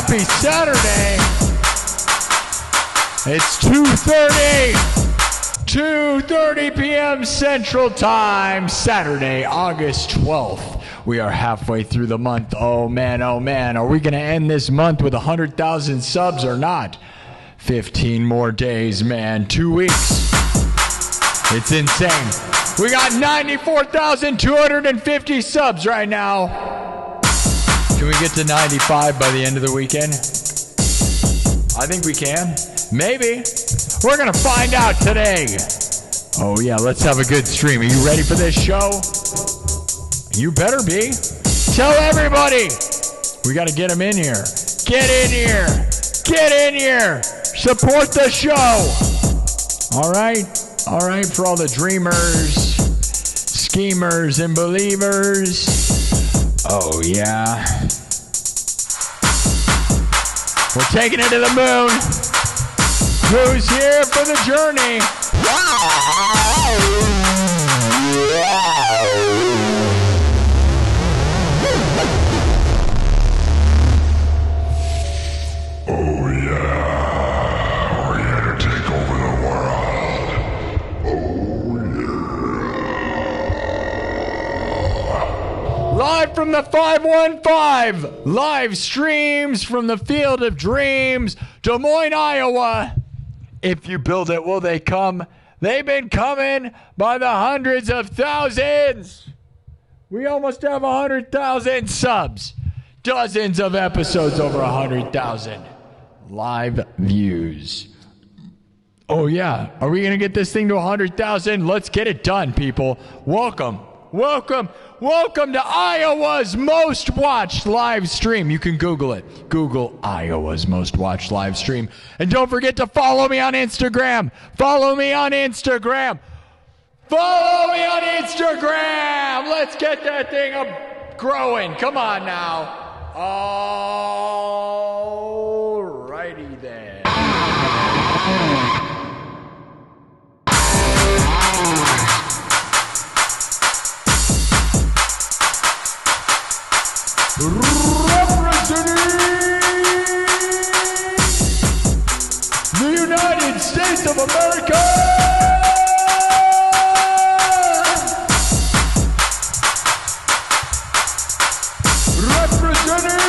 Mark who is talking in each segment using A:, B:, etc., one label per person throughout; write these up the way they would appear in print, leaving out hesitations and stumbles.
A: Happy Saturday. It's 2:30 p.m. Central Time, Saturday, August 12th. We are halfway through the month. Oh man, oh man. Are we going to end this month with 100,000 subs or not? 15 more days, man. 2 weeks. It's insane. We got 94,250 subs right now. Can we get to 95 by the end of the weekend? I think we can. Maybe. We're going to find out today. Oh yeah, let's have a good stream. Are you ready for this show? You better be. Tell everybody. We got to get them in here. Get in here. Get in here. Support the show. All right. All right, for all the dreamers, schemers, and believers. Oh, yeah. We're taking it to the moon. Who's here for the journey?
B: Oh, yeah. We're here to take over the world.
A: Live from the 515, live streams from the Field of Dreams, Des Moines, Iowa. If you build it, will they come? They've been coming by the hundreds of thousands. We almost have 100,000 subs. Dozens of episodes over 100,000 live views. Oh yeah, are we going to get this thing to 100,000? Let's get it done, people. Welcome. Welcome to Iowa's most watched live stream. You can Google it. Google Iowa's most watched live stream. And don't forget to follow me on Instagram. Follow me on Instagram. Let's get that thing up growing. Come on now. All righty then. Representing the United States of America, representing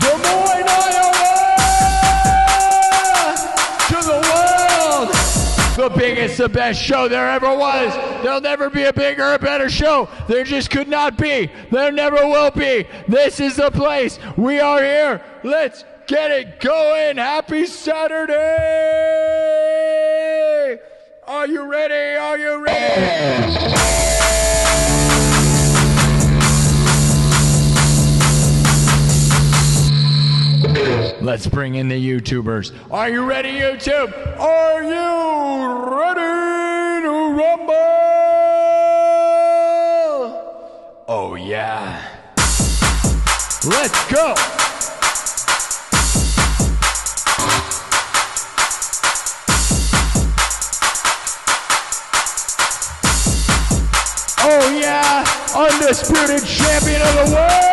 A: Des Moines, Iowa, to the world. The biggest, the best show there ever was. There'll never be a bigger or better show. There just could not be. There never will be. This is the place. We are here. Let's get it going. Happy Saturday. Are you ready? Are you ready? Let's bring in the YouTubers. Are you ready, YouTube? Are you ready to rumble? Oh, yeah. Let's go. Oh, yeah. Undisputed champion of the world.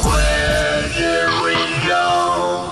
B: Where did we go?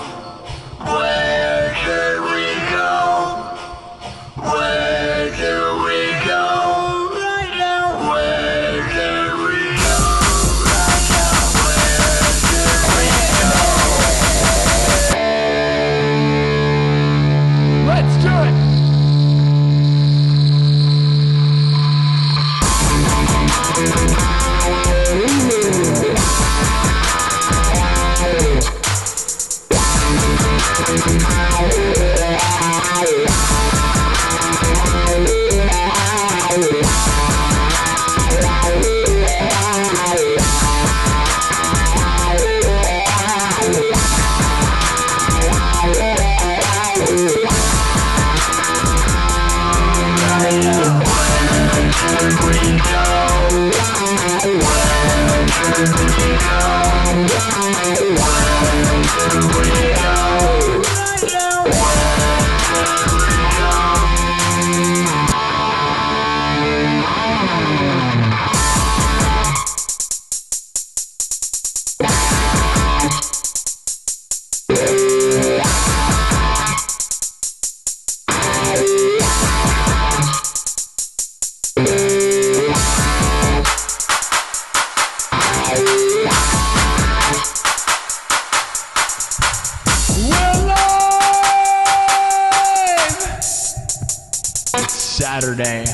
A: Saturday.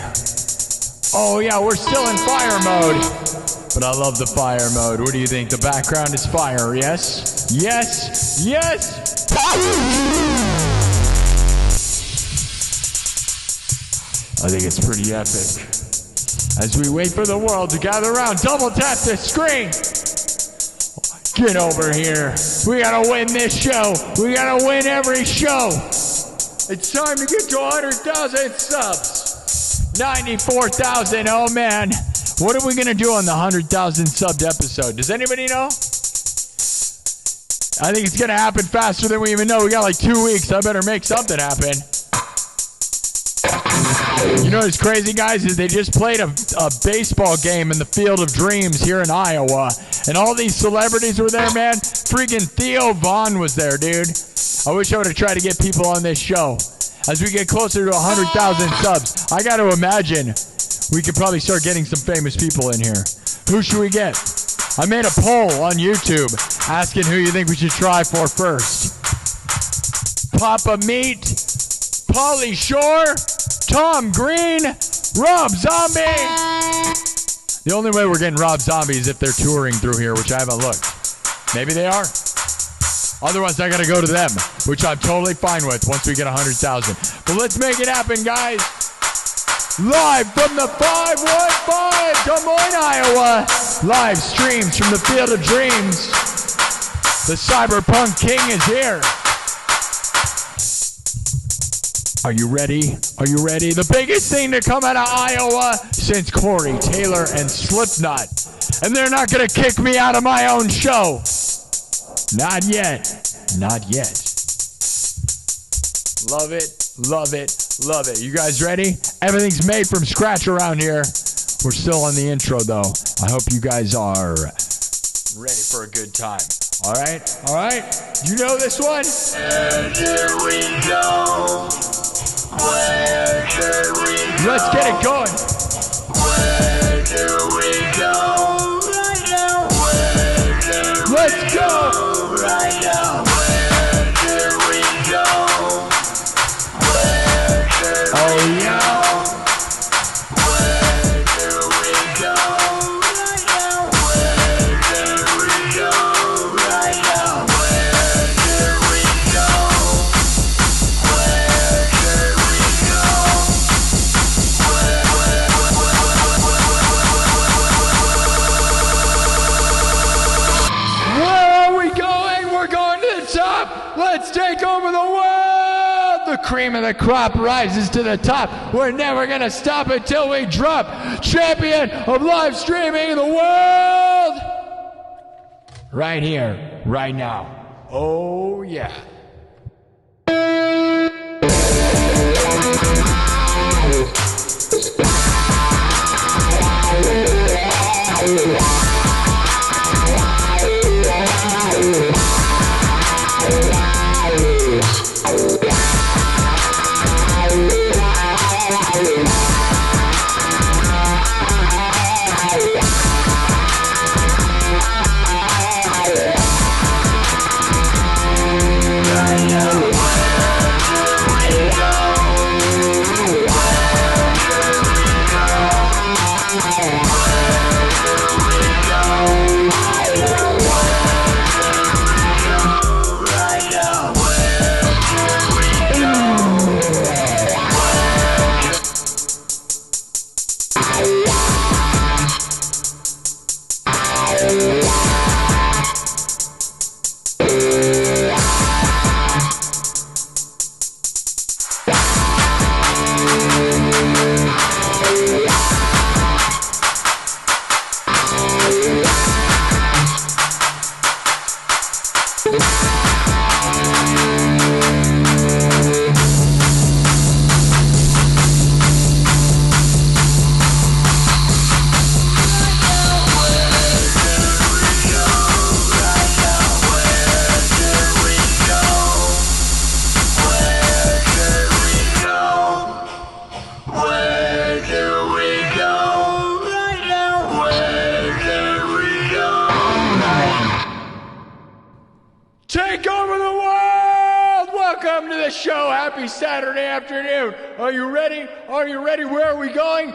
A: Oh yeah, we're still in fire mode. But I love the fire mode. What do you think? The background is fire, yes? Yes? Yes? I think it's pretty epic. As we wait for the world to gather around, double tap the screen. Get over here. We gotta win this show. We gotta win every show. It's time to get to 100,000 subs. 94,000, oh man. What are we gonna do on the 100,000 subbed episode? Does anybody know? I think it's gonna happen faster than we even know. We got like 2 weeks. I better make something happen. You know what's crazy, guys, is they just played a baseball game in the Field of Dreams here in Iowa. And all these celebrities were there, man. Freaking Theo Vaughn was there, dude. I wish I would have tried to get people on this show. As we get closer to 100,000 subs, I got to imagine we could probably start getting some famous people in here. Who should we get? I made a poll on YouTube asking who you think we should try for first. Papa Meat, Pauly Shore, Tom Green, Rob Zombie. The only way we're getting Rob Zombie is if they're touring through here, which I haven't looked. Maybe they are. Otherwise, I got to go to them, which I'm totally fine with once we get 100,000. But let's make it happen, guys. Live from the 515, Des Moines, Iowa. Live streams from the Field of Dreams. The Cyberpunk King is here. Are you ready? Are you ready? The biggest thing to come out of Iowa since Corey Taylor and Slipknot. And they're not going to kick me out of my own show. Not yet. Not yet. Love it. Love it. Love it. You guys ready? Everything's made from scratch around here. We're still on the intro, though. I hope you guys are ready for a good time. All right? All right? You know this one? Where do we go? Where do we go? Let's get it going. Where do we go? Right now. Where do Let's go. Right now. Where do we go? Where do we go? Where do we go? Right now. Where do we go? Right now. Where do we go? Where do we go? Where are we going? We're going to the top. Let's take over the world. The cream of the crop rises to the top. We're never going to stop until we drop. Champion of live streaming in the world. Right here, right now. Oh, yeah. Where do we Take over the world! Welcome to the show. Happy Saturday afternoon. Are you ready? Are you ready? Where are we going?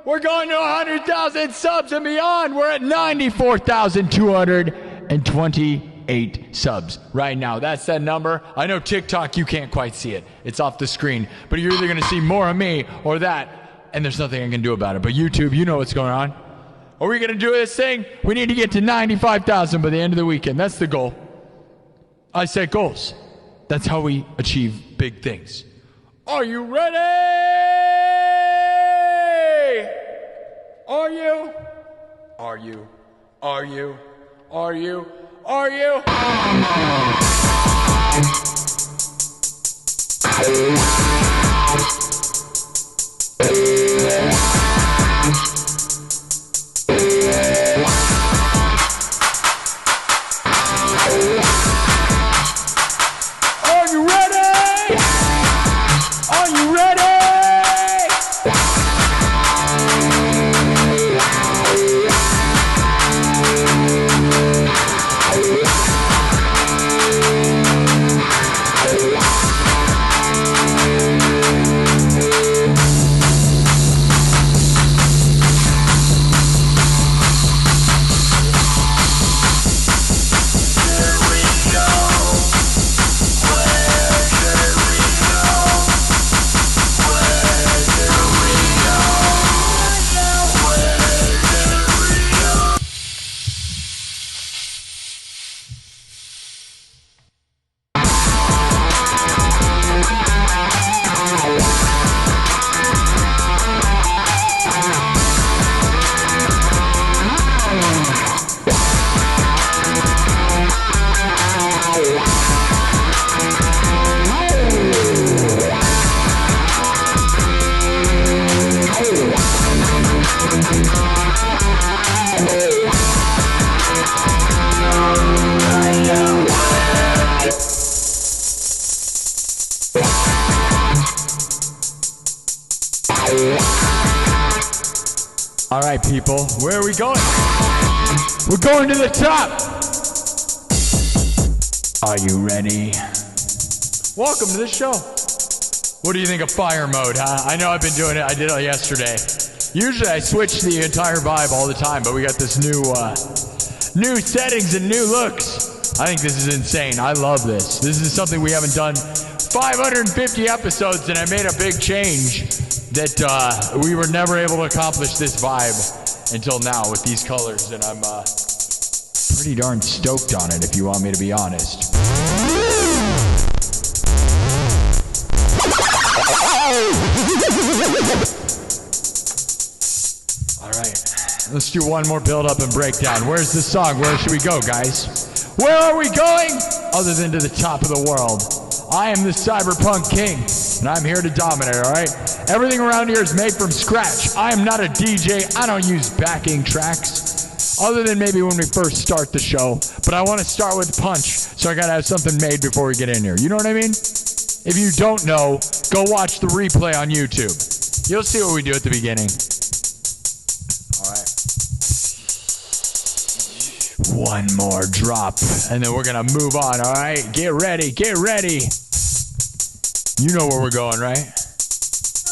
A: We're going to 100,000 subs and beyond. We're at 94,228 subs right now. That's that number. I know TikTok, you can't quite see it. It's off the screen. But you're either going to see more of me or that, and there's nothing I can do about it. But YouTube, you know what's going on. Are we going to do this thing? We need to get to 95,000 by the end of the weekend. That's the goal. I set goals. That's how we achieve big things. Are you ready? Are you? Are you? Are you? Are you? Are you? Are you ready? Are you ready? All right, people, where are we going? We're going to the top. Are you ready? Welcome to the show. What do you think of fire mode, huh? I know I've been doing it. I did it yesterday. Usually I switch the entire vibe all the time, but we got this new settings and new looks. I think this is insane. I love this. This is something we haven't done 550 episodes, and I made a big change that we were never able to accomplish this vibe until now with these colors, and I'm pretty darn stoked on it, if you want me to be honest. All right, let's do one more build up and breakdown. Where's the song? Where should we go, guys? Where are we going? Other than to the top of the world. I am the Cyberpunk King, and I'm here to dominate, all right? Everything around here is made from scratch. I am not a DJ. I don't use backing tracks, other than maybe when we first start the show. But I want to start with punch, so I got to have something made before we get in here. You know what I mean? If you don't know, go watch the replay on YouTube. You'll see what we do at the beginning. All right. One more drop, and then we're going to move on, all right? Get ready, get ready. You know where we're going, right?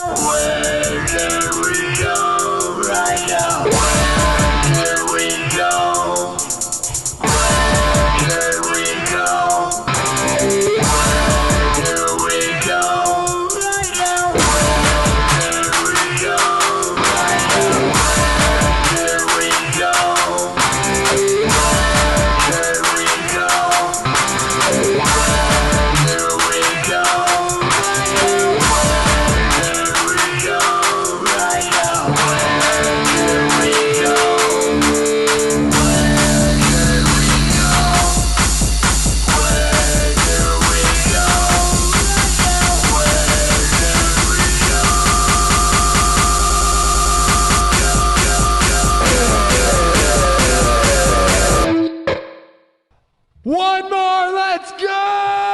A: Where do we go right now? Where do we go? Where do we go? Where do we go right now? Where do we go right now? Where do we go? Where do we go? Where do we go? One more, let's go!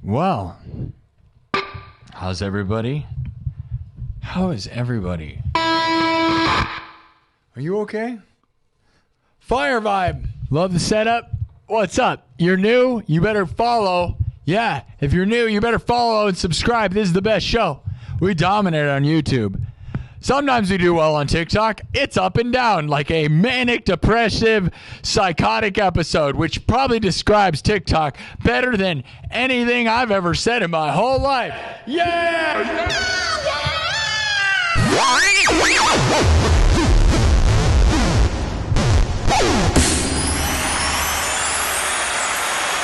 A: Well, how's everybody? How is everybody? Are you okay? Fire Vibe. Love the setup. What's up? You're new? You better follow. Yeah, if you're new, you better follow and subscribe. This is the best show. We dominate on YouTube. Sometimes we do well on TikTok. It's up and down like a manic, depressive, psychotic episode, which probably describes TikTok better than anything I've ever said in my whole life. Yeah!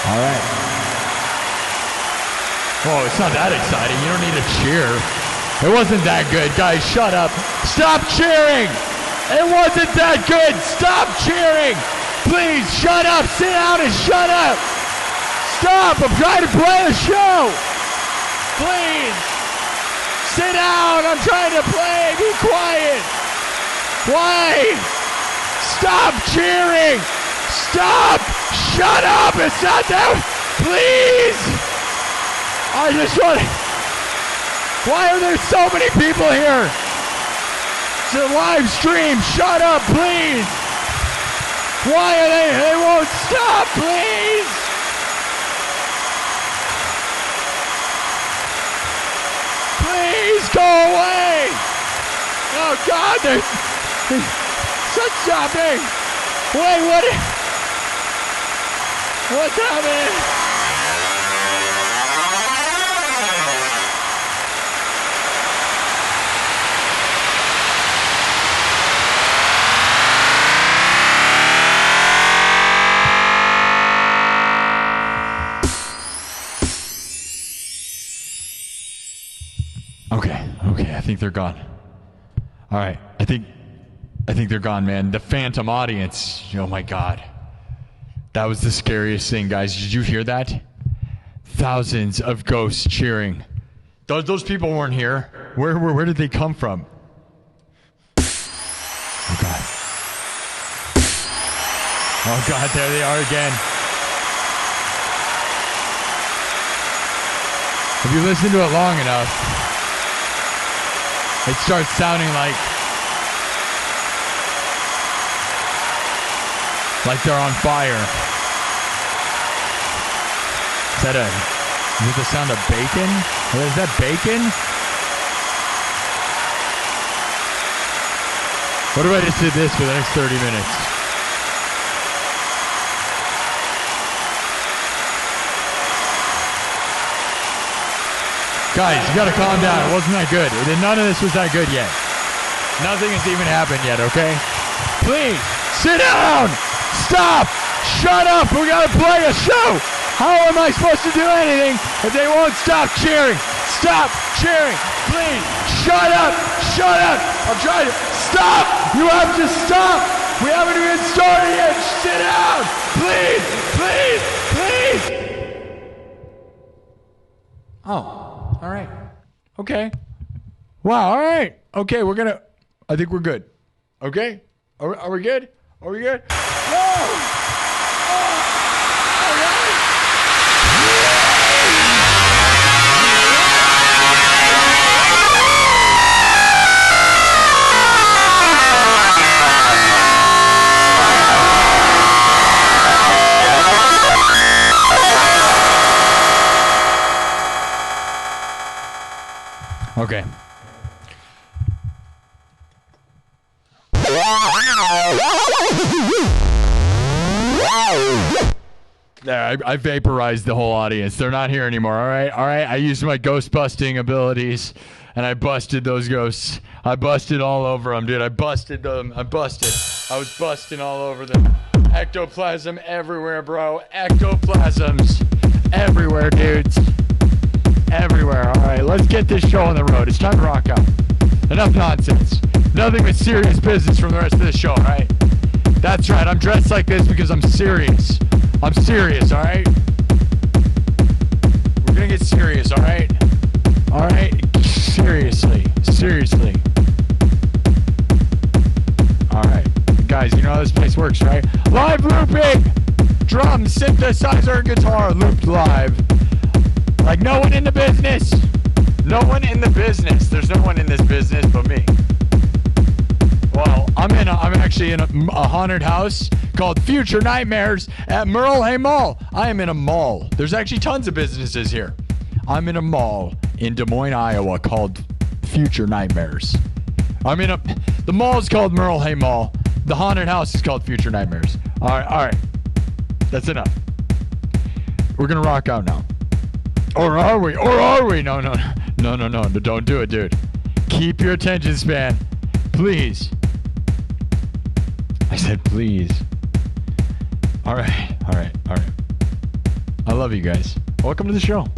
A: All right. Whoa, it's not that exciting. You don't need a cheer. It wasn't that good. Guys, shut up. Stop cheering. It wasn't that good. Stop cheering. Please, shut up. Sit down and shut up. Stop. I'm trying to play a show. Please. Sit down. I'm trying to play. Be quiet. Why? Stop cheering. Stop. Shut up. It's not that. Please. I just want to... Why are there so many people here? It's a live stream. Shut up, please. Why are they won't stop, please. Please go away. Oh, God, Stop me! Wait, what's happening? Okay, I think they're gone. All right, I think they're gone, man. The phantom audience. Oh my God. That was the scariest thing, guys. Did you hear that? Thousands of ghosts cheering. Those people weren't here. Where did they come from? Oh God. Oh God, there they are again. If you listen to it long enough, it starts sounding like they're on fire. Is it the sound of bacon? Is that bacon? What if I just did this for the next 30 minutes? Guys, you gotta calm down. It wasn't that good. None of this was that good yet. Nothing has even happened yet, okay? Please, sit down! Stop! Shut up! We gotta play a show! How am I supposed to do anything if they won't stop cheering? Stop cheering! Please, shut up! Shut up! I'm trying to... Stop! You have to stop! We haven't even started yet! Sit down! Please! Please! Please! Oh. All right. Okay. Wow. All right. Okay. I think we're good. Okay. Are we good? Are we good? Whoa! Okay. There, I vaporized the whole audience. They're not here anymore, all right? All right, I used my ghost busting abilities, and I busted those ghosts. I busted all over them, dude. I busted them. I was busting all over them. Ectoplasm everywhere, bro. Ectoplasms everywhere, dudes. Everywhere. All right, let's get this show on the road. It's time to rock out. Enough nonsense. Nothing but serious business from the rest of the show, all right? That's right. I'm dressed like this because I'm serious. I'm serious, all right? We're going to get serious, all right? All right? Seriously. Seriously. All right. Guys, you know how this place works, right? Live looping! Drums, synthesizer, guitar looped live. Like no one in the business. No one in the business. There's no one in this business but me. Well, I'm actually in a haunted house called Future Nightmares at Merle Hay Mall. I am in a mall. There's actually tons of businesses here. I'm in a mall in Des Moines, Iowa called Future Nightmares. The mall is called Merle Hay Mall. The haunted house is called Future Nightmares. All right. That's enough. We're going to rock out now. Or are we? No, don't do it, dude. Keep your attention span. Please. I said please. All right. I love you guys. Welcome to the show.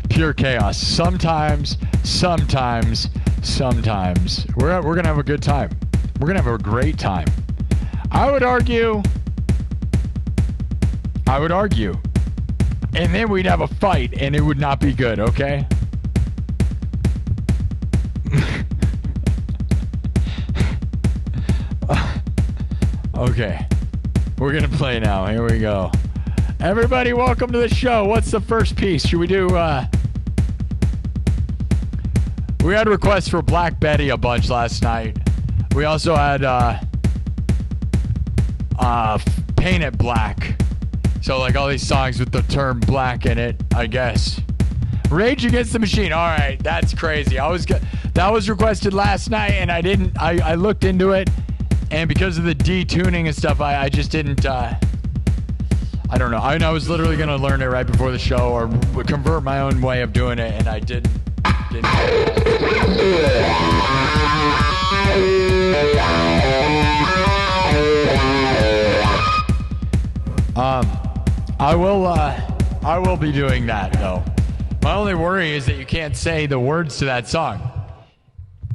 A: Pure chaos. Sometimes. We're going to have a good time. We're going to have a great time. I would argue. And then we'd have a fight, and it would not be good, okay? Okay. We're going to play now. Here we go. Everybody, welcome to the show. What's the first piece? Should we do, we had requests for Black Betty a bunch last night. We also had, Paint It Black. So, like, all these songs with the term black in it, I guess. Rage Against the Machine. All right, that's crazy. That was requested last night, and I looked into it, And because of the detuning and stuff, I just didn't, I don't know. I was literally going to learn it right before the show or convert my own way of doing it, and I didn't. I will be doing that, though. My only worry is that you can't say the words to that song.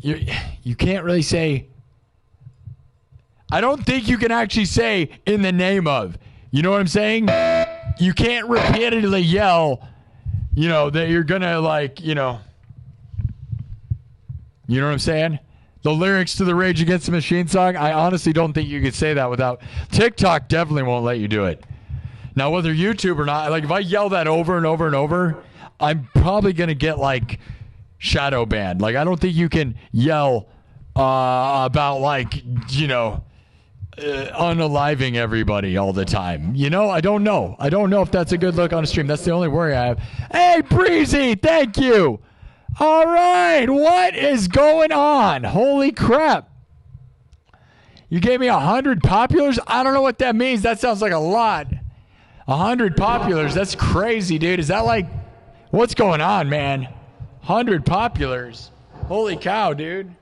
A: You can't really say... I don't think you can actually say "in the name of." You know what I'm saying? You can't repeatedly yell, that you're gonna You know what I'm saying? The lyrics to the Rage Against the Machine song, I honestly don't think you could say that without... TikTok definitely won't let you do it. Now, whether YouTube or not, if I yell that over and over and over, I'm probably gonna get shadow banned. I don't think you can yell about unaliving everybody all the time. I don't know. I don't know if that's a good look on a stream. That's the only worry I have. Hey, Breezy, thank you. All right, what is going on? Holy crap. You gave me 100 populars? I don't know what that means. That sounds like a lot. 100 populars, that's crazy, dude. Is that what's going on, man? 100 populars. Holy cow, dude.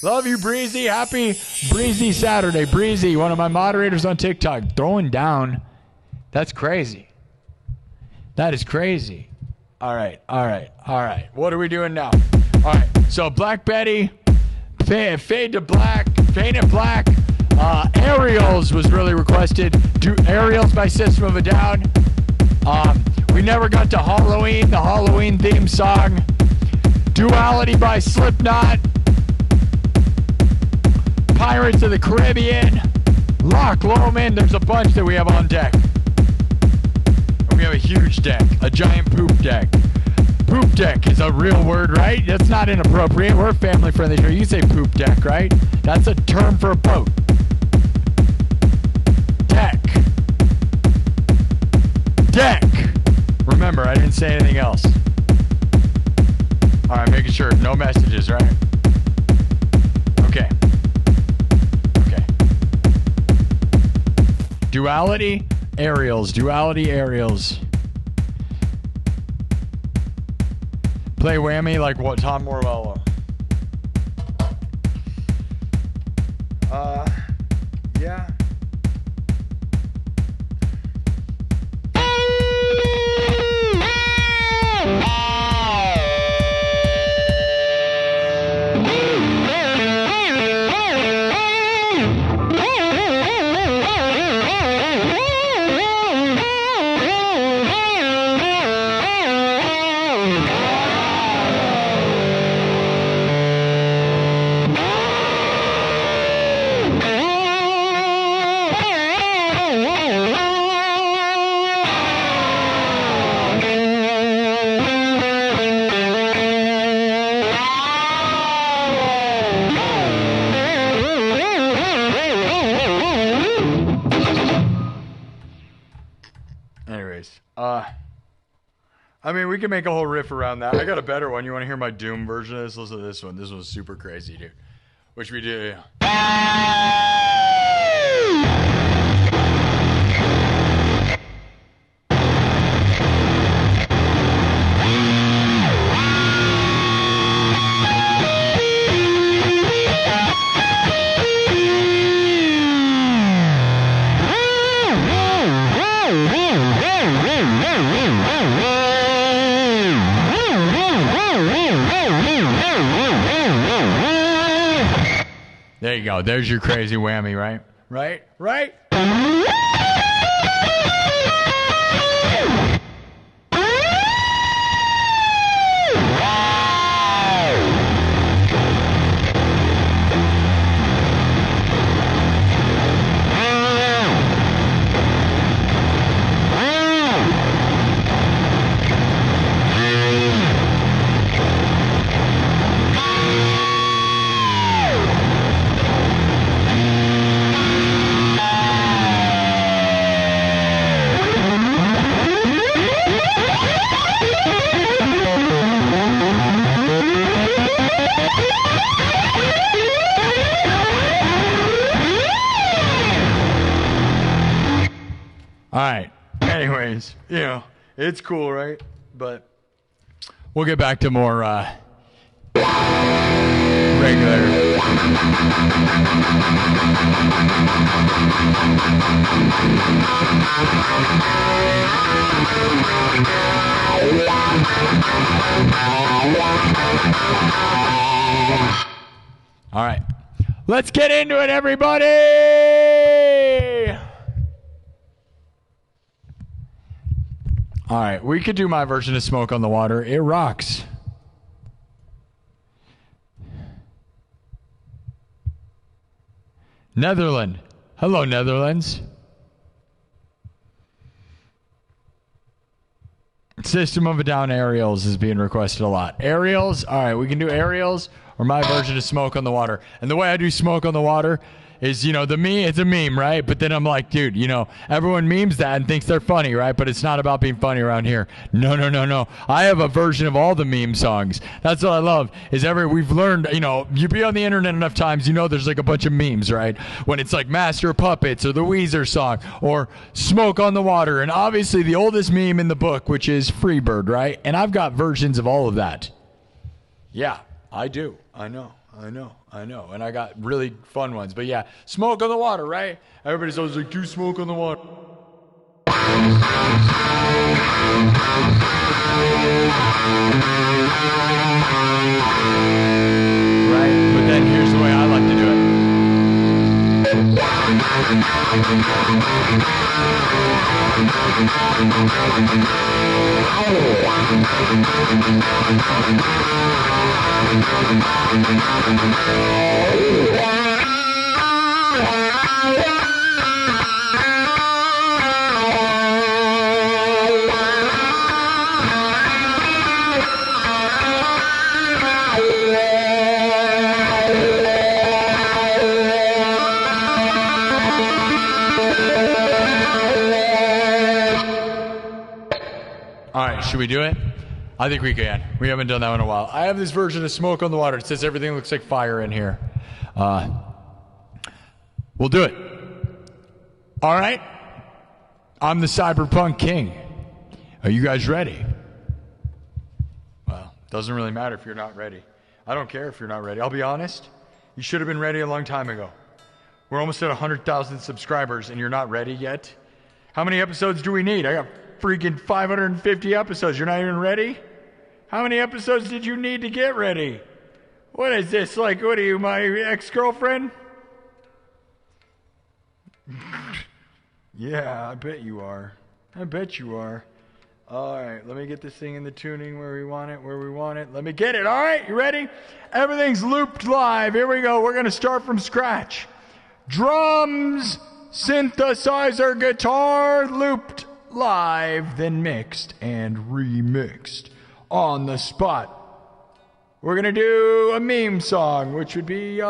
A: Love you, Breezy. Happy Breezy Saturday. Breezy, one of my moderators on TikTok, throwing down. That's crazy. That is crazy. All right. What are we doing now? All right. So Black Betty, Fade to Black, Painted Black. Aerials was really requested. Do Aerials by System of a Down. We never got to Halloween, the Halloween theme song. Duality by Slipknot. Pirates of the Caribbean, Loch Lomond. There's a bunch that we have on deck. We have a huge deck, a giant poop deck. Poop deck is a real word, right? That's not inappropriate. We're a family-friendly show. You say poop deck, right? That's a term for a boat. Deck. Deck. Remember, I didn't say anything else. All right, making sure. No messages, right? Okay. Duality, Aerials. Duality, Aerials. Play Whammy like what? Tom Morello. Yeah. I mean, we can make a whole riff around that. I got a better one. You want to hear my Doom version of this? Listen to this one. This one's super crazy, dude. Which we do. There you go. There's your crazy whammy, right? Right? right. Anyways, it's cool, right? But we'll get back to more regular. All right. Let's get into it, everybody! All right, we could do my version of Smoke on the Water. It rocks. Netherlands. Hello, Netherlands. System of a Down aerials is being requested a lot. Aerials? All right, we can do aerials or my version of Smoke on the Water. And the way I do Smoke on the Water is, it's a meme, right? But then I'm like, dude, everyone memes that and thinks they're funny, right? But it's not about being funny around here. No. I have a version of all the meme songs. That's what I love, is we've learned, you be on the internet enough times, there's like a bunch of memes, right? When it's like Master of Puppets or the Weezer song or Smoke on the Water. And obviously the oldest meme in the book, which is Freebird, right? And I've got versions of all of that. Yeah, I do. I know. And I got really fun ones. But yeah, Smoke on the Water, right? Everybody's always like, do Smoke on the Water. Right? But then here's the way I like to do it. All right, should we do it? I think we can. We haven't done that one in a while. I have this version of Smoke on the Water. It says everything looks like fire in here. We'll do it. All right. I'm the Cyberpunk King. Are you guys ready? Well, doesn't really matter if you're not ready. I don't care if you're not ready. I'll be honest. You should have been ready a long time ago. We're almost at 100,000 subscribers and you're not ready yet? How many episodes do we need? I got freaking 550 episodes. You're not even ready? How many episodes did you need to get ready? What is this? Like, what are you, my ex-girlfriend? Yeah, I bet you are. I bet you are. All right, let me get this thing in the tuning where we want it. Let me get it. All right, you ready? Everything's looped live. Here we go. We're going to start from scratch. Drums, synthesizer, guitar, looped live, then mixed and remixed on the spot. We're going to do a meme song, which would be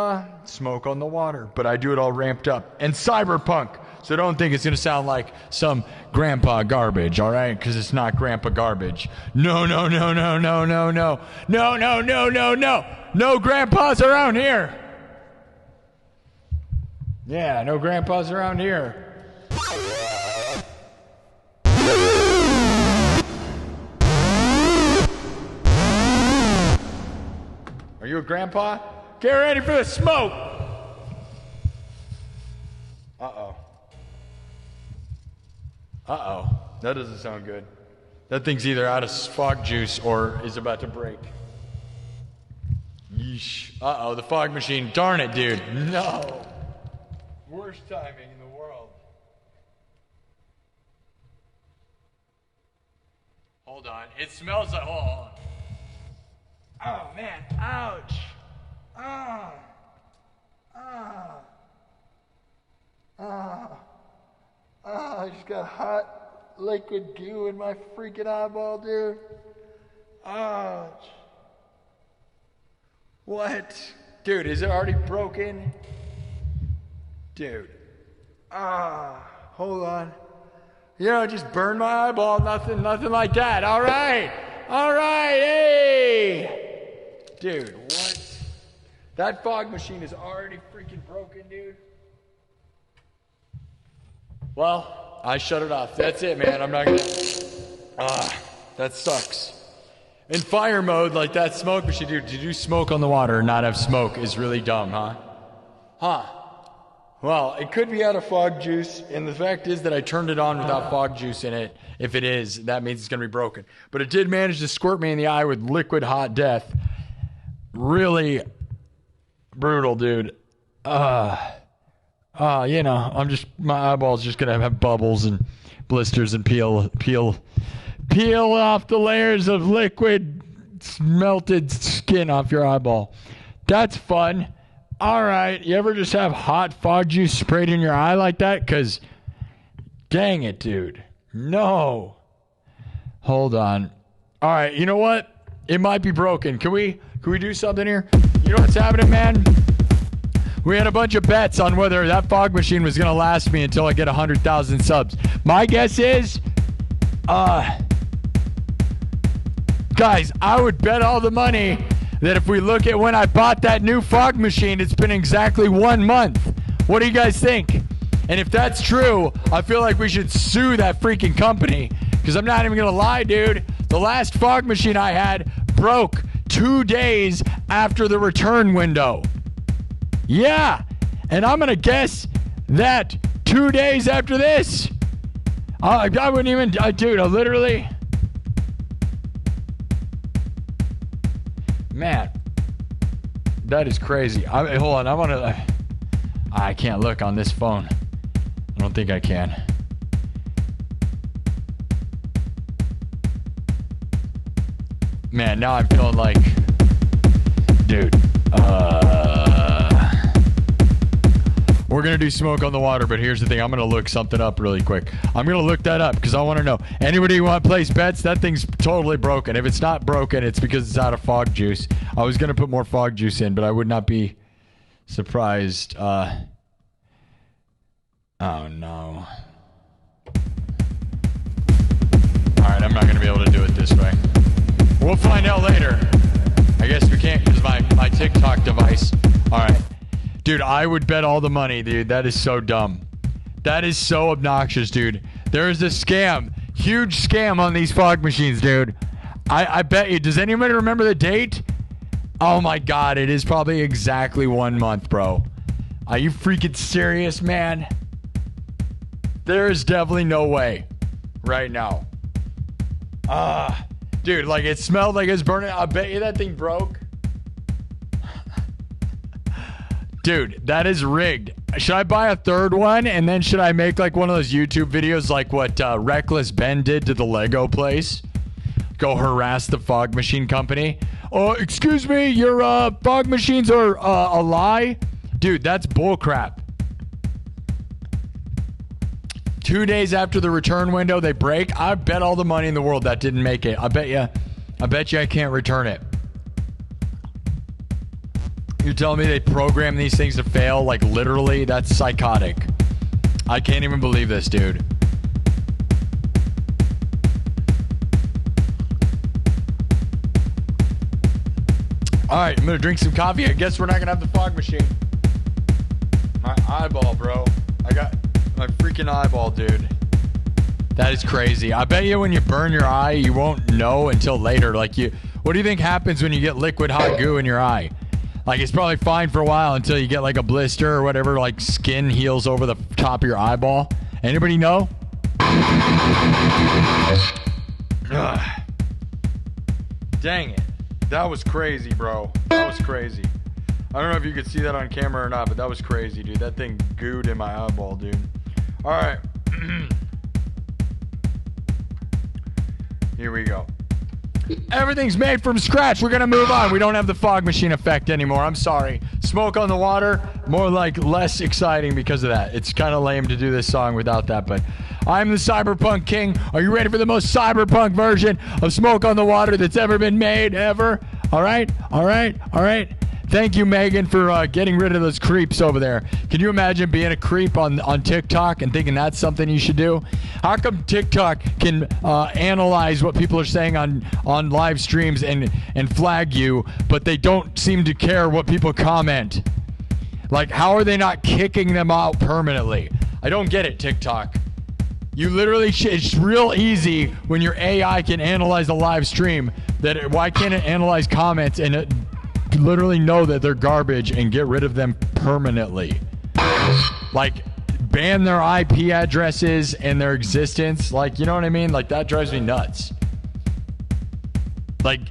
A: Smoke on the Water, but I do it all ramped up. And cyberpunk, so don't think it's going to sound like some grandpa garbage, all right? Because it's not grandpa garbage. No. No grandpas around here. Yeah, no grandpas around here. Are you a grandpa? Get ready for the smoke! Uh-oh. That doesn't sound good. That thing's either out of fog juice or is about to break. Yeesh. Uh-oh, the fog machine. Darn it, dude. No. Worst timing in the world. Hold on. It smells like... Hold on. Oh, man. Ouch. I just got hot liquid goo in my freaking eyeball, dude. Ouch. What? Dude, is it already broken? Dude. Hold on. Just burn my eyeball. Nothing like that. All right. Hey. Dude, what? That fog machine is already freaking broken, dude. Well, I shut it off. That's it, man. I'm not gonna. That sucks. In fire mode, like that smoke machine, dude, to do smoke on the water and not have smoke is really dumb, huh? Well, it could be out of fog juice, and the fact is that I turned it on without fog juice in it. If it is, that means it's going to be broken. But it did manage to squirt me in the eye with liquid hot death. Really brutal, dude. My eyeball's just going to have bubbles and blisters and peel off the layers of liquid melted skin off your eyeball. That's fun. All right, you ever just have hot fog juice sprayed in your eye like that? Because, dang it, dude. No. Hold on. All right, you know what? It might be broken. Can we do something here? You know what's happening, man? We had a bunch of bets on whether that fog machine was going to last me until I get 100,000 subs. My guess is, guys, I would bet all the money that if we look at when I bought that new fog machine, it's been exactly 1 month. What do you guys think? And if that's true, I feel like we should sue that freaking company. Because I'm not even going to lie, dude. The last fog machine I had broke 2 days after the return window. Yeah. And I'm going to guess that 2 days after this, I wouldn't even, dude, I literally... Man, that is crazy. Hold on, I can't look on this phone. I don't think I can. Man, now I'm feeling like, dude, we're going to do smoke on the water, but here's the thing. I'm going to look something up really quick. I'm going to look that up because I want to know. Anybody who want to place bets? That thing's totally broken. If it's not broken, it's because it's out of fog juice. I was going to put more fog juice in, but I would not be surprised. Oh, no. All right, I'm not going to be able to do it this way. We'll find out later. I guess we can't use my TikTok device. All right. Dude, I would bet all the money, dude. That is so dumb. That is so obnoxious, dude. There is a scam. Huge scam on these fog machines, dude. I bet you. Does anybody remember the date? Oh, my God. It is probably exactly 1 month, bro. Are you freaking serious, man? There is definitely no way right now. Dude, like it smelled like it's burning. I bet you that thing broke. Dude, that is rigged. Should I buy a third one? And then should I make like one of those YouTube videos like what Reckless Ben did to the Lego place? Go harass the fog machine company. Oh, excuse me, your fog machines are a lie? Dude, that's bullcrap. 2 days after the return window, they break. I bet all the money in the world that didn't make it. I bet you I can't return it. You're telling me they program these things to fail? Like, literally? That's psychotic. I can't even believe this, dude. All right, I'm going to drink some coffee. I guess we're not going to have the fog machine. My eyeball, bro. I got my freaking eyeball, dude. That is crazy. I bet you when you burn your eye, you won't know until later. Like, what do you think happens when you get liquid hot goo in your eye? Like, it's probably fine for a while until you get like a blister or whatever, like skin heals over the top of your eyeball. Anybody know? Ugh. Dang it. That was crazy, bro. That was crazy. I don't know if you could see that on camera or not, but that was crazy, dude. That thing gooed in my eyeball, dude. All right. Here we go. Everything's made from scratch. We're going to move on. We don't have the fog machine effect anymore. I'm sorry. Smoke on the water, more like less exciting because of that. It's kind of lame to do this song without that, but I'm the Cyberpunk King. Are you ready for the most cyberpunk version of Smoke on the Water that's ever been made, ever? All right? All right? All right? Thank you, Megan, for getting rid of those creeps over there. Can you imagine being a creep on TikTok and thinking that's something you should do? How come TikTok can analyze what people are saying on live streams and flag you, but they don't seem to care what people comment? Like, how are they not kicking them out permanently? I don't get it, TikTok. You literally, it's real easy when your AI can analyze a live stream. Why can't it analyze comments and it literally know that they're garbage and get rid of them permanently? Like, ban their IP addresses and their existence. Like, you know what I mean? Like, that drives me nuts. Like,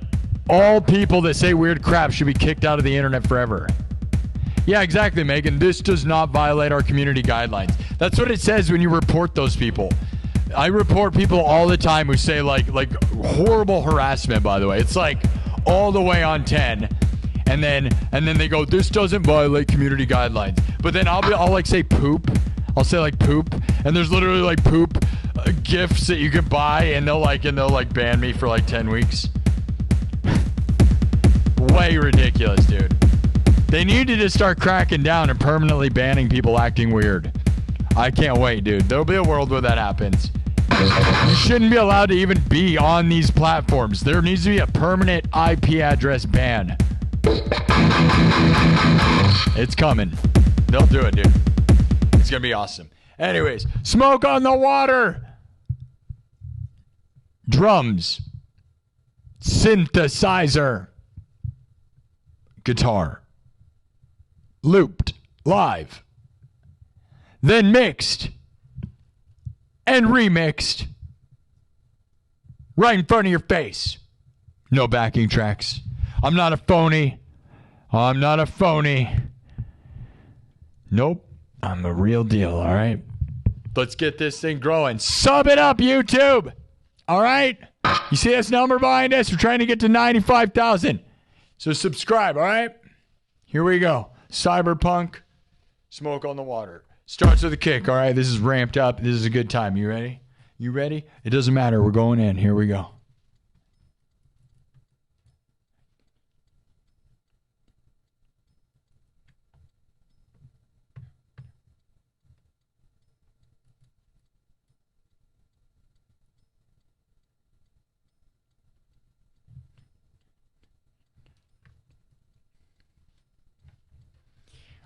A: all people that say weird crap should be kicked out of the internet forever. Yeah, exactly, Megan. This does not violate our community guidelines. That's what it says when you report those people. I report people all the time who say like horrible harassment, by the way. It's like all the way on 10. And then they go, this doesn't violate community guidelines. But then I'll like say poop. I'll say like poop, and there's literally like poop gifts that you can buy, and they'll ban me for like 10 weeks. Way ridiculous, dude. They need to just start cracking down and permanently banning people acting weird. I can't wait, dude. There'll be a world where that happens. You shouldn't be allowed to even be on these platforms. There needs to be a permanent IP address ban. It's coming. They'll do it, dude. It's gonna be awesome. Anyways, Smoke on the Water. Drums. Synthesizer. Guitar. Looped. Live. Then mixed. And remixed. Right in front of your face. No backing tracks. I'm not a phony. I'm not a phony. Nope. I'm the real deal, all right? Let's get this thing growing. Sub it up, YouTube. All right? You see this number behind us? We're trying to get to 95,000. So subscribe, all right? Here we go. Cyberpunk, Smoke on the Water. Starts with a kick, all right? This is ramped up. This is a good time. You ready? You ready? It doesn't matter. We're going in. Here we go.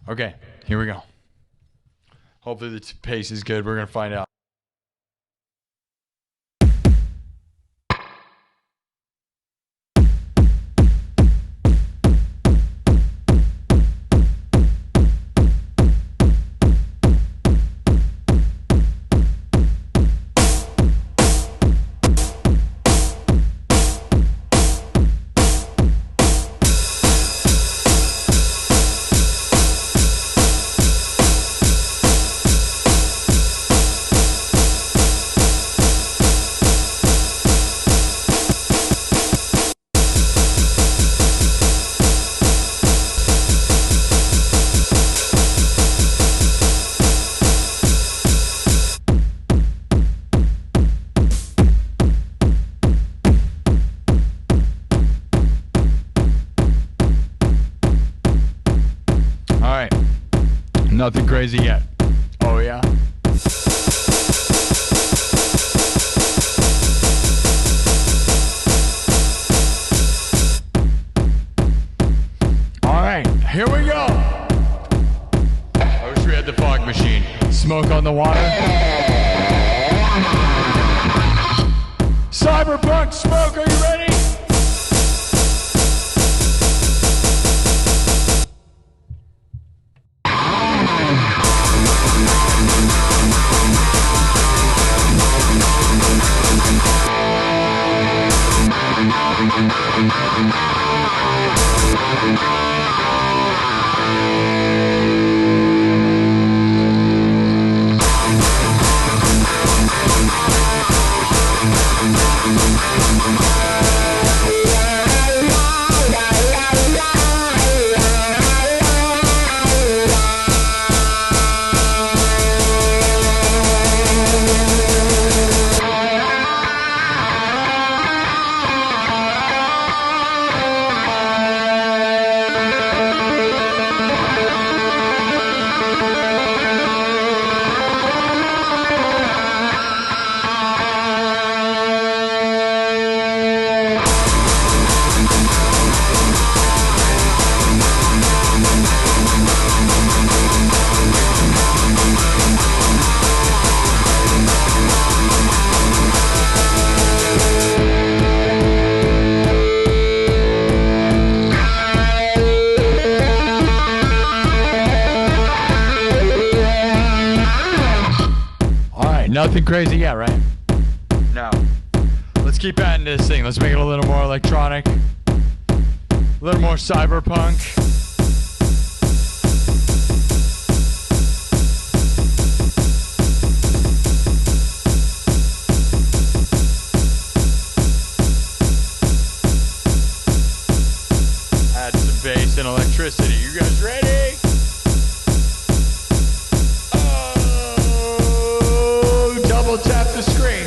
A: Okay, here we go. Hopefully the pace is good. We're going to find out. Nothing crazy yet. Oh, yeah? All right, here we go. I wish we had the fog machine. Smoke on the Water. Cyberpunk Smoke, are you ready? Nothing crazy yet, right? No. Let's keep adding to this thing. Let's make it a little more electronic. A little more cyberpunk. Add some bass and electricity. You guys ready? Oh, double tap the screen.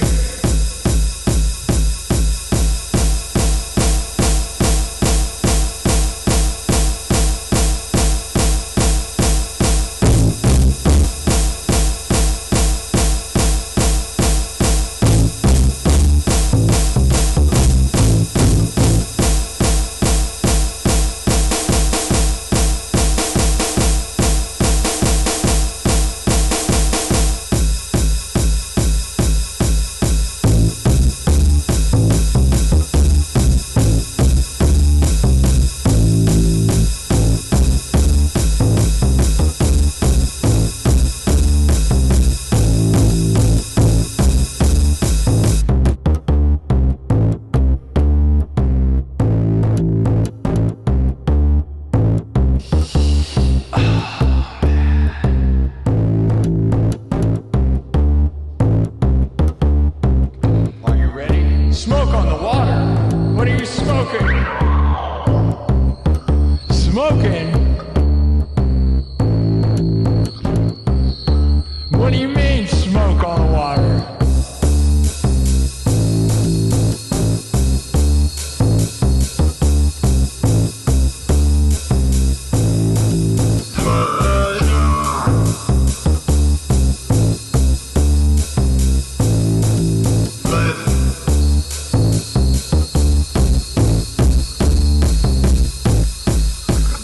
A: Smoke on the water? What are you smoking? Smoking? What do you mean, smoke on the water?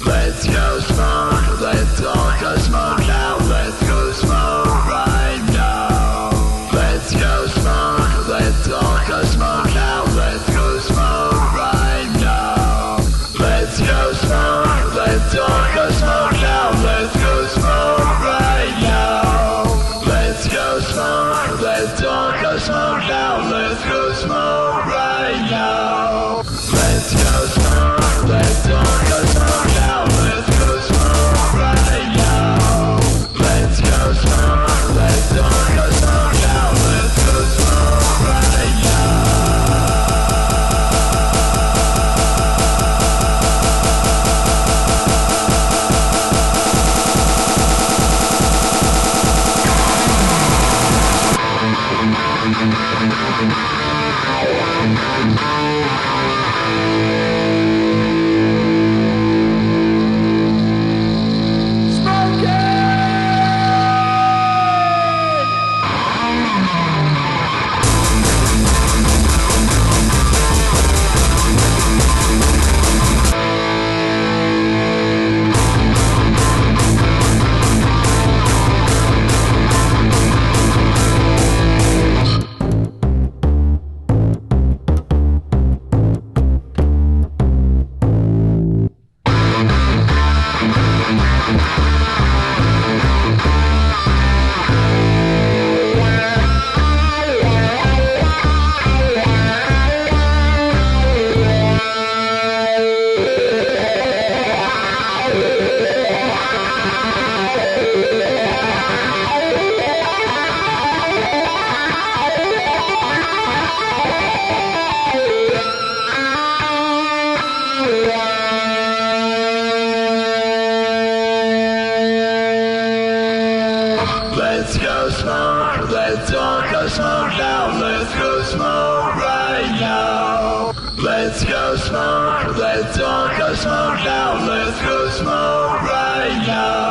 C: Let's go smoke, let's all go smoke now. Let's go smoke right now. Let's go smoke, let's all go smoke now. Let's go smoke right now. Let's go smoke, let's all go smoke now. Let's go smoke right now.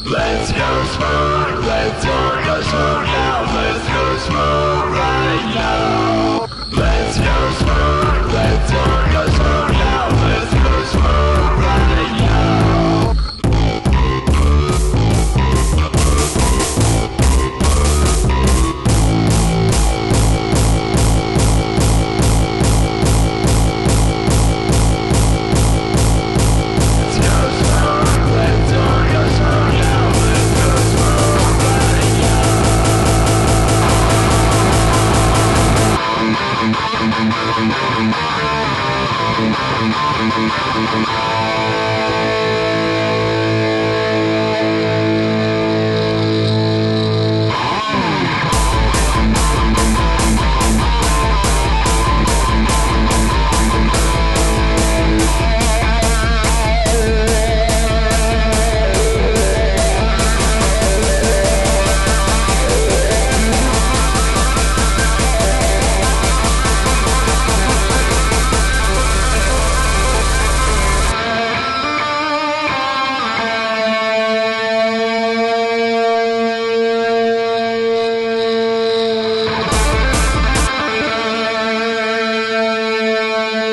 C: Let's go smoke, let's all go smoke now. Let's go smoke right now. Let's go smoke, let's all go smoke now. Let's go smoke right now. Let's go smoke, let's all go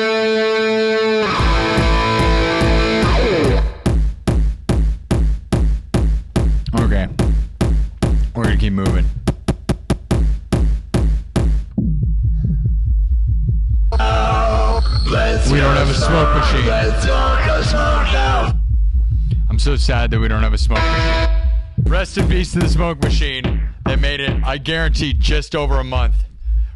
C: smoke now. Let's go smoke right
A: Okay. We're gonna keep moving.
C: Let's
A: We don't
C: go
A: have a smoke machine.
C: Let's all go smoke now.
A: I'm so sad that we don't have a smoke machine. Rest in peace to the smoke machine. They made it, I guarantee, just over a month.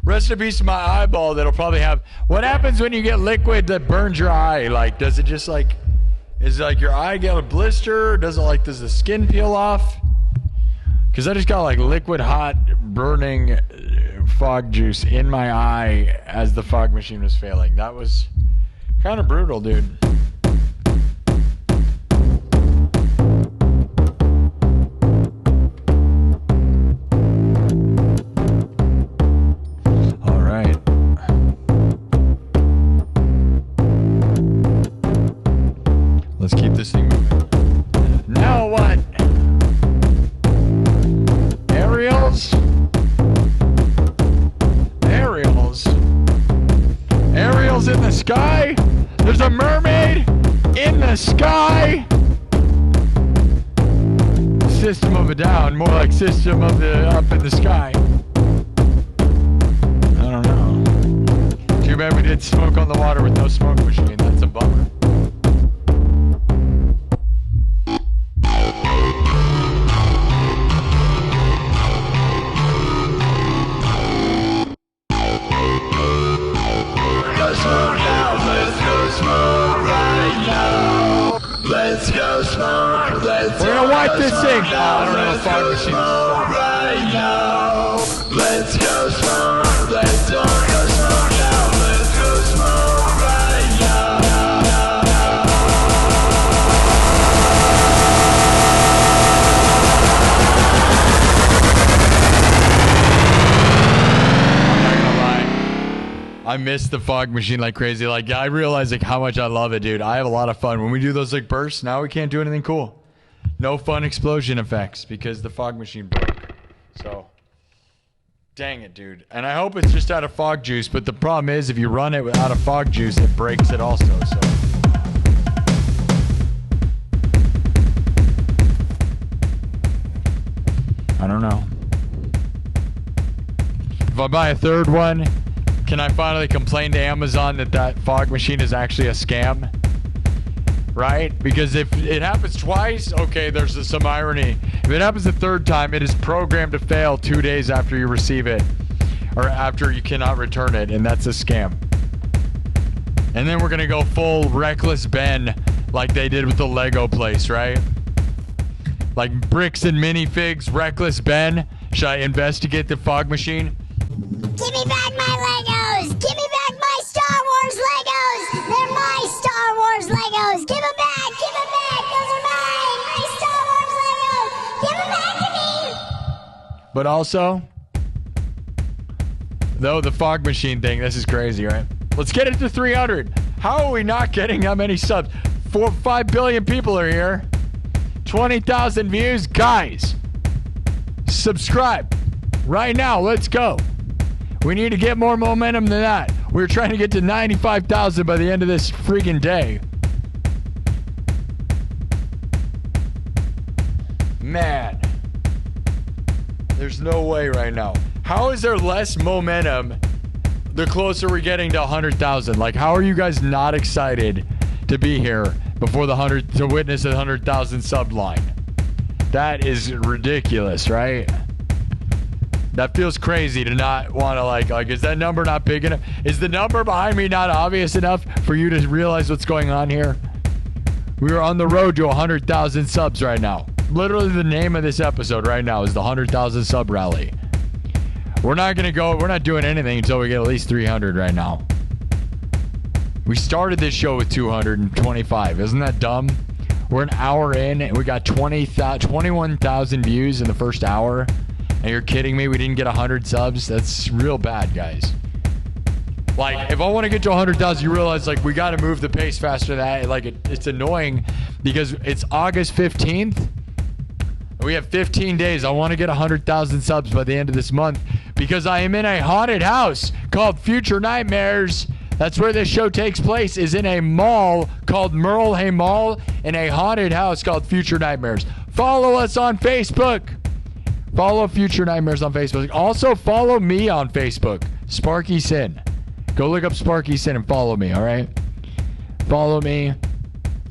A: Rest in peace to my eyeball that'll probably have... What happens when you get liquid that burns your eye? Like, does it just like... Is it like your eye get a blister? Does the skin peel off? Because I just got like liquid hot burning fog juice in my eye as the fog machine was failing. That was kind of brutal, dude. All right. Let's keep this thing moving. Now what? Aerials? Aerials? Aerials in the sky? There's a mermaid in the sky? System of a Down, more like System of the Up in the Sky. I don't know. Too bad we did Smoke on the Water with no smoke machine. That's a bummer.
C: Let's go smoke. Let's
A: We're gonna wipe this thing.
C: I
A: don't have a fog machine.
C: right now. Let's go smoke. Let's all go smoke now. Let's go smoke right now.
A: I'm not gonna lie. I miss the fog machine like crazy. Like, I realize like how much I love it, dude. I have a lot of fun when we do those like bursts. Now we can't do anything cool. No fun explosion effects because the fog machine broke. So, dang it, dude. And I hope it's just out of fog juice. But the problem is, if you run it without a fog juice, it breaks it also. So. I don't know. If I buy a third one, can I finally complain to Amazon that that fog machine is actually a scam? Right? Because if it happens twice, okay, there's some irony. If it happens a third time, it is programmed to fail 2 days after you receive it. Or after you cannot return it, and that's a scam. And then we're gonna go full Reckless Ben like they did with the Lego place, right? Like bricks and minifigs, Reckless Ben. Should I investigate the fog machine?
D: Give me back my Legos! Give me back my Star Wars Legos! They're my
A: But also, though, the fog machine thing, this is crazy, right? Let's get it to 300. How are we not getting that many subs? 5 billion people are here. 20,000 views. Guys, subscribe right now. Let's go. We need to get more momentum than that. We're trying to get to 95,000 by the end of this freaking day. Man, there's no way right now. How is there less momentum the closer we're getting to 100,000? Like, how are you guys not excited to be here before to witness the 100,000 sub line? That is ridiculous, right? That feels crazy to not want to like, is that number not big enough? Is the number behind me not obvious enough for you to realize what's going on here? We are on the road to 100,000 subs right now. Literally the name of this episode right now is the 100,000 sub rally. We're not doing anything until we get at least 300 right now. We started this show with 225. Isn't that dumb? We're an hour in and we got 21,000 views in the first hour. And you're kidding me? We didn't get 100 subs? That's real bad, guys. Like, if I want to get to 100,000, you realize, like, we got to move the pace faster than that. Like, it's annoying because it's August 15th. We have 15 days. I want to get 100,000 subs by the end of this month because I am in a haunted house called Future Nightmares. That's where this show takes place, is in a mall called Merle Hay Mall in a haunted house called Future Nightmares. Follow us on Facebook. Follow Future Nightmares on Facebook. Also, follow me on Facebook, Sparky SINN. Go look up Sparky SINN and follow me, all right? Follow me.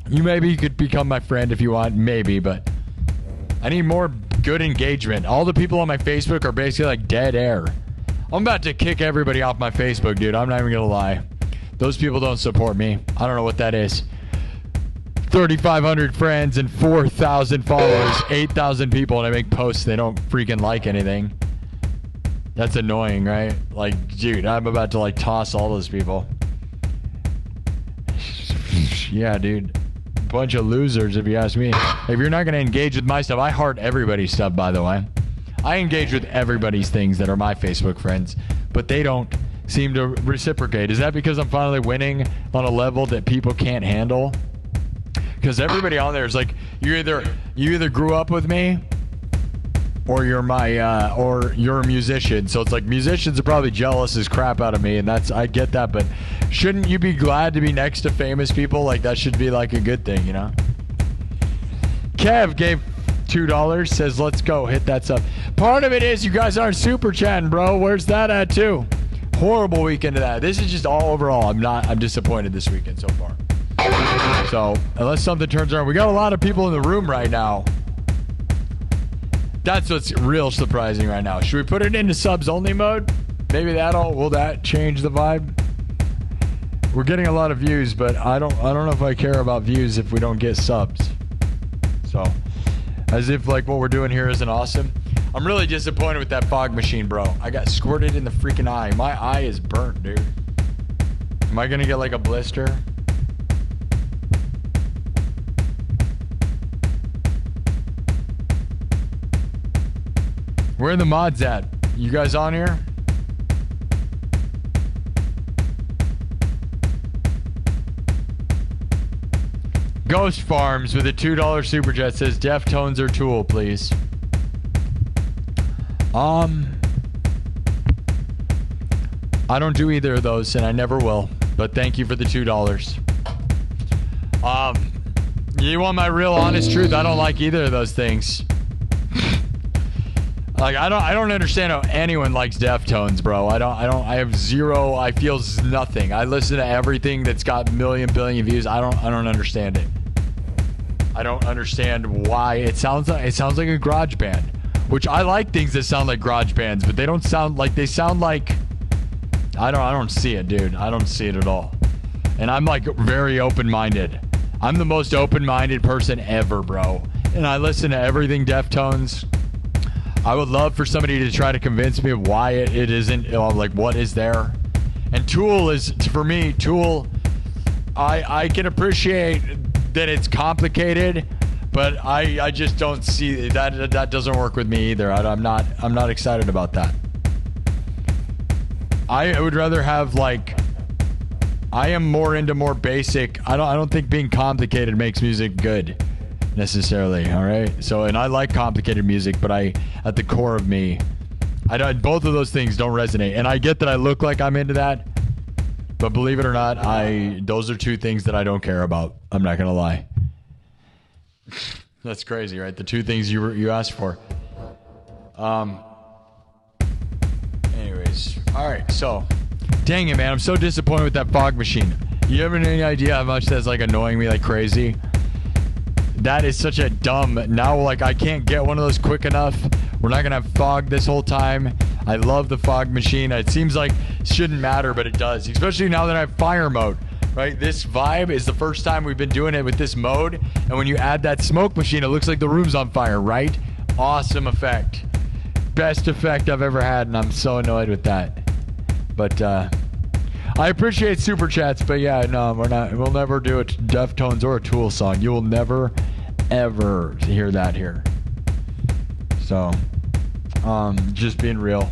A: You could become my friend if you want, maybe, but I need more good engagement. All the people on my Facebook are basically like dead air. I'm about to kick everybody off my Facebook, dude. I'm not even going to lie. Those people don't support me. I don't know what that is. 3,500 friends and 4,000 followers, 8,000 people, and I make posts. They don't freaking like anything. That's annoying, right? Like, dude, I'm about to like toss all those people. Yeah, dude. Bunch of losers, if you ask me. If you're not going to engage with my stuff, I heart everybody's stuff, by the way. I engage with everybody's things that are my Facebook friends, but they don't seem to reciprocate. Is that because I'm finally winning on a level that people can't handle? Because everybody on there is like, you either grew up with me, or you're a musician. So it's like musicians are probably jealous as crap out of me, and I get that. But shouldn't you be glad to be next to famous people? Like, that should be like a good thing, you know? Kev gave $2, says let's go, hit that sub. Part of it is you guys aren't super chatting, bro. Where's that at too? Horrible weekend of that. This is just all overall. I'm disappointed this weekend so far. So unless something turns around, we got a lot of people in the room right now. That's what's real surprising right now. Should we put it into subs only mode? Maybe will that change the vibe? We're getting a lot of views, but I don't know if I care about views if we don't get subs. So as if like what we're doing here isn't awesome. I'm really disappointed with that fog machine, bro. I got squirted in the freaking eye. My eye is burnt, dude. Am I gonna get like a blister? Where are the mods at? You guys on here? Ghost Farms with a $2 super chat says Deftones or Tool, please. I don't do either of those, and I never will. But thank you for the $2. You want my real honest truth? I don't like either of those things. Like, I don't understand how anyone likes Deftones, bro. I have zero. I feel nothing. I listen to everything that's got billion views. I don't understand it. I don't understand why it sounds like a garage band, which I like things that sound like garage bands, but they don't sound like I don't see it, dude. I don't see it at all. And I'm like very open-minded. I'm the most open-minded person ever, bro. And I listen to everything Deftones. I would love for somebody to try to convince me of why it isn't, like, what is there. And Tool is, for me, Tool, I can appreciate that it's complicated, But I just don't see that. That doesn't work with me either. I'm not excited about that. I would rather have like. I am more into more basic. I don't think being complicated makes music good, necessarily. All right. So, and I like complicated music, but at the core of me, both of those things don't resonate. And I get that I look like I'm into that, but believe it or not, those are two things that I don't care about. I'm not gonna lie. That's crazy, right? The two things you asked for. Anyways, all right. So. Dang it, man. I'm so disappointed with that fog machine. You have any idea how much that's like annoying me like crazy? That is such a dumb... Now, like, I can't get one of those quick enough. We're not going to have fog this whole time. I love the fog machine. It seems like it shouldn't matter, but it does. Especially now that I have fire mode, right? This vibe is the first time we've been doing it with this mode. And when you add that smoke machine, it looks like the room's on fire, right? Awesome effect. Best effect I've ever had, and I'm so annoyed with that. But I appreciate super chats, but yeah, no, we'll never do a Deftones or a Tool song. You will never, ever hear that here. So, just being real.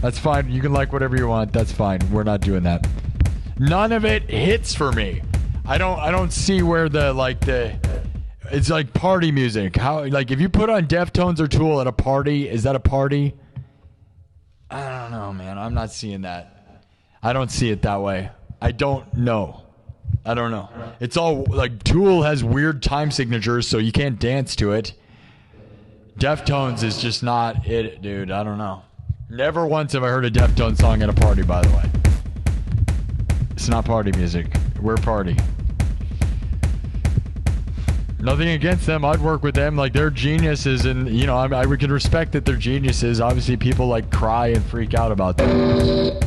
A: That's fine. You can like whatever you want. That's fine. We're not doing that. None of it hits for me. I don't see where it's like party music. How, like, if you put on Deftones or Tool at a party, is that a party? I don't know, man. I'm not seeing that. I don't see it that way. I don't know. It's all like Tool has weird time signatures, so you can't dance to it. Deftones is just not it, dude. I don't know. Never once have I heard a Deftones song at a party, by the way. It's not party music. We're party. Nothing against them. I'd work with them. Like, they're geniuses, and you know, I can respect that they're geniuses. Obviously, people like cry and freak out about them.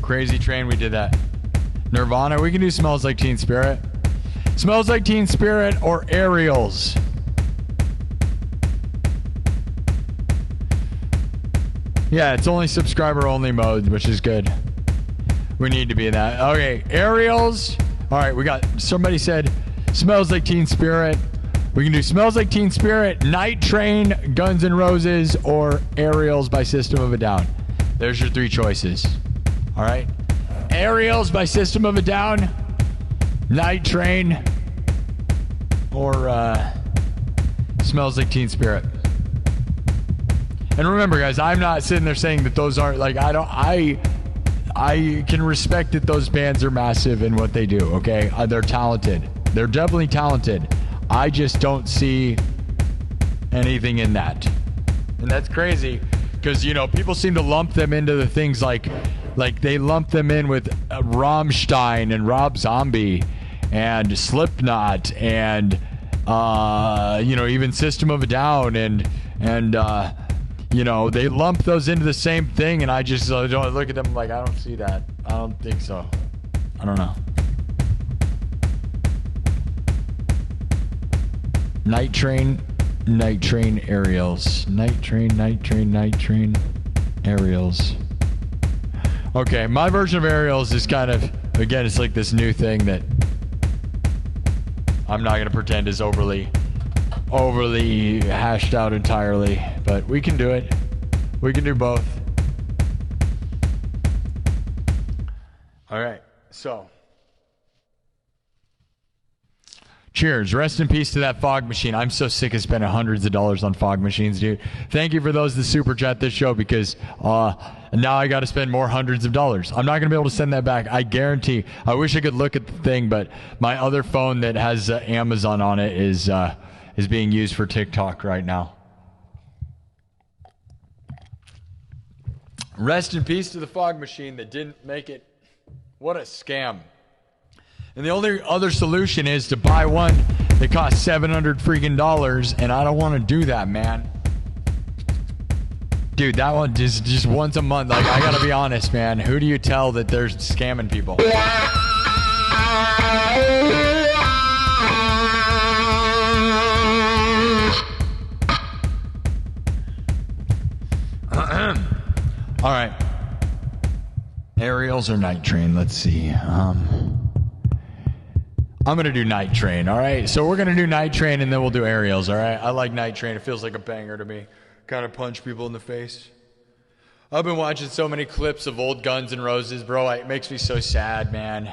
A: Crazy Train, we did that. Nirvana, we can do Smells Like Teen Spirit. Smells Like Teen Spirit or Aerials. Yeah, it's only subscriber only mode, which is good. We need to be in that. Okay, Aerials. All right, we got, somebody said Smells Like Teen Spirit. We can do Smells Like Teen Spirit, Night Train, Guns N' Roses, or Aerials by System of a Down. There's your three choices. All right. Aerials by System of a Down, Night Train, or Smells Like Teen Spirit. And remember, guys, I'm not sitting there saying that those aren't, like, I can respect that those bands are massive in what they do, okay? They're talented. They're definitely talented. I just don't see anything in that. And that's crazy because, you know, people seem to lump them into the things like they lump them in with Rammstein and Rob Zombie and Slipknot and, you know, even System of a Down and you know, they lump those into the same thing, and I just don't look at them like, I don't see that. I don't think so. I don't know. Night Train, Aerials. Night Train, Aerials. Okay, my version of Aerials is kind of, again, it's like this new thing that I'm not going to pretend is overly hashed out entirely, but we can do it. We can do both. All right, so cheers. Rest in peace to that fog machine. I'm so sick of spending hundreds of dollars on fog machines, dude. Thank you for those that super chat this show, because now I got to spend more hundreds of dollars. I'm not going to be able to send that back. I guarantee. I wish I could look at the thing, but my other phone that has Amazon on it is being used for TikTok right now. Rest in peace to the fog machine that didn't make it. What a scam. And the only other solution is to buy one that costs $700 freaking dollars, and I don't want to do that, man. Dude, that one is just once a month. Like, I gotta be honest, man. Who do you tell that they're scamming people? All right. Aerials or Night Train? Let's see. I'm going to do Night Train, all right? So we're going to do Night Train, and then we'll do aerials, all right? I like Night Train. It feels like a banger to me. Kind of punch people in the face. I've been watching so many clips of old Guns N' Roses, bro. It makes me so sad, man.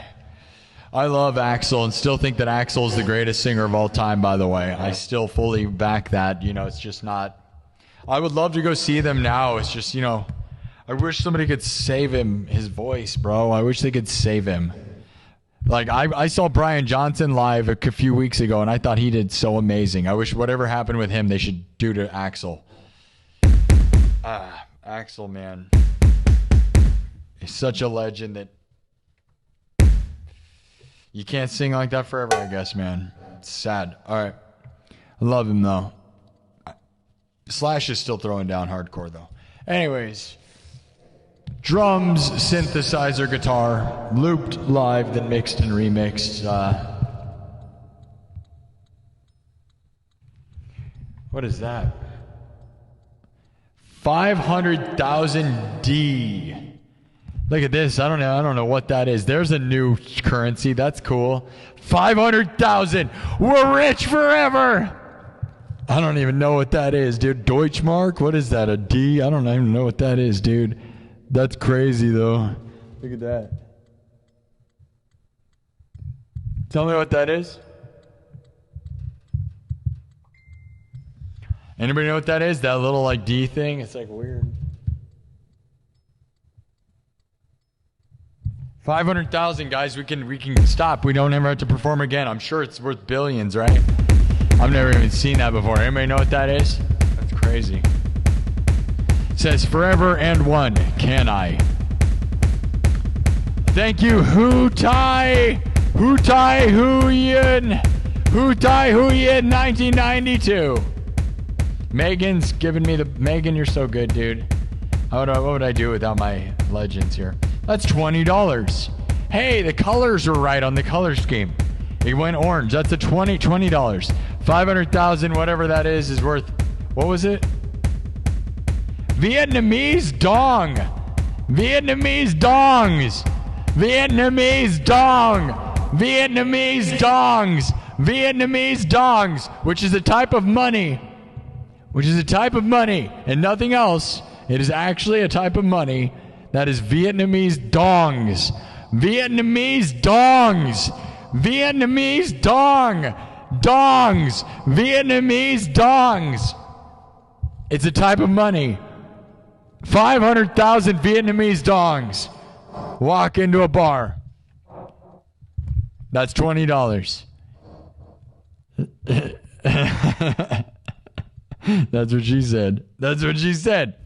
A: I love Axl and still think that Axl is the greatest singer of all time, by the way. I still fully back that. You know, it's just not... I would love to go see them now. It's just, you know... I wish somebody could save him, his voice, bro. I wish they could save him. Like, I saw Brian Johnston live a few weeks ago, and I thought he did so amazing. I wish whatever happened with him, they should do to Axl. Axl, man. He's such a legend that you can't sing like that forever, I guess, man. It's sad. All right. I love him, though. Slash is still throwing down hardcore, though. Anyways... Drums, synthesizer, guitar, looped live, then mixed and remixed. What is that? 500,000 D. Look at this. I don't know what that is. There's a new currency. That's cool. 500,000. We're rich forever. I don't even know what that is, dude. Deutschmark? What is that? A D? I don't even know what that is, dude. That's crazy, though. Look at that. Tell me what that is. Anybody know what that is? That little, like, D thing? It's, like, weird. 500,000, guys. We can stop. We don't ever have to perform again. I'm sure it's worth billions, right? I've never even seen that before. Anybody know what that is? That's crazy. Says forever and one. Can I? Thank you, Hutai Huyen 1992. Megan's giving me the... Megan, you're so good, dude. What would I do without my legends here? That's $20. Hey, the colors were right on the color scheme. It went orange. That's a $20. 500,000, whatever that is worth... What was it? Vietnamese dong. Vietnamese dongs. Vietnamese dong. Vietnamese dongs. Vietnamese dongs, which is a type of money. Which is a type of money and nothing else. It is actually a type of money that is Vietnamese dongs. Vietnamese dongs. Vietnamese dong. Dongs. Vietnamese dongs. It's a type of money. 500,000 Vietnamese dongs walk into a bar. That's $20. That's what she said. That's what she said.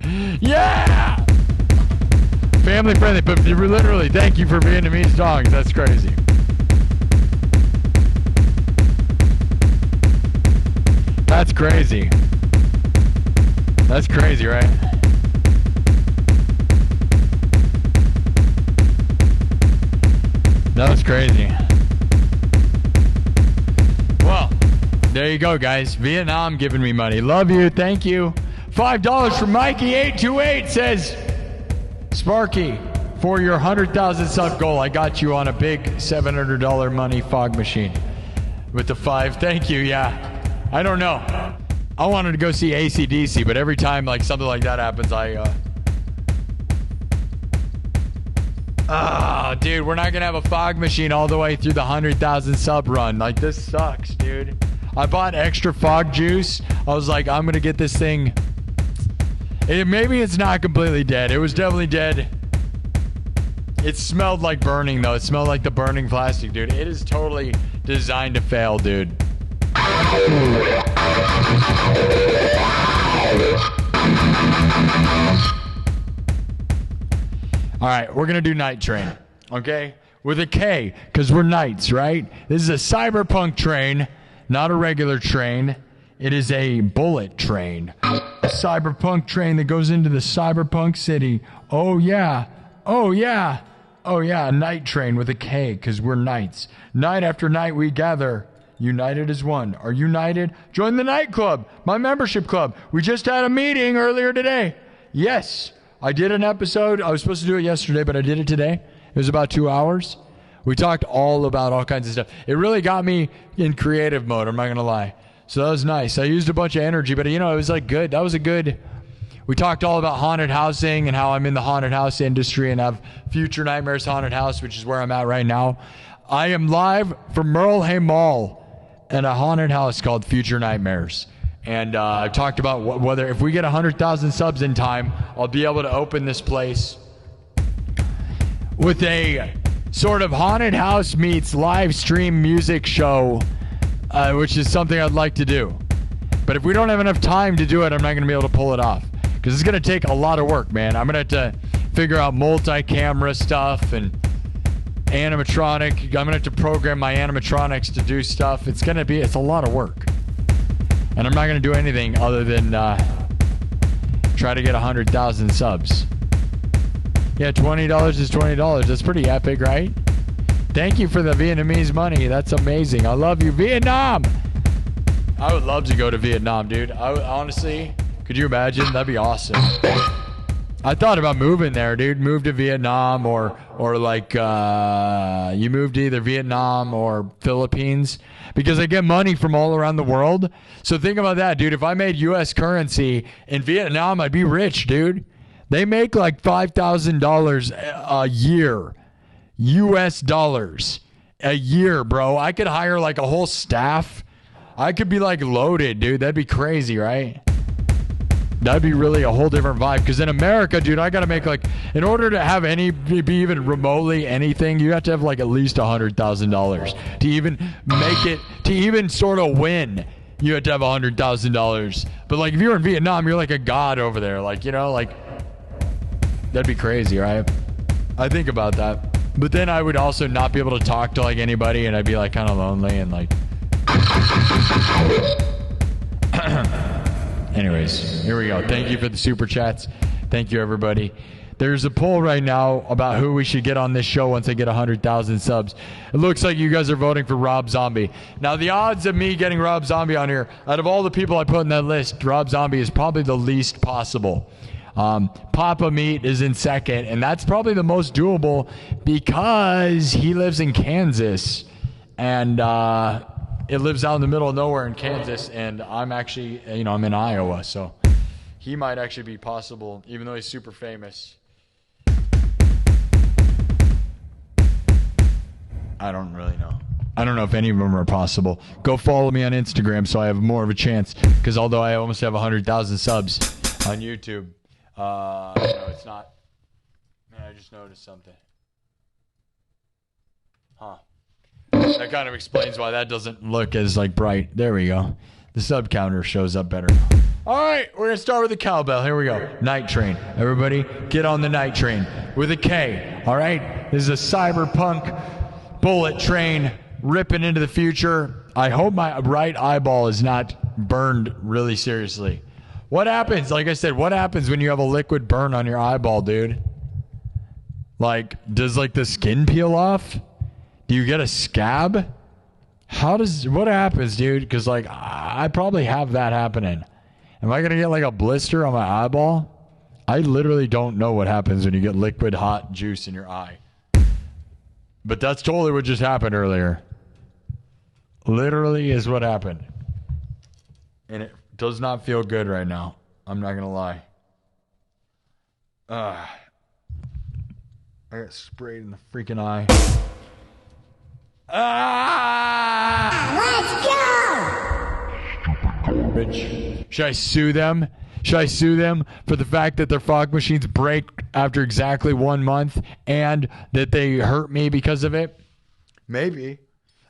A: Yeah! Family friendly, but literally, thank you for Vietnamese dongs. That's crazy. That's crazy. That's crazy, right? That was crazy. Well, there you go, guys. Vietnam giving me money. Love you. Thank you. $5 from Mikey828 says, Sparky, for your 100,000 sub goal, I got you on a big $700 money fog machine. With the 5. Thank you. Yeah. I don't know. I wanted to go see AC/DC, but every time like something like that happens, dude, we're not gonna have a fog machine all the way through the 100,000 sub run. Like, this sucks, dude. I bought extra fog juice. I was like, I'm gonna get this thing. Maybe it's not completely dead. It was definitely dead. It smelled like burning, though. It smelled like the burning plastic, dude. It is totally designed to fail, dude. All right, we're gonna do Night Train, okay? With a K, because we're knights, right? This is a cyberpunk train, not a regular train. It is a bullet train. A cyberpunk train that goes into the cyberpunk city. Oh yeah, oh yeah, oh yeah, a night train with a K, because we're knights. Night after night we gather, united as one. Are you united? Join the night club, my membership club. We just had a meeting earlier today. Yes, I did an episode. I was supposed to do it yesterday, but I did it today. It was about 2 hours. We talked all about all kinds of stuff. It really got me in creative mode, I'm not going to lie. So that was nice. I used a bunch of energy, but, it was like good. That was a good... We talked all about haunted housing and how I'm in the haunted house industry and have Future Nightmares Haunted House, which is where I'm at right now. I am live from Merle Mall at a haunted house called Future Nightmares. And I talked about whether if we get 100,000 subs in time, I'll be able to open this place with a sort of haunted house meets live stream music show, which is something I'd like to do. But if we don't have enough time to do it, I'm not going to be able to pull it off. Because it's going to take a lot of work, man. I'm going to have to figure out multi-camera stuff and animatronic. I'm going to have to program my animatronics to do stuff. It's a lot of work. And I'm not going to do anything other than try to get 100,000 subs. Yeah, $20 is $20. That's pretty epic, right? Thank you for the Vietnamese money. That's amazing. I love you, Vietnam. I would love to go to Vietnam, dude. Honestly... Could you imagine? That'd be awesome. I thought about moving there, dude. Move to Vietnam or like you move to either Vietnam or Philippines because I get money from all around the world. So think about that, dude. If I made U.S. currency in Vietnam, I'd be rich, dude. They make like $5,000 a year, U.S. dollars a year, bro. I could hire like a whole staff. I could be like loaded, dude. That'd be crazy, right? That'd be really a whole different vibe. Because in America, dude, I got to make like, in order to have be even remotely anything, you have to have like at least $100,000 to even make it, to even sort of win. You have to have $100,000. But like if you're in Vietnam, you're like a god over there. Like, like that'd be crazy, right? I think about that. But then I would also not be able to talk to like anybody and I'd be like kind of lonely and like... Anyways, here we go. Thank you for the super chats. Thank you, everybody. There's a poll right now about who we should get on this show once I get 100,000 subs. It looks like you guys are voting for Rob Zombie. Now, the odds of me getting Rob Zombie on here, out of all the people I put in that list, Rob Zombie is probably the least possible. Papa Meat is in second, and that's probably the most doable because he lives in Kansas. And... it lives out in the middle of nowhere in Kansas, and I'm actually, I'm in Iowa, so he might actually be possible, even though he's super famous. I don't really know. I don't know if any of them are possible. Go follow me on Instagram so I have more of a chance, because although I almost have 100,000 subs on YouTube, it's not. Man, I just noticed something. Huh. That kind of explains why that doesn't look as like bright. There we go. The sub counter shows up better. All right, we're gonna start with the cowbell. Here we go. Night Train. Everybody, get on the Night Train with a K. All right. This is a cyberpunk bullet train ripping into the future. I hope my right eyeball is not burned really seriously. What happens? Like I said, what happens when you have a liquid burn on your eyeball, dude? Like, does like the skin peel off? Do you get a scab? What happens, dude? Because, like, I probably have that happening. Am I going to get, like, a blister on my eyeball? I literally don't know what happens when you get liquid hot juice in your eye. But that's totally what just happened earlier. Literally is what happened. And it does not feel good right now. I'm not going to lie. I got sprayed in the freaking eye.
C: Let's go!
A: Bitch. Should I sue them? Should I sue them for the fact that their fog machines break after exactly 1 month and that they hurt me because of it? Maybe.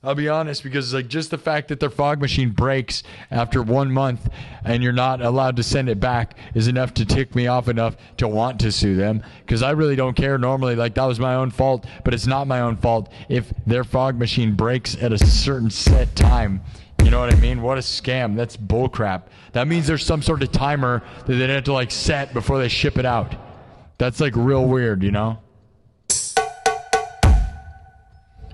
A: I'll be honest, because like just the fact that their fog machine breaks after 1 month and you're not allowed to send it back is enough to tick me off enough to want to sue them, because I really don't care normally. Like, that was my own fault, but it's not my own fault if their fog machine breaks at a certain set time. You know what I mean? What a scam. That's bullcrap. That means there's some sort of timer that they have to like set before they ship it out. That's like real weird, you know?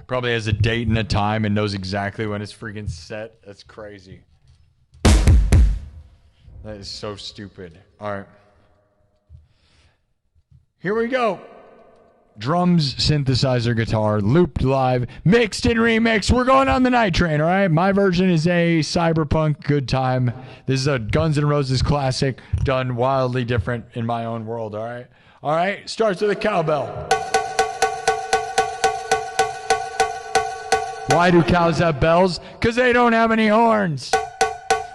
A: Probably has a date and a time and knows exactly when it's freaking set. That's crazy. That is so stupid. All right. Here we go. Drums, synthesizer, guitar, looped live, mixed and remixed. We're going on the night train, all right? My version is a cyberpunk good time. This is a Guns N' Roses classic done wildly different in my own world, all right? All right, starts with a cowbell. Why do cows have bells? Because they don't have any horns.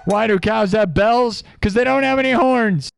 A: Why do cows have bells? Because they don't have any horns.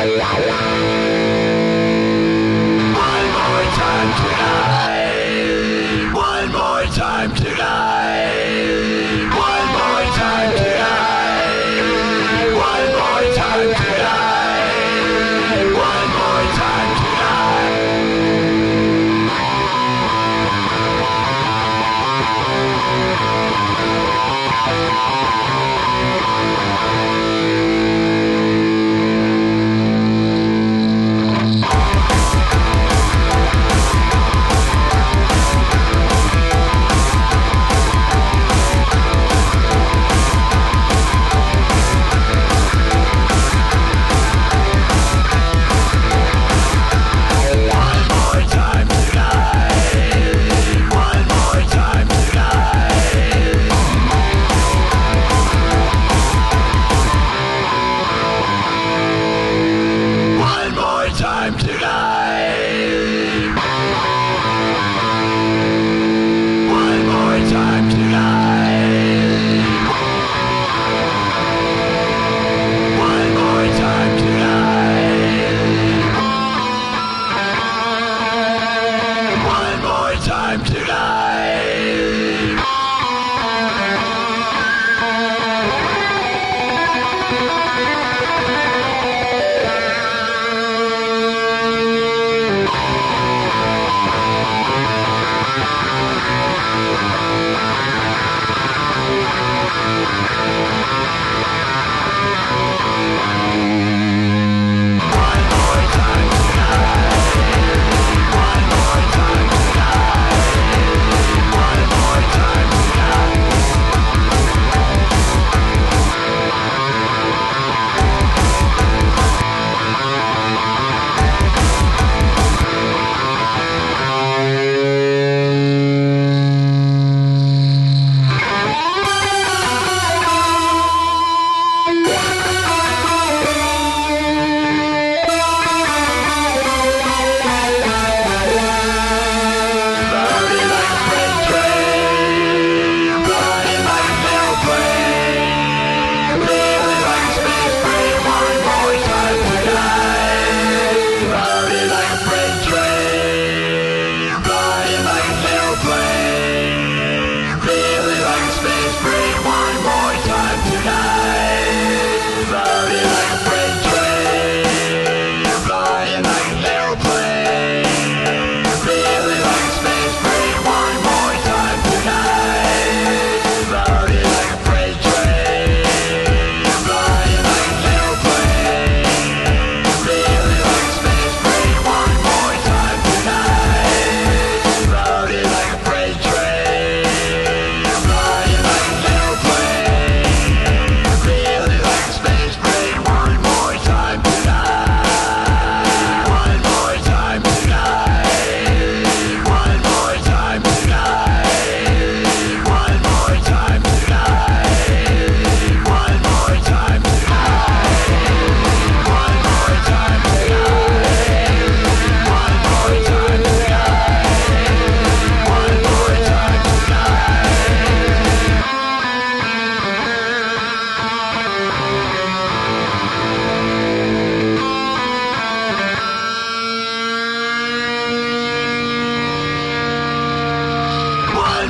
C: One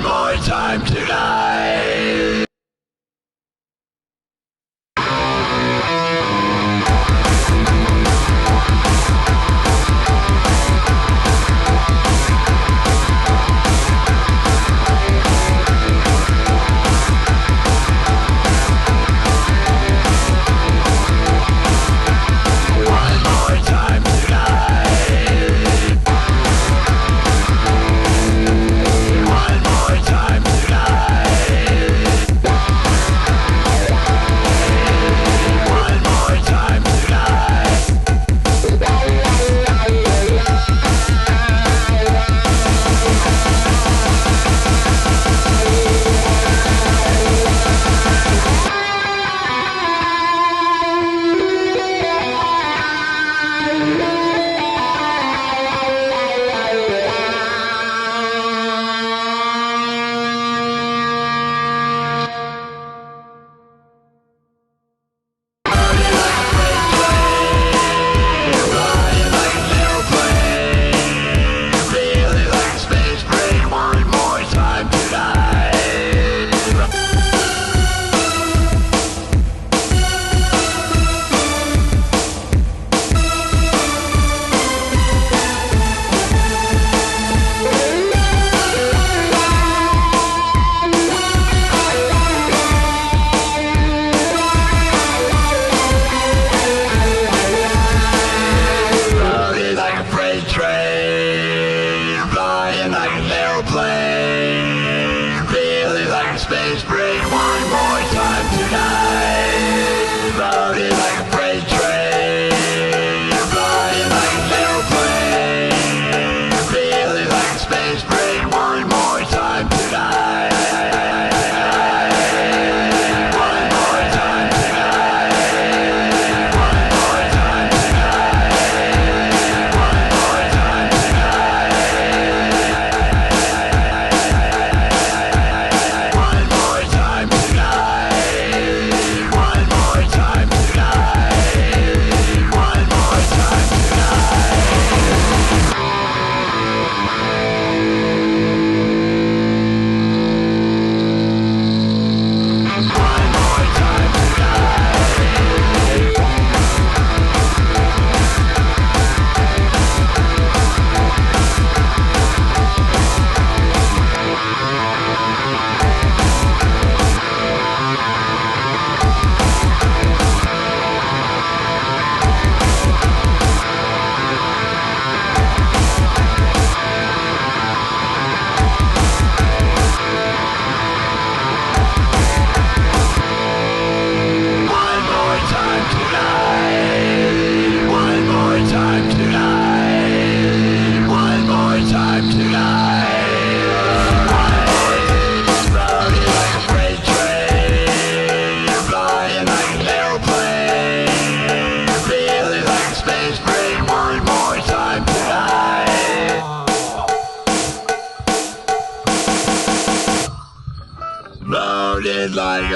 C: more time tonight.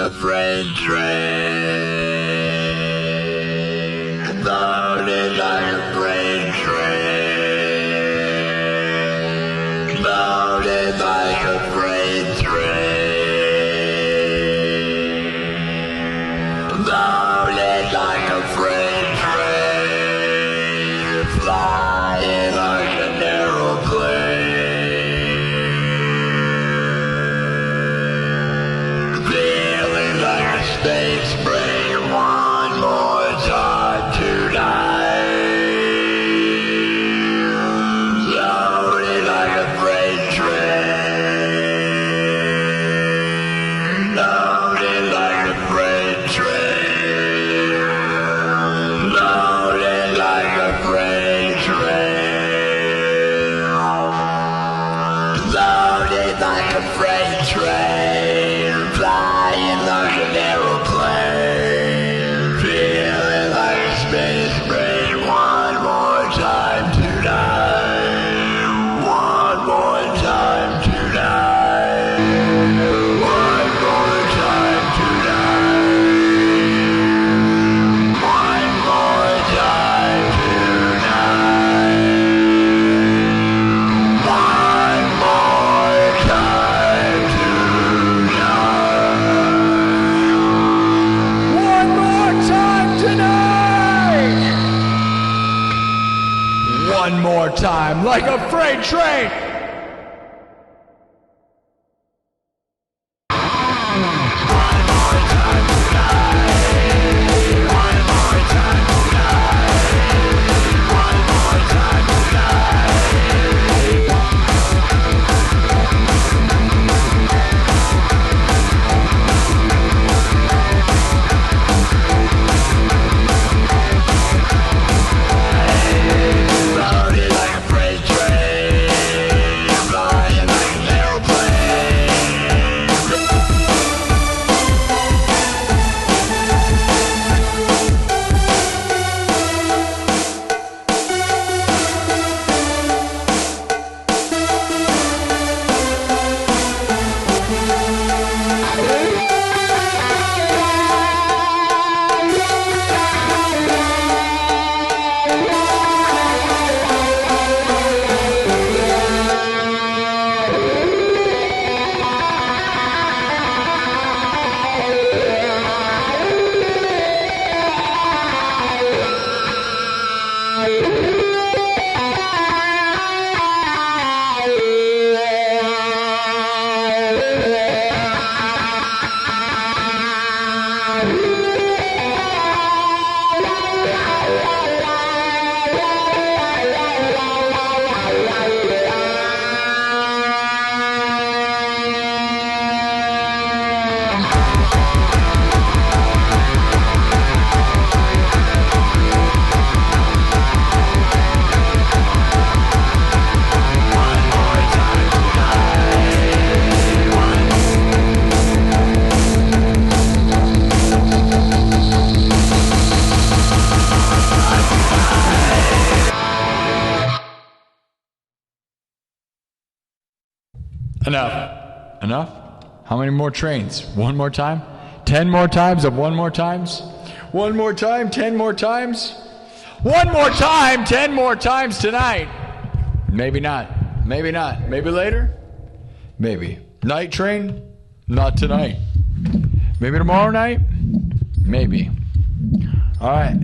C: a freight train, loaded like a freight train, loaded like a freight train, loaded like a freight train, flying like an aeroplane. Space bring one more time tonight. Loaded like a freight train. Loaded like a freight train. Loaded like a freight train. Loaded like a freight train. Flying like an aeroplane, feeling like a space brain. One more time tonight. One more time tonight. One more time tonight. One more time tonight. One more time tonight.
A: One more time, like a freight train.
C: Loaded like a freight train, flying like an aeroplane.
A: Enough. Enough? How many more trains? One more time? 10 more times of one more times? One more time, 10 more times? One more time, 10 more times tonight. Maybe not. Maybe not. Maybe later? Maybe. Night train? Not tonight. Maybe tomorrow night? Maybe. All right.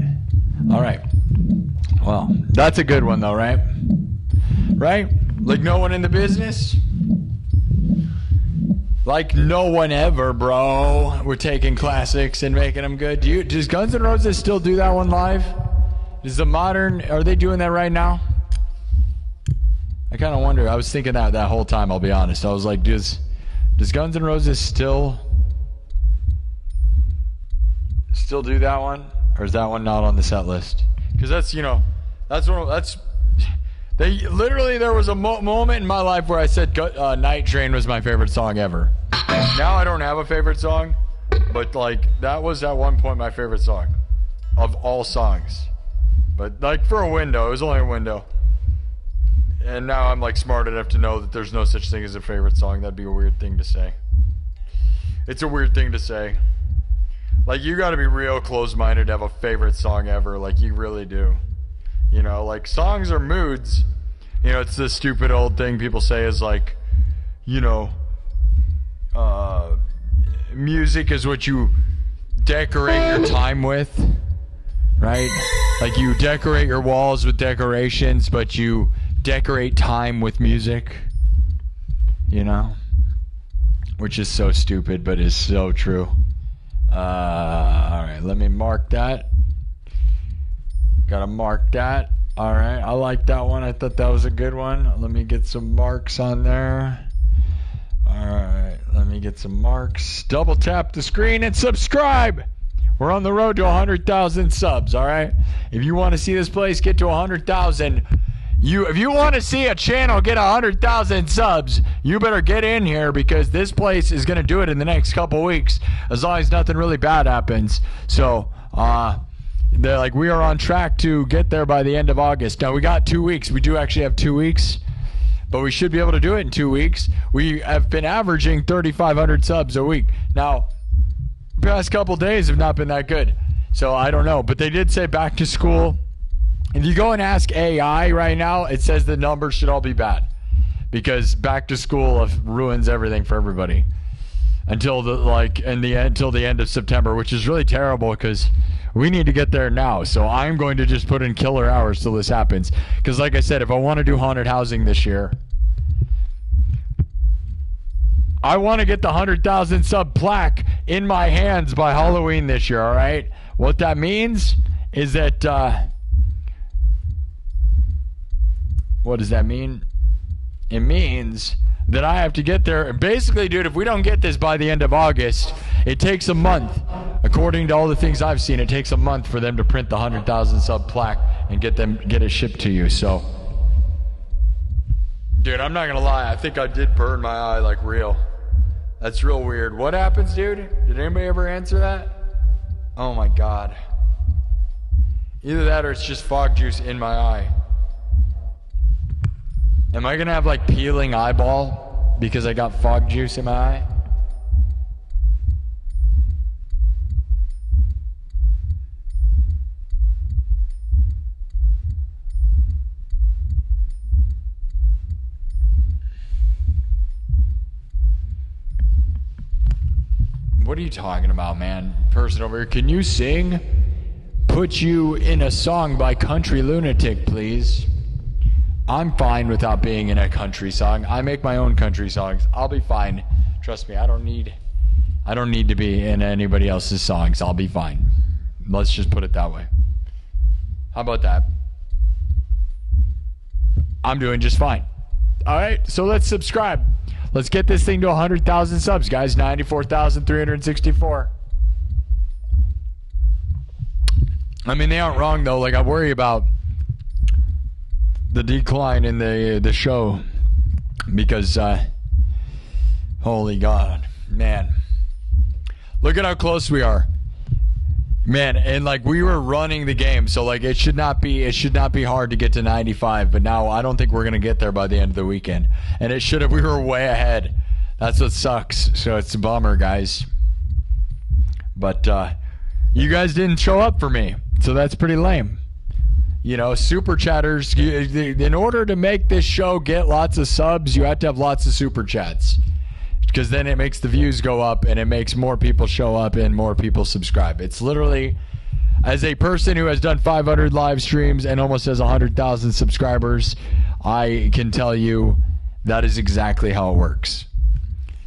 A: All right. Well, that's a good one though, right? Right? Like no one in the business? Like no one ever, bro. We're taking classics and making them good. Does Guns N' Roses still do that one live? Is the modern, are they doing that right now? I kind of wonder. I was thinking that whole time, I'll be honest. I was like, does Guns N' Roses still do that one? Or is that one not on the set list? Because that's, literally there was a moment in my life where I said Night Train was my favorite song ever. Now I don't have a favorite song, but like that was at one point my favorite song of all songs. But like for a window, it was only a window. And now I'm like smart enough to know that there's no such thing as a favorite song. That'd be a weird thing to say. It's a weird thing to say. Like, you gotta be real close-minded to have a favorite song ever. Like, you really do. You know, like, songs are moods. You know, it's this stupid old thing people say is like, you know, music is what you decorate your time with, right? Like, you decorate your walls with decorations, but you decorate time with music, you know? Which is so stupid, but is so true. Alright, let me mark that. Gotta mark that. Alright, I like that one. I thought that was a good one. Let me get some marks on there. Alright, let me get some marks. Double tap the screen and subscribe. We're on the road to 100,000 subs, alright? If you want to see this place get to 100,000, if you want to see a channel get 100,000 subs, you better get in here, because this place is going to do it in the next couple weeks, as long as nothing really bad happens. So, they're like, we are on track to get there by the end of August. Now, we got 2 weeks. We do actually have 2 weeks, but we should be able to do it in 2 weeks. We have been averaging 3,500 subs a week. Now, the past couple days have not been that good, so I don't know. But they did say back to school. If you go and ask AI right now, it says the numbers should all be bad, because back to school ruins everything for everybody until until the end of September, which is really terrible, because we need to get there now. So I'm going to just put in killer hours till this happens, because like I said, if I want to do haunted housing this year, I want to get the 100,000 sub plaque in my hands by Halloween this year. All right, what that means is that what does that mean? It means that I have to get there. Basically, dude, if we don't get this by the end of August, it takes a month. According to all the things I've seen, it takes a month for them to print the 100,000 sub plaque and get it shipped to you. So, dude, I'm not gonna lie. I think I did burn my eye like real. That's real weird. What happens, dude? Did anybody ever answer that? Oh my God. Either that or it's just fog juice in my eye. Am I gonna have like peeling eyeball because I got fog juice in my eye? What are you talking about, man? Person over here, can you sing? Put you in a song by Country Lunatic, please. I'm fine without being in a country song. I make my own country songs. I'll be fine. Trust me, I don't need to be in anybody else's songs. I'll be fine. Let's just put it that way. How about that? I'm doing just fine. All right, so let's subscribe. Let's get this thing to 100,000 subs, guys. 94,364. I mean, they aren't wrong, though. Like, I worry about the decline in the show because holy God, man, look at how close we are, man. And like, we were running the game, so like it should not be hard to get to 95, but now I don't think we're gonna get there by the end of the weekend, and it should have. We were way ahead. That's what sucks. So it's a bummer, guys, but you guys didn't show up for me, so that's pretty lame. You know, super chatters, in order to make this show get lots of subs, you have to have lots of super chats, because then it makes the views go up and it makes more people show up and more people subscribe. It's literally, as a person who has done 500 live streams and almost has 100,000 subscribers, I can tell you that is exactly how it works.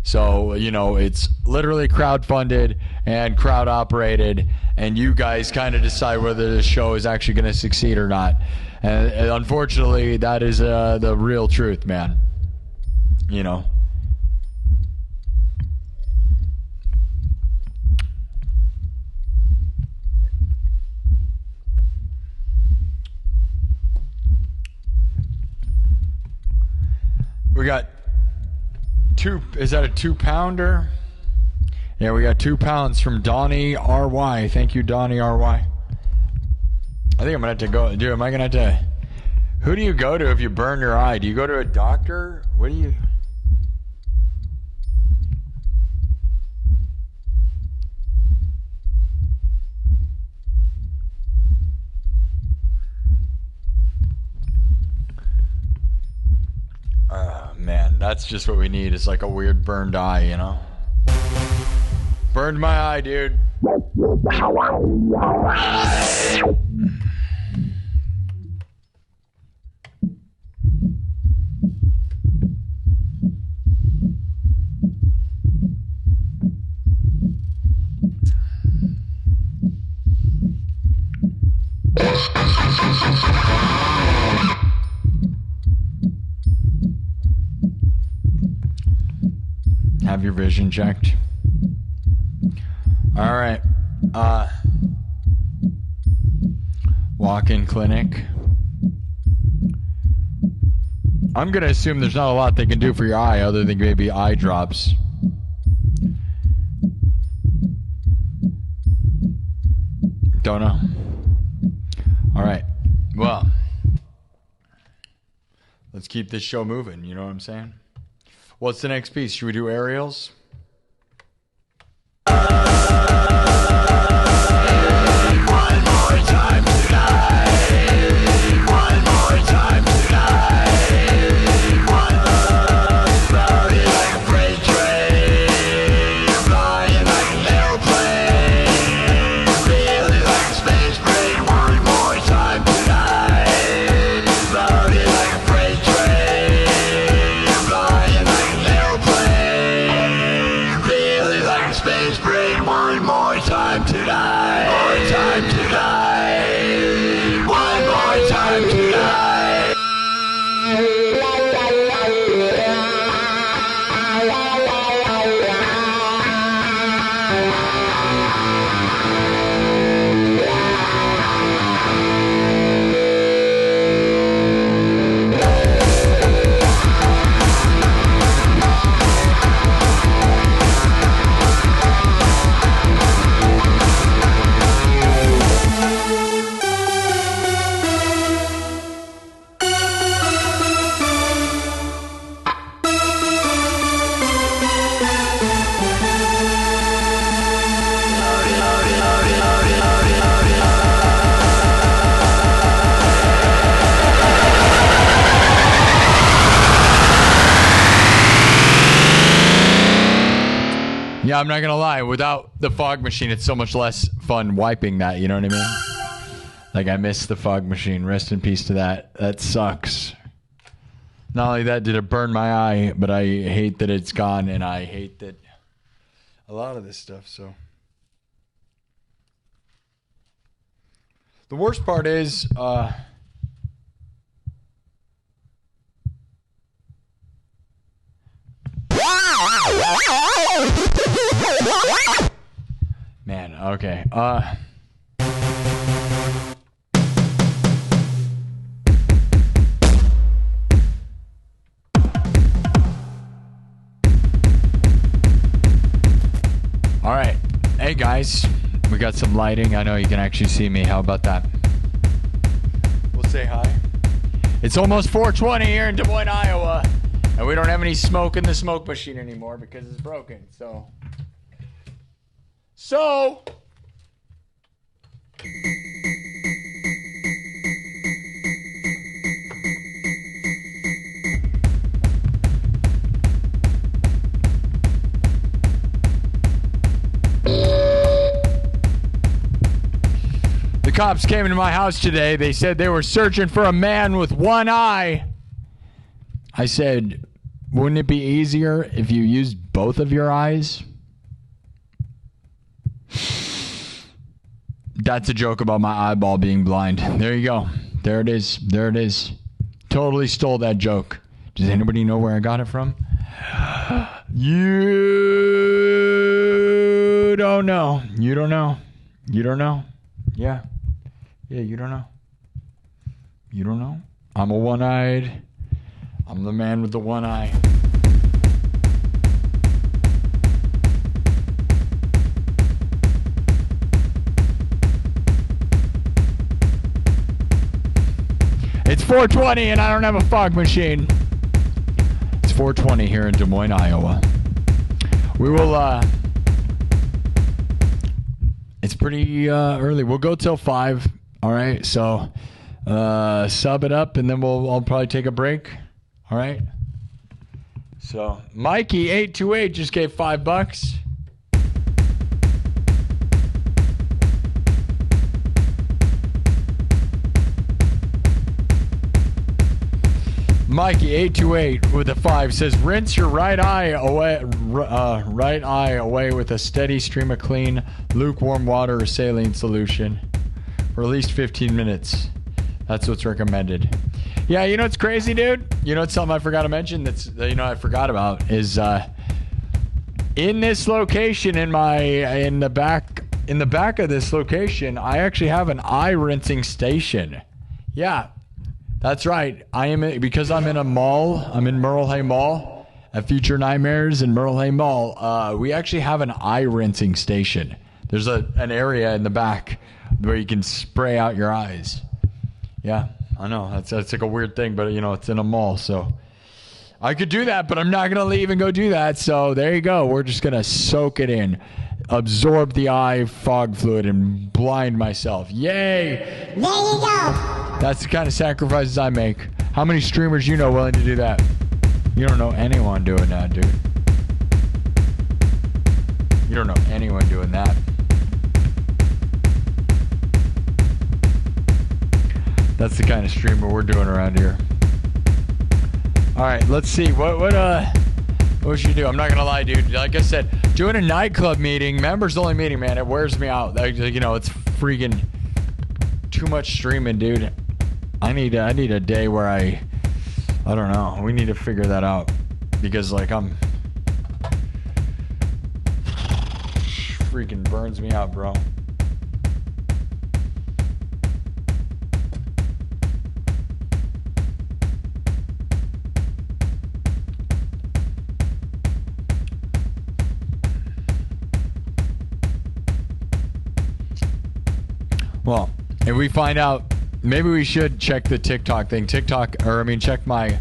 A: So, you know, it's literally crowdfunded and crowd operated, and you guys kind of decide whether the show is actually going to succeed or not. And unfortunately, that is the real truth, man. You know. We got is that a 2-pounder? Yeah, we got 2 pounds from Donnie RY. Thank you, Donnie RY. I think I'm gonna have to go. Dude, am I gonna have to? Who do you go to if you burn your eye? Do you go to a doctor? What do you? That's just what we need. It's like a weird burned eye, you know? Burned my eye, dude. Have your vision checked. All right. Walk-in clinic. I'm going to assume there's not a lot they can do for your eye other than maybe eye drops. Don't know. All right. Well, let's keep this show moving. You know what I'm saying? What's the next piece? Should we do aerials?
C: One more time tonight. One more time tonight. One floating like a freight train, flying like an airplane, feeling like a space train. One more time tonight. Floating like a freight train, flying like an airplane, feeling like a space train. One more time tonight. More time tonight. One more time tonight.
A: Yeah, I'm not going to lie. Without the fog machine, it's so much less fun wiping that. You know what I mean? Like, I miss the fog machine. Rest in peace to that. That sucks. Not only that did it burn my eye, but I hate that it's gone, and I hate that a lot of this stuff, so. The worst part is, man, okay. All right. Hey, guys. We got some lighting. I know you can actually see me. How about that? We'll say hi. It's almost 4:20 here in Des Moines, Iowa. And we don't have any smoke in the smoke machine anymore because it's broken. So. The cops came into my house today. They said they were searching for a man with one eye. I said, wouldn't it be easier if you used both of your eyes? That's a joke about my eyeball being blind. There you go. There it is. There it is. Totally stole that joke. Does anybody know where I got it from? You don't know. You don't know. You don't know. Yeah. Yeah, you don't know. You don't know. I'm a one-eyed. I'm the man with the one eye. It's 4:20 and I don't have a fog machine. It's 4:20 here in Des Moines, Iowa. We will, it's pretty early. We'll go till 5. All right. So, sub it up and then I'll probably take a break. All right. So Mikey828 just gave $5. Mikey828 with a 5 says, rinse your right eye away with a steady stream of clean, lukewarm water or saline solution for at least 15 minutes. That's what's recommended. Yeah, you know what's crazy, dude? You know what's something I forgot to mention I forgot about is in this location in the back of this location, I actually have an eye rinsing station. Yeah. That's right. Because I'm in a mall. I'm in Merle Mall at Future Nightmares in Merle Mall. We actually have an eye rinsing station. There's an area in the back where you can spray out your eyes. Yeah, I know that's like a weird thing, but it's in a mall, so I could do that, but I'm not gonna leave and go do that. So there you go. We're just gonna soak it in, absorb the eye fog fluid, and blind myself. Yay!
D: There you go.
A: That's the kind of sacrifices I make. How many streamers you know willing to do that? You don't know anyone doing that, dude. You don't know anyone doing that. That's the kind of streamer we're doing around here. All right, let's see. What should you do? I'm not gonna lie, dude. Like I said, doing a nightclub meeting, members only meeting, man, it wears me out. It's freaking too much streaming, dude. I need a day where I don't know. We need to figure that out because I'm freaking burns me out, bro. Well, if we find out, maybe we should check the TikTok thing. Check the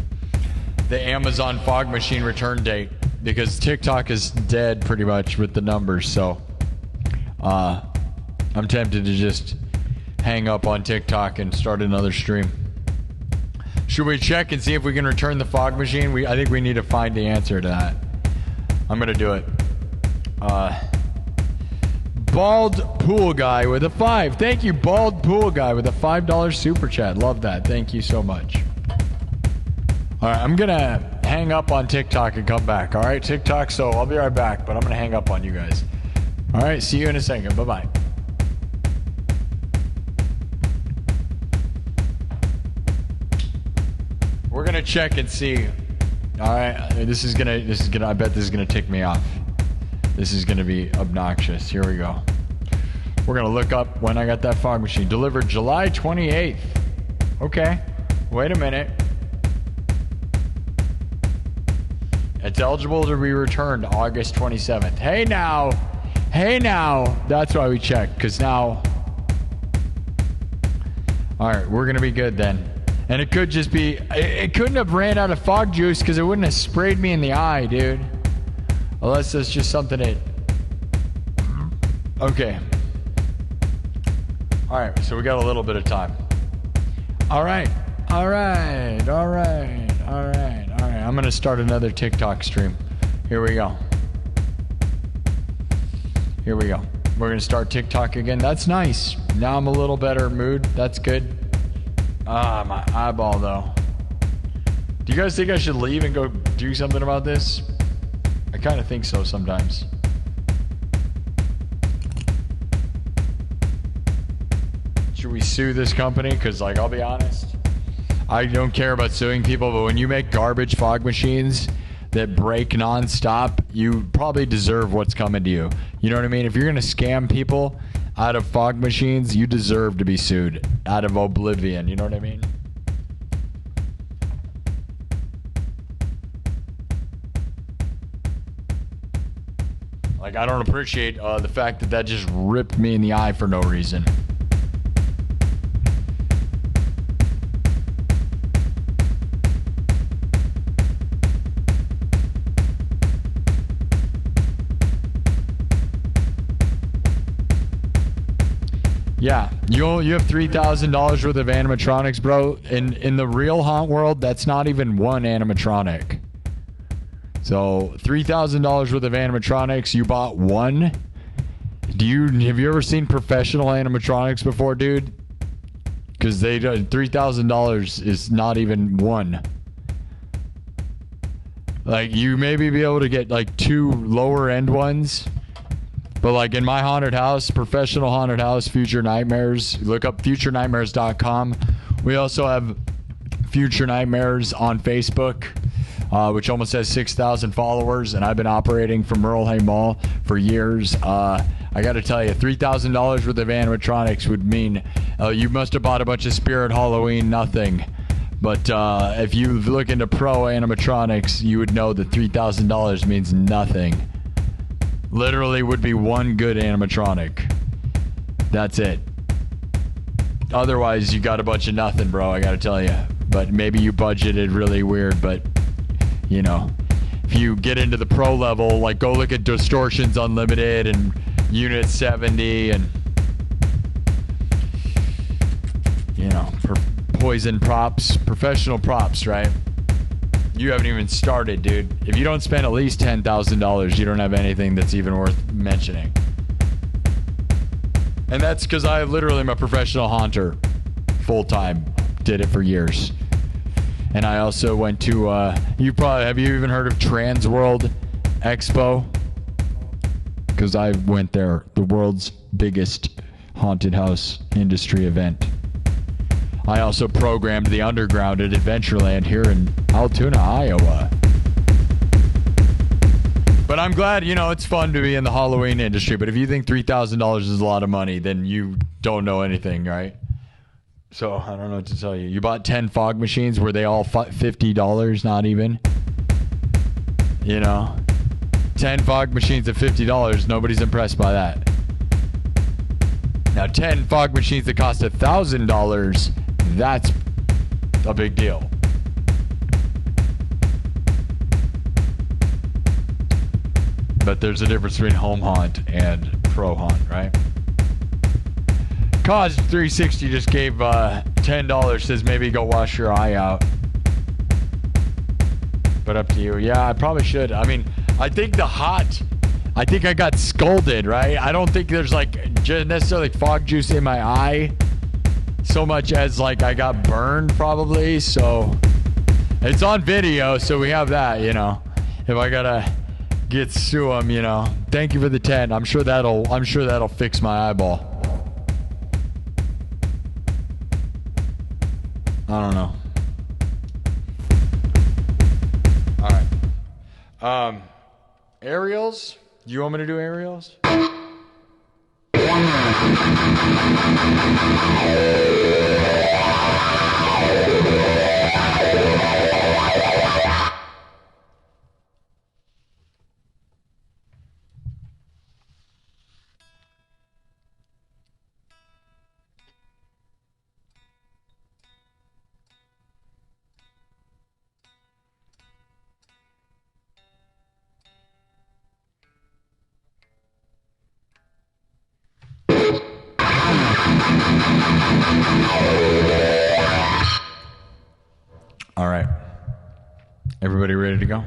A: Amazon fog machine return date because TikTok is dead pretty much with the numbers. So I'm tempted to just hang up on TikTok and start another stream. Should we check and see if we can return the fog machine? I think we need to find the answer to that. I'm going to do it. Bald Pool Guy with a 5. Thank you, Bald Pool Guy with a $5 super chat. Love that. Thank you so much. All right, I'm going to hang up on TikTok and come back. All right, TikTok, so I'll be right back, but I'm going to hang up on you guys. All right, see you in a second. Bye-bye. We're going to check and see. All right, I bet this is going to tick me off. This is going to be obnoxious. Here we go. We're going to look up when I got that fog machine. Delivered July 28th. Okay. Wait a minute. It's eligible to be returned August 27th. Hey now. That's why we checked. Because now. All right. We're going to be good then. And it could just be. It couldn't have ran out of fog juice because it wouldn't have sprayed me in the eye, dude. Unless that's just something that... Okay. Alright, so we got a little bit of time. Alright. I'm going to start another TikTok stream. Here we go. We're going to start TikTok again. That's nice. Now I'm a little better mood. That's good. My eyeball, though. Do you guys think I should leave and go do something about this? I kind of think so sometimes. Should we sue this company? Because, I'll be honest, I don't care about suing people, but when you make garbage fog machines that break nonstop, you probably deserve what's coming to you. You know what I mean? If you're going to scam people out of fog machines, you deserve to be sued out of oblivion. You know what I mean? I don't appreciate the fact that just ripped me in the eye for no reason. Yeah, you have $3,000 worth of animatronics, bro. In the real haunt world, that's not even one animatronic. So $3,000 worth of animatronics. You bought one. Have you ever seen professional animatronics before, dude? Because $3,000 is not even one. Like, you maybe be able to get like 2 lower end ones, but like in my haunted house, professional haunted house, Future Nightmares, look up futurenightmares.com. We also have Future Nightmares on Facebook, which almost has 6,000 followers, and I've been operating from Merle Hay Mall for years. I got to tell you, $3,000 worth of animatronics would mean you must have bought a bunch of Spirit Halloween nothing. But if you look into pro animatronics, you would know that $3,000 means nothing. Literally would be one good animatronic. That's it. Otherwise, you got a bunch of nothing, bro, I gotta tell you. But maybe you budgeted really weird, but, you know, if you get into the pro level, like go look at Distortions Unlimited and Unit 70 and, you know, Poison props, professional props, right? You haven't even started, dude. If you don't spend at least $10,000, you don't have anything that's even worth mentioning. And that's because I literally am a professional haunter, full time. Did it for years. And I also went to, have you even heard of Trans World Expo? Because I went there, the world's biggest haunted house industry event. I also programmed the underground at Adventureland here in Altoona, Iowa. But I'm glad, you know, it's fun to be in the Halloween industry. But if you think $3,000 is a lot of money, then you don't know anything, right? So I don't know what to tell you. You bought 10 fog machines. Were they all $50? Not even. You know, 10 fog machines at $50. Nobody's impressed by that. Now 10 fog machines that cost $1,000. That's a big deal. But there's a difference between home haunt and pro haunt, right? Cause 360 just gave $10, says maybe go wash your eye out. But up to you. Yeah, I probably should. I mean, I think I think I got scolded, right? I don't think there's like necessarily fog juice in my eye so much as like I got burned probably. So it's on video, so we have that, you know. If I gotta get sue them, you know. Thank you for the 10. I'm sure that'll fix my eyeball. I don't know. All right. Aerials? Do you want me to do aerials? All right. Everybody ready to go?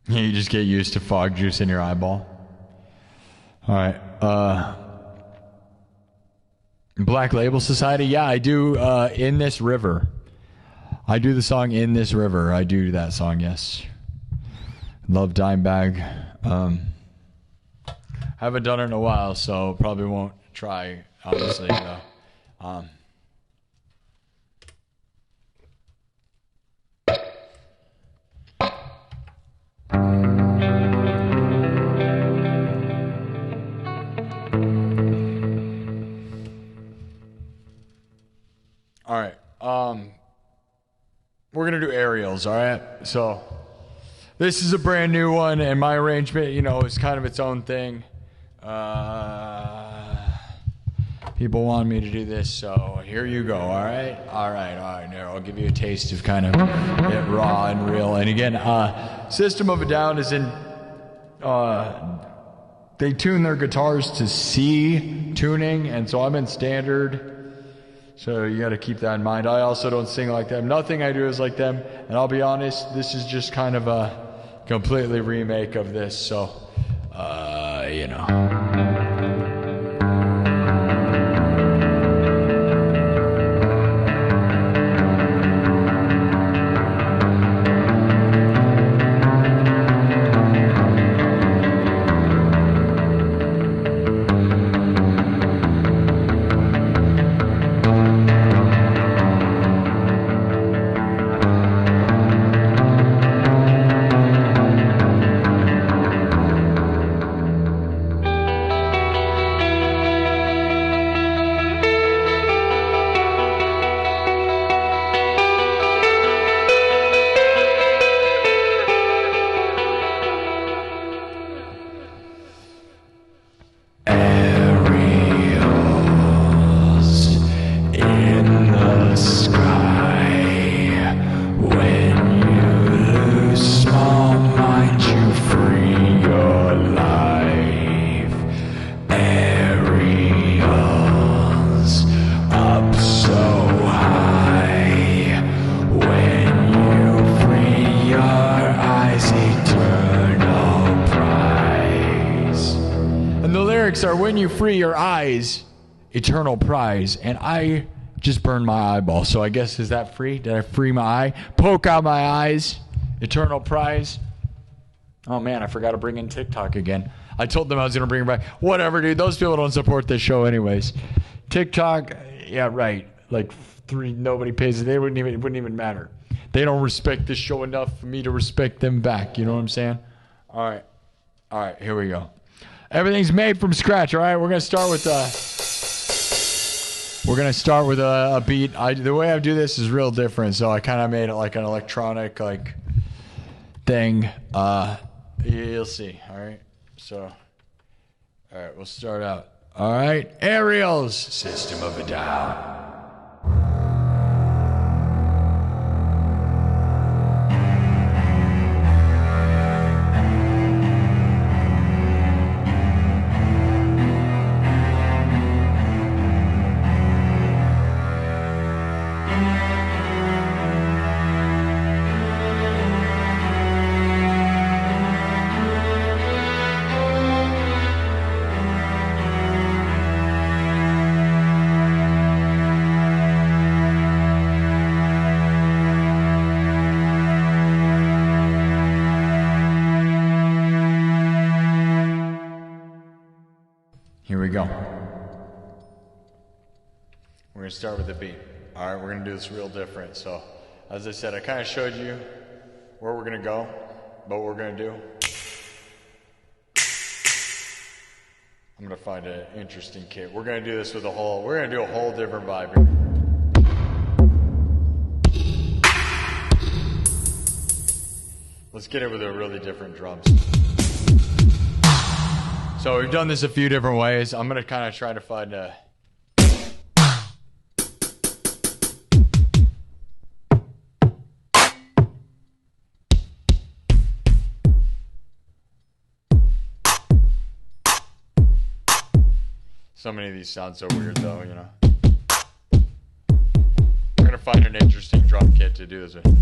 A: Yeah, you just get used to fog juice in your eyeball. All right. Black Label Society. Yeah, I do In This River. I do the song In This River. I do that song, yes. Love Dimebag. Haven't done it in a while, so probably won't try, obviously. All right. We're going to do aerials, all right? So this is a brand new one, and my arrangement, you know, is kind of its own thing. People want me to do this, so here you go, all right? All right. Now I'll give you a taste of kind of it raw and real. And again, System of a Down is in they tune their guitars to C tuning, and so I'm in standard. So you got to keep that in mind. I also don't sing like them. Nothing I do is like them. And I'll be honest, this is just kind of a completely remake of this. So, you know. Are when you free your eyes, eternal prize. And I just burned my eyeball, so I guess, is that free? Did I free my eye? Poke out my eyes, eternal prize. Oh man, I forgot to bring in TikTok again. I told them I was going to bring it back. Whatever, dude. Those people don't support this show anyways. TikTok, yeah, right. Like nobody pays it. It wouldn't even matter. They don't respect this show enough for me to respect them back. You know what I'm saying? All right, here we go. Everything's made from scratch, all right? We're going to start with a beat. The way I do this is real different, so I kind of made it like an electronic thing. You'll see, all right? So, all right, we'll start out. All right, Aerials, System of a Down. Here we go. We're going to start with the beat. All right, we're going to do this real different. So, as I said, I kind of showed you where we're going to go, but what we're going to do, I'm going to find an interesting kit. We're going to do this with we're going to do a whole different vibe here. Let's get it with a really different drums. So we've done this a few different ways. I'm going to kind of try to find a... So many of these sound so weird though, you know. We're going to find an interesting drum kit to do this with.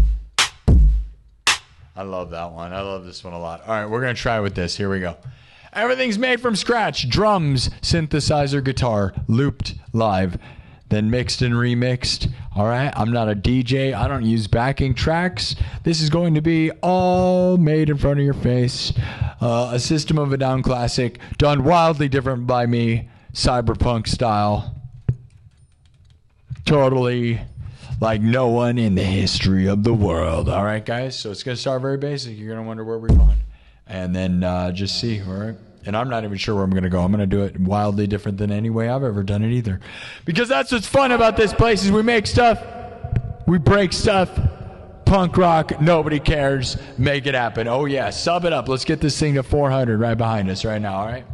A: I love that one. I love this one a lot. All right, we're going to try with this. Here we go. Everything's made from scratch. Drums, synthesizer, guitar, looped live, then mixed and remixed. All right, I'm not a DJ. I don't use backing tracks. This is going to be all made in front of your face. A System of a Down classic, done wildly different by me, cyberpunk style. Totally like no one in the history of the world. All right, guys, so it's going to start very basic. You're going to wonder where we're going. And then just see, all right? And I'm not even sure where I'm going to go. I'm going to do it wildly different than any way I've ever done it either. Because that's what's fun about this place is we make stuff, we break stuff, punk rock, nobody cares, make it happen. Oh yeah, sub it up. Let's get this thing to 400 right behind us right now, all right?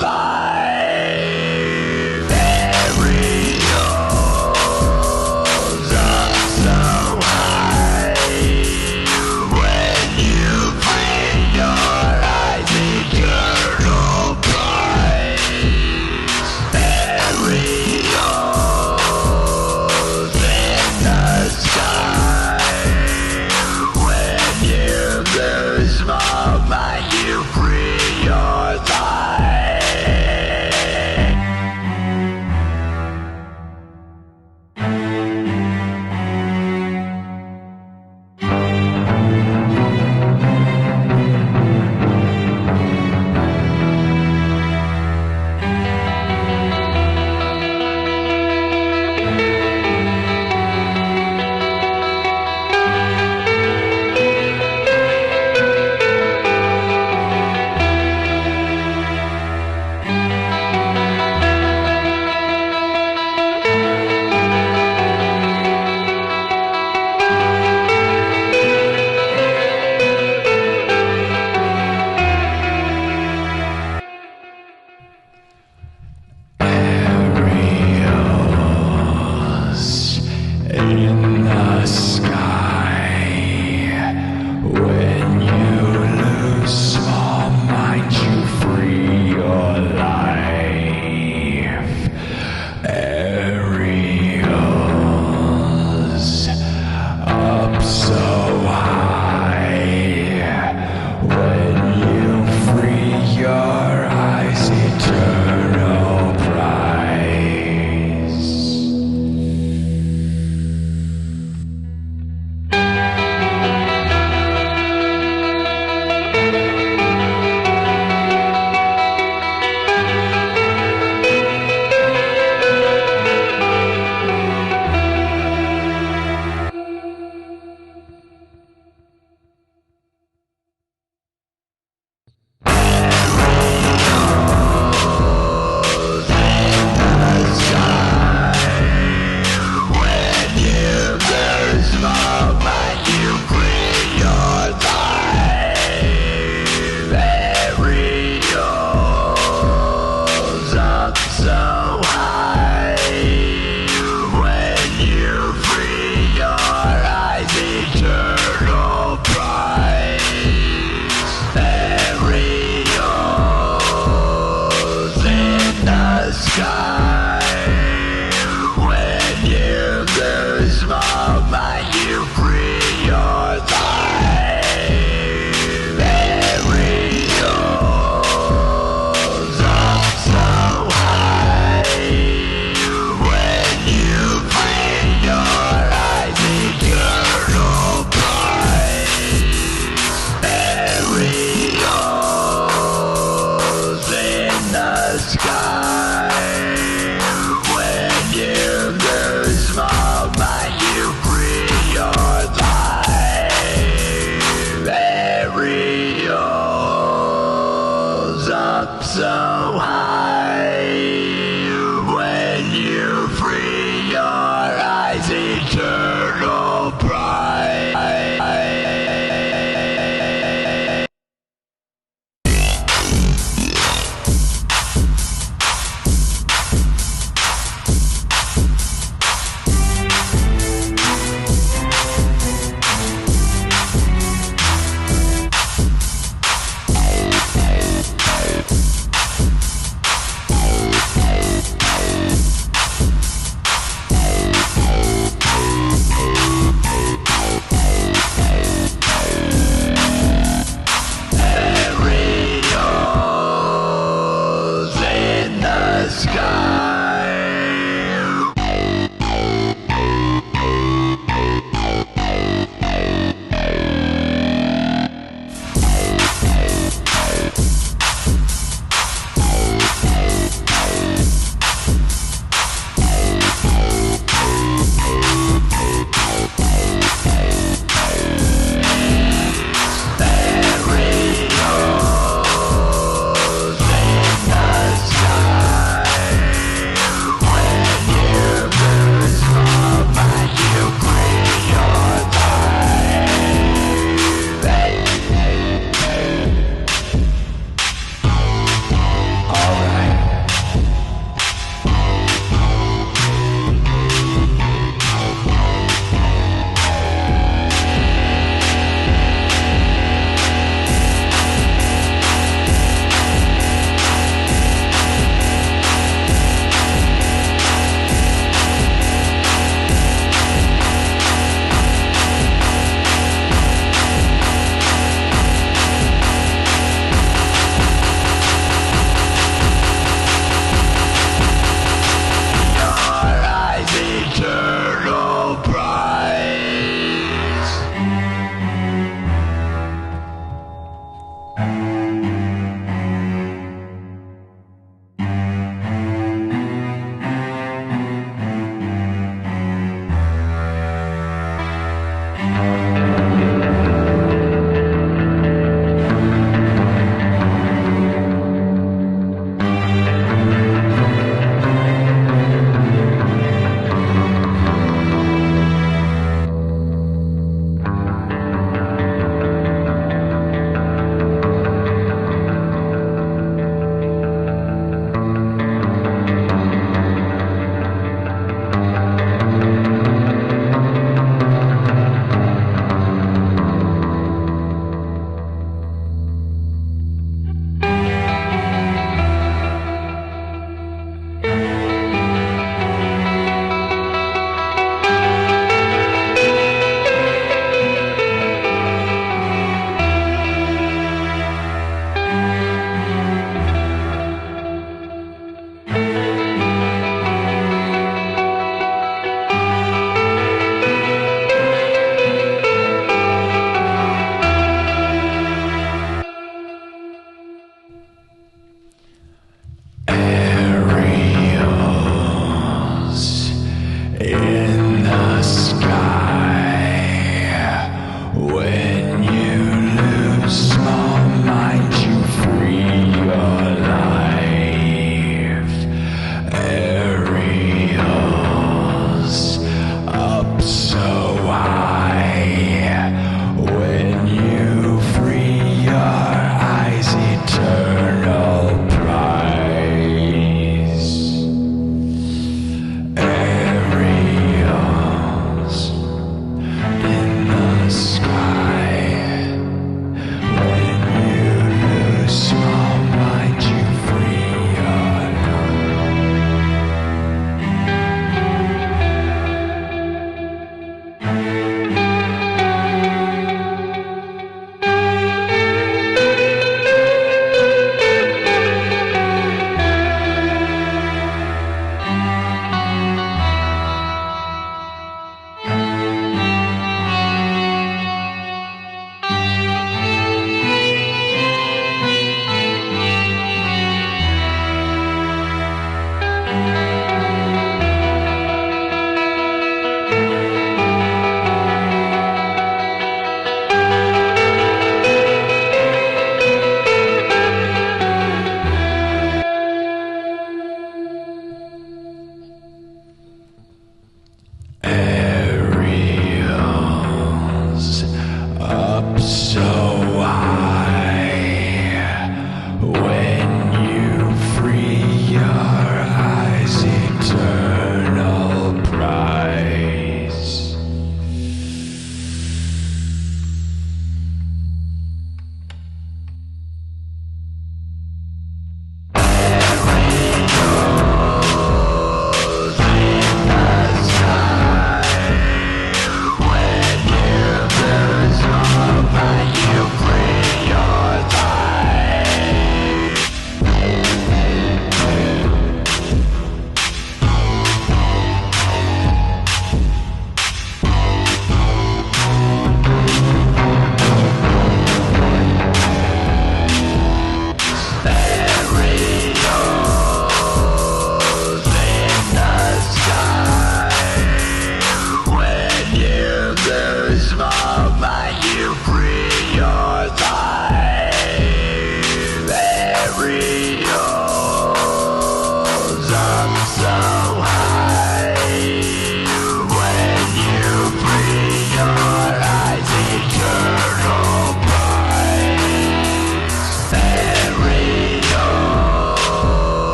C: life. Aerials up so high. When you free your eyes, eternal prize. Aerials in the sky. When you lose moment, you free your life.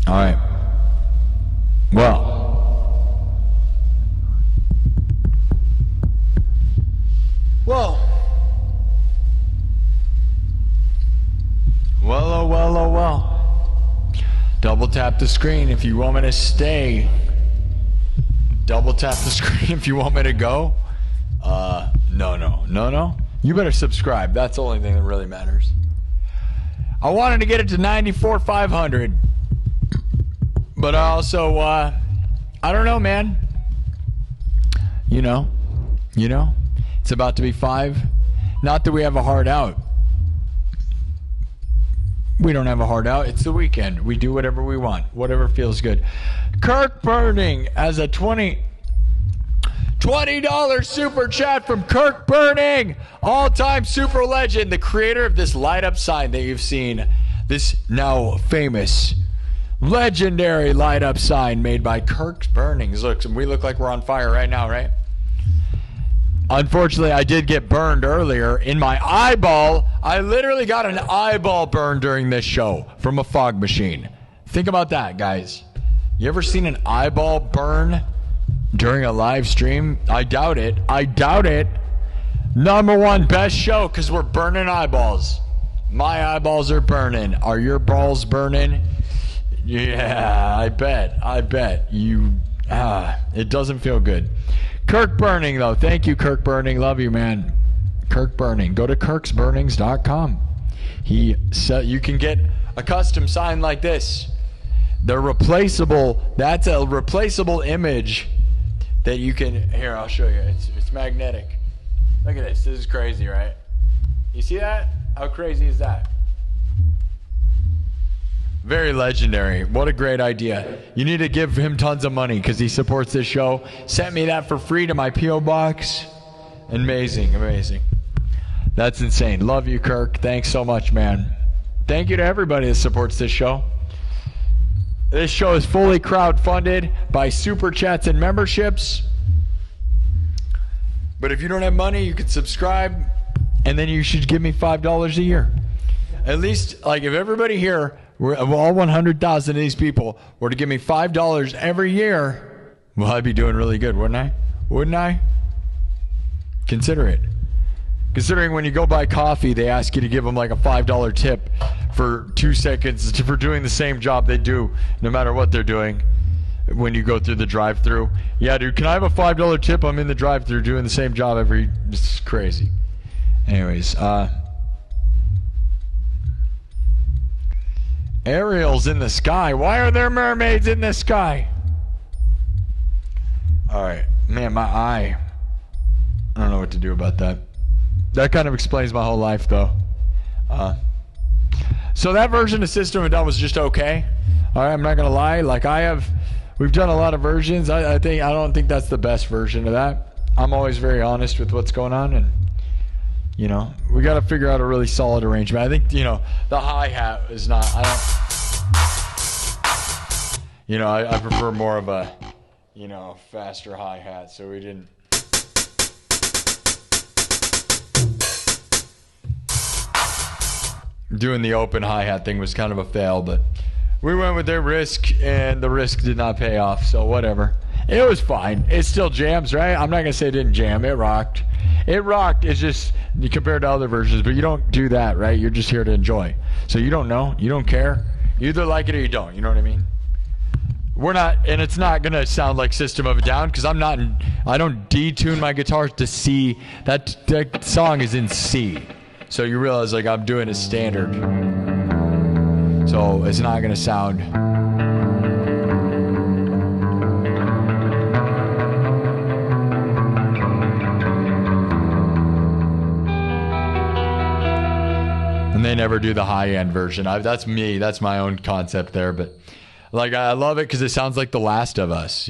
A: All right. Well. Well. Double tap the screen if you want me to stay. Double tap the screen if you want me to go. No. You better subscribe. That's the only thing that really matters. I wanted to get it to 94,500. But I also, I don't know, man. You know, it's about to be 5. Not that we have a hard out. We don't have a hard out. It's the weekend. We do whatever we want, whatever feels good. Kirk Burning as a $20 super chat from Kirk Burning, all-time super legend, the creator of this light-up sign that you've seen, this now famous, legendary light-up sign made by Kirk Burning. Look, we look like we're on fire right now, right? Unfortunately, I did get burned earlier in my eyeball. I literally got an eyeball burn during this show from a fog machine. Think about that, guys. You ever seen an eyeball burn during a live stream? I doubt it. Number one best show because we're burning eyeballs. My eyeballs are burning. Are your balls burning? Yeah, I bet. It doesn't feel good. Kirk Burning, though. Thank you, Kirk Burning. Love you, man. Kirk Burning. Go to kirksburnings.com. You can get a custom sign like this. They're replaceable. That's a replaceable image that you can... Here, I'll show you. It's magnetic. Look at this. This is crazy, right? You see that? How crazy is that? Very legendary. What a great idea. You need to give him tons of money because he supports this show. Sent me that for free to my P.O. box. Amazing. That's insane. Love you, Kirk. Thanks so much, man. Thank you to everybody that supports this show. This show is fully crowdfunded by super chats and memberships. But if you don't have money, you can subscribe, and then you should give me $5 a year. At least, like, if everybody here... all 100,000 of these people were to give me $5 every year, well, I'd be doing really good, wouldn't I? Consider it. Considering when you go buy coffee, they ask you to give them like a $5 tip for 2 seconds for doing the same job they do, no matter what they're doing, when you go through the drive-thru. Yeah, dude, can I have a $5 tip? I'm in the drive-thru doing the same job every... It's crazy. Anyways, Ariel's in the sky. Why are there mermaids in the sky? All right. Man, my eye. I don't know what to do about that. That kind of explains my whole life, though. So that version of System of a Down was just okay. All right, I'm not going to lie. Like, we've done a lot of versions. I don't think that's the best version of that. I'm always very honest with what's going on, and we got to figure out a really solid arrangement. I think, the hi-hat is not, I prefer more of a, faster hi-hat, so we didn't. Doing the open hi-hat thing was kind of a fail, but we went with their Risk, and the Risk did not pay off, so whatever. It was fine. It still jams, right? I'm not going to say it didn't jam. It rocked. It's just compared to other versions, but you don't do that, right? You're just here to enjoy. So you don't know. You don't care. You either like it or you don't. You know what I mean? We're not, and it's not going to sound like System of a Down because I don't detune my guitar to C. That song is in C. So you realize, like, I'm doing a standard. So it's not going to sound... And they never do the high-end version. That's me. That's my own concept there. But, like, I love it because it sounds like The Last of Us,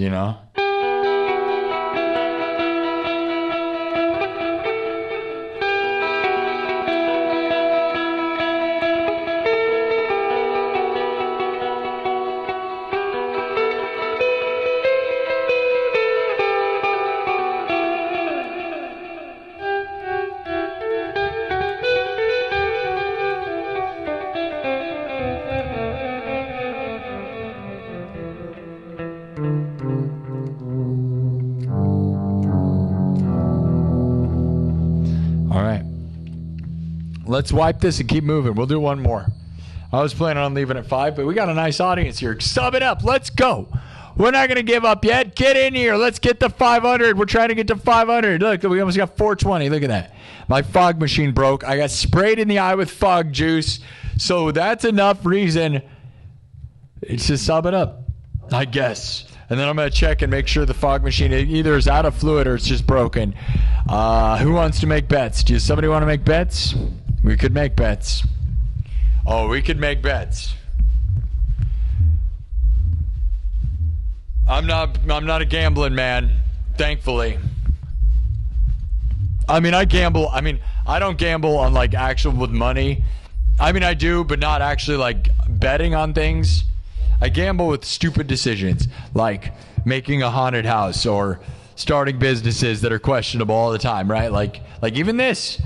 A: Let's wipe this and keep moving. We'll do one more. I was planning on leaving at 5, but we got a nice audience here. Sub it up. Let's go. We're not going to give up yet. Get in here. Let's get to 500. We're trying to get to 500. Look, we almost got 420. Look at that. My fog machine broke. I got sprayed in the eye with fog juice. So that's enough reason. It's just sub it up, I guess. And then I'm going to check and make sure the fog machine either is out of fluid or it's just broken. Who wants to make bets? Does somebody want to make bets? We could make bets. Oh, we could make bets. I'm not a gambling man, thankfully. I mean, I gamble. I mean, I don't gamble on like actual with money. I mean, I do, but not actually like betting on things. I gamble with stupid decisions, like making a haunted house or starting businesses that are questionable all the time, right? Like even this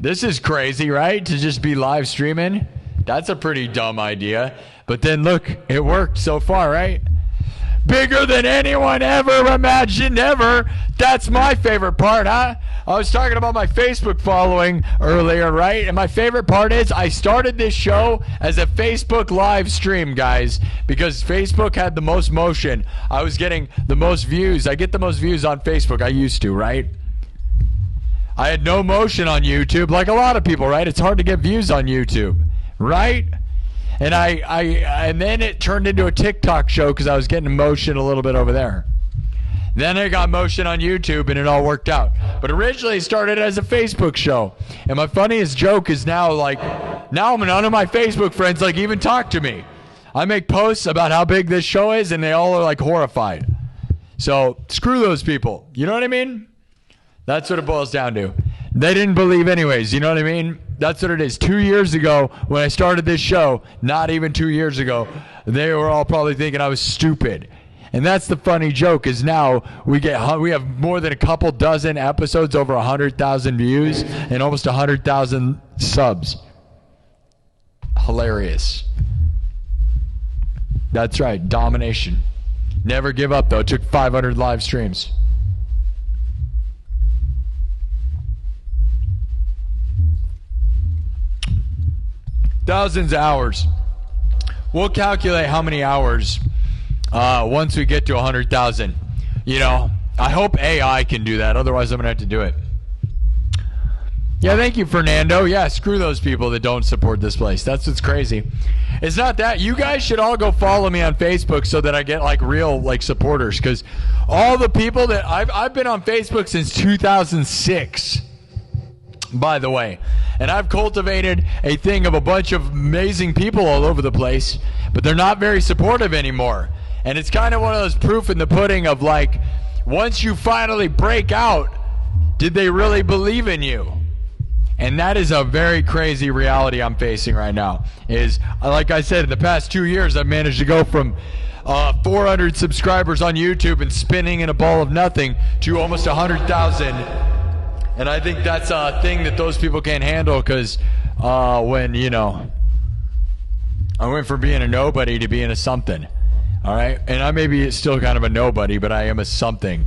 A: is crazy, right? To just be live streaming. That's a pretty dumb idea. But then look, it worked so far, right? Bigger than anyone ever imagined ever. That's my favorite part, huh? I was talking about my Facebook following earlier, right? And my favorite part is I started this show as a Facebook live stream, guys, because Facebook had the most motion. I was getting the most views. I get the most views on Facebook. I used to, right? I had no motion on YouTube, like a lot of people, right? It's hard to get views on YouTube, right? And and then it turned into a TikTok show because I was getting motion a little bit over there. Then I got motion on YouTube and it all worked out. But originally it started as a Facebook show. And my funniest joke is now none of my Facebook friends like even talk to me. I make posts about how big this show is and they all are like horrified. So screw those people. You know what I mean? That's what it boils down to. They didn't believe anyways. You know what I mean? That's what it is. 2 years ago when I started this show, not even 2 years ago, they were all probably thinking I was stupid. And that's the funny joke is now we have more than a couple dozen episodes, over 100,000 views and almost 100,000 subs. Hilarious. That's right. Domination. Never give up though. It took 500 live streams. Thousands of hours. We'll calculate how many hours once we get to 100,000. You know, I hope AI can do that. Otherwise, I'm going to have to do it. Yeah, thank you, Fernando. Yeah, screw those people that don't support this place. That's what's crazy. It's not that. You guys should all go follow me on Facebook so that I get like real like supporters. Because all the people that I've been on Facebook since 2006. By the way, and I've cultivated a thing of a bunch of amazing people all over the place, but they're not very supportive anymore. And it's kind of one of those proof in the pudding of like, once you finally break out, did they really believe in you? And that is a very crazy reality I'm facing right now. Is, like I said, in the past 2 years, I've managed to go from 400 subscribers on YouTube and spinning in a ball of nothing to almost 100,000. And I think that's a thing that those people can't handle because when, you know, I went from being a nobody to being a something. All right? And I may be still kind of a nobody, but I am a something.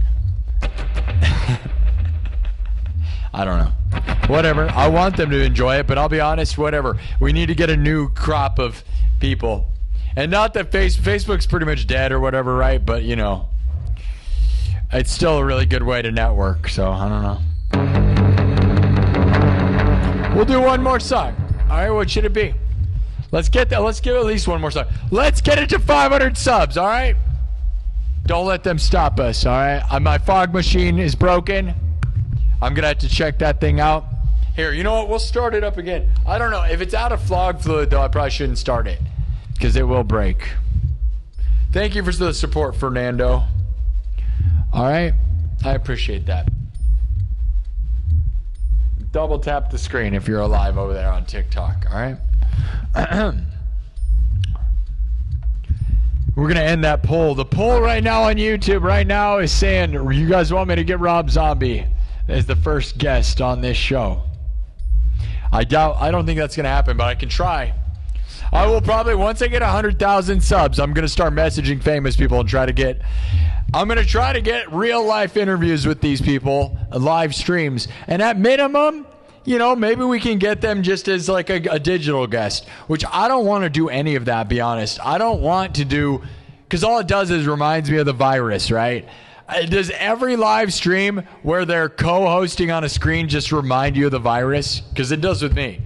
A: I don't know. Whatever. I want them to enjoy it, but I'll be honest, whatever. We need to get a new crop of people. And not that Facebook's pretty much dead or whatever, right? But, you know, it's still a really good way to network, so I don't know. We'll do one more song. All right, what should it be? Let's give at least one more song. Let's get it to 500 subs, all right? Don't let them stop us, all right? My fog machine is broken. I'm going to have to check that thing out. Here, you know what? We'll start it up again. I don't know. If it's out of fog fluid, though, I probably shouldn't start it because it will break. Thank you for the support, Fernando. All right? I appreciate that. Double tap the screen if you're alive over there on TikTok, all right? We're going to end that poll. The poll right now on YouTube right now is saying, you guys want me to get Rob Zombie as the first guest on this show? I don't think that's going to happen, but I can try. I will probably, once I get 100,000 subs, I'm going to start messaging famous people and I'm going to try to get real life interviews with these people, live streams. And at minimum, maybe we can get them just as like a digital guest, which I don't want to do any of that, be honest. I don't want to do, because all it does is reminds me of the virus, right? Does every live stream where they're co-hosting on a screen just remind you of the virus? Because it does with me.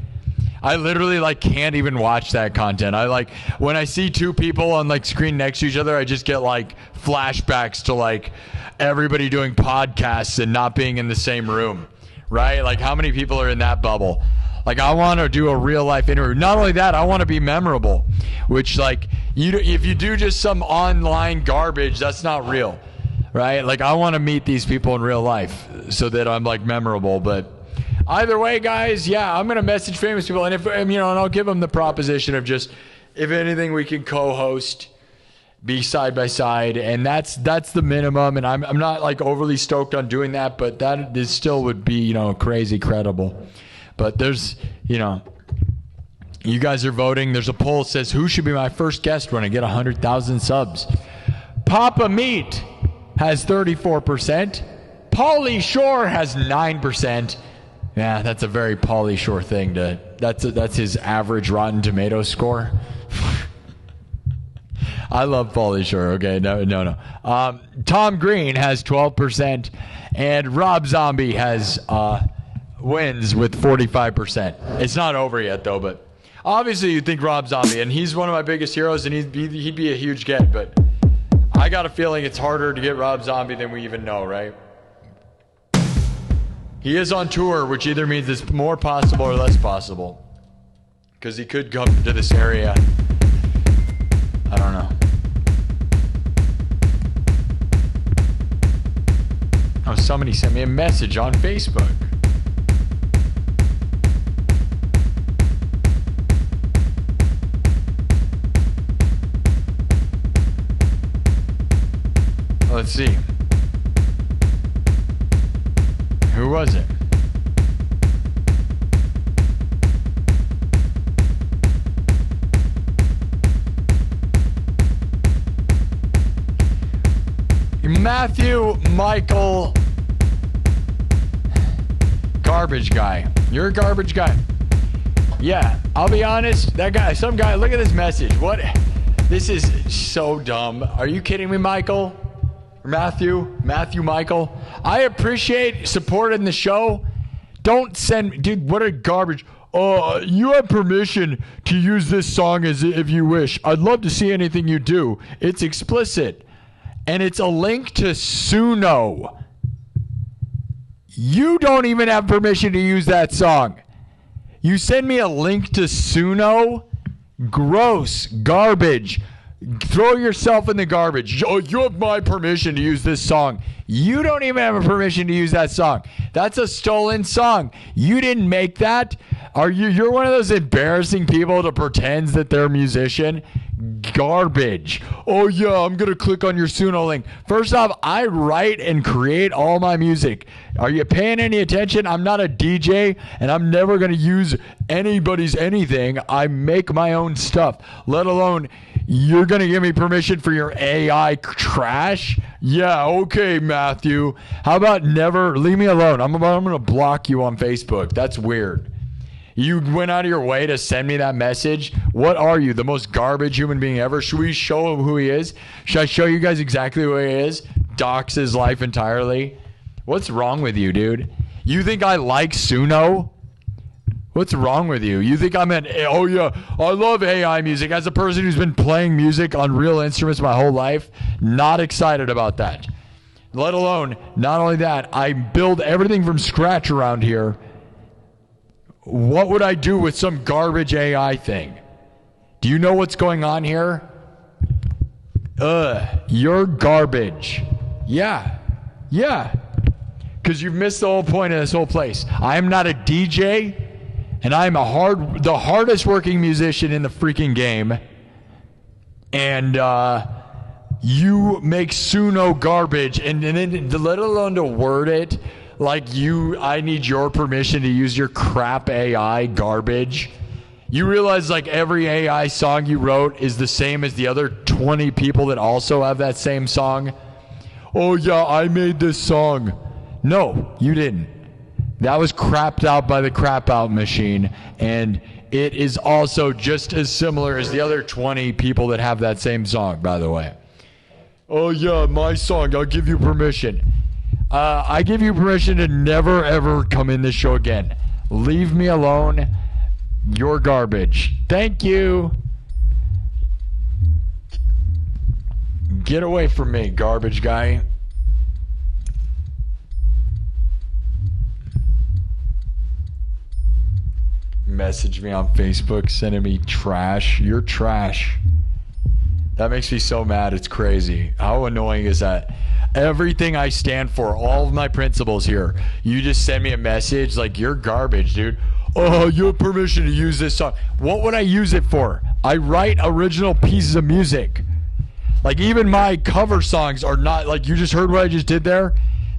A: I literally like can't even watch that content. I like when I see two people on like screen next to each other, I just get like flashbacks to like everybody doing podcasts and not being in the same room, right? Like how many people are in that bubble? Like I want to do a real life interview. Not only that, I want to be memorable, which like if you do just some online garbage, that's not real. Right? Like I want to meet these people in real life so that I'm like memorable. But either way, guys, yeah, I'm going to message famous people. And and I'll give them the proposition of just, if anything, we can co-host, be side by side. And that's the minimum. And I'm not like overly stoked on doing that, but that is still would be, crazy credible. But there's, you guys are voting. There's a poll that says, who should be my first guest when I get 100,000 subs? Papa Meat has 34%. Pauly Shore has 9%. Yeah, that's a very Pauly Shore thing that's his average Rotten Tomatoes score. I love Pauly Shore. Okay, no. Tom Green has 12%, and Rob Zombie has wins with 45%. It's not over yet though, but obviously you think Rob Zombie, and he's one of my biggest heroes, and he'd be a huge get, but I got a feeling it's harder to get Rob Zombie than we even know, right? He is on tour, which either means it's more possible or less possible. Because he could come to this area. I don't know. Oh, somebody sent me a message on Facebook. Let's see. Who was it? Matthew Michael. Garbage guy. You're a garbage guy. Yeah, I'll be honest. That guy, some guy, look at this message. What? This is so dumb. Are you kidding me, Michael? Matthew Michael. I appreciate supporting the show. Don't send, dude, what a garbage. You have permission to use this song as if you wish. I'd love to see anything you do. It's explicit. And it's a link to Suno. You don't even have permission to use that song. You send me a link to Suno? Gross. Garbage. Throw yourself in the garbage. Oh, you have my permission to use this song. You don't even have a permission to use that song. That's a stolen song. You didn't make that. You're one of those embarrassing people to pretend that they're a musician? Garbage. Oh yeah, I'm gonna click on your Suno link. First off, I write and create all my music. Are you paying any attention? I'm not a DJ, and I'm never gonna use anybody's anything. I make my own stuff, let alone you're going to give me permission for your AI trash? Yeah, okay, Matthew. How about never leave me alone? I'm going to block you on Facebook. That's weird. You went out of your way to send me that message. What are you, the most garbage human being ever? Should we show him who he is? Should I show you guys exactly who he is? Dox his life entirely? What's wrong with you, dude? You think I like Suno? What's wrong with you? You think I'm oh yeah, I love AI music. As a person who's been playing music on real instruments my whole life, not excited about that. Let alone, not only that, I build everything from scratch around here. What would I do with some garbage AI thing? Do you know what's going on here? You're garbage. Yeah. Because you've missed the whole point of this whole place. I am not a DJ. And I'm the hardest working musician in the freaking game. And you make Suno garbage, and then let alone to word it like I need your permission to use your crap AI garbage. You realize like every AI song you wrote is the same as the other 20 people that also have that same song? Oh yeah, I made this song. No, you didn't. That was crapped out by the crap out machine, and it is also just as similar as the other 20 people that have that same song, by the way. Oh yeah, my song, I'll give you permission. I give you permission to never ever come in this show again. Leave me alone. You're garbage. Thank you. Get away from me, garbage guy. Message me on Facebook, sending me trash. You're trash. That makes me so mad. It's crazy. How annoying is that? Everything I stand for, all of my principles here, you just send me a message like, you're garbage, dude. Oh, you have permission to use this song. What would I use it for? I write original pieces of music. Like, even my cover songs are not, like, you just heard what I just did there?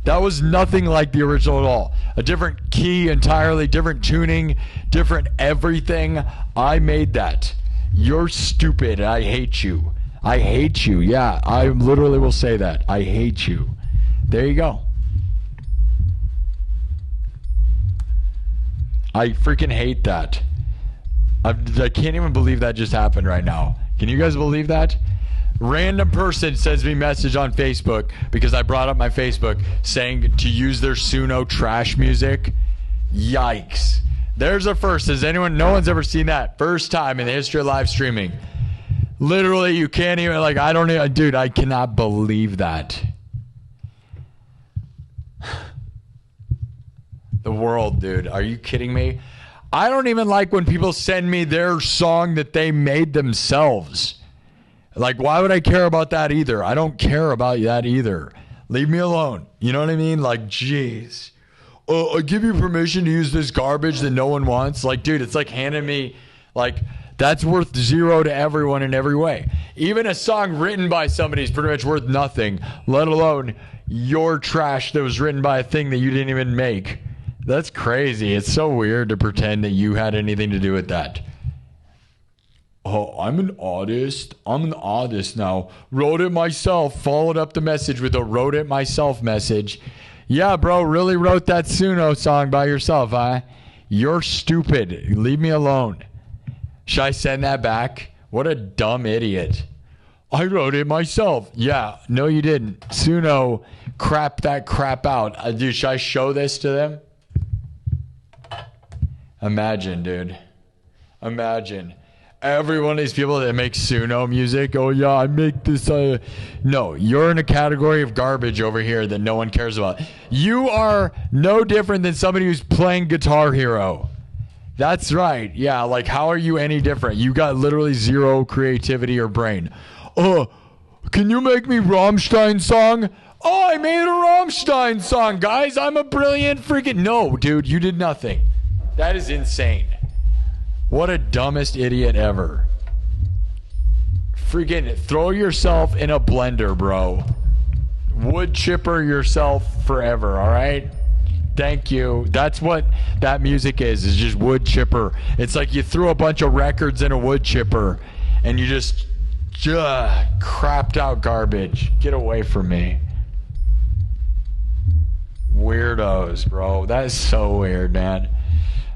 A: That was nothing like the original at all. A different key entirely, different tuning, different everything. I made that. You're stupid. I hate you. I hate you. Yeah, I literally will say that. I hate you. There you go. I freaking hate that. I can't even believe that just happened right now. Can you guys believe that? Random person sends me a message on Facebook because I brought up my Facebook saying to use their Suno trash music. Yikes. There's a first. Has anyone, no one's ever seen that. First time in the history of live streaming. Literally, you can't even, like, I don't even, dude, I cannot believe that. The world, dude. Are you kidding me? I don't even like when people send me their song that they made themselves. Like, why would I care about that either? I don't care about that either. Leave me alone. You know what I mean? Like, jeez. I give you permission to use this garbage that no one wants. Like, dude, it's like handing me, like, that's worth zero to everyone in every way. Even a song written by somebody is pretty much worth nothing, let alone your trash that was written by a thing that you didn't even make. That's crazy. It's so weird to pretend that you had anything to do with that. Oh, I'm an artist. I'm an artist now. Wrote it myself. Followed up the message with a wrote it myself message. Yeah, bro, really wrote that Suno song by yourself, huh? You're stupid. Leave me alone. Should I send that back? What a dumb idiot. I wrote it myself. Yeah, no you didn't. Suno crap that crap out. Dude, should I show this to them? Imagine, dude. Imagine. Every one of these people that make Suno music, oh yeah, I make this. No, you're in a category of garbage over here that no one cares about. You are no different than somebody who's playing Guitar Hero. That's right. Yeah, like how are you any different? You got literally zero creativity or brain. Can you make me Rammstein song? Oh, I made a Rammstein song, guys. I'm a brilliant freaking... No, dude, you did nothing. That is insane. What a dumbest idiot ever. Freaking throw yourself in a blender, bro. Wood chipper yourself forever, all right? Thank you. That's what that music is just wood chipper. It's like you threw a bunch of records in a wood chipper and you just crapped out garbage. Get away from me. Weirdos, bro. That is so weird, man.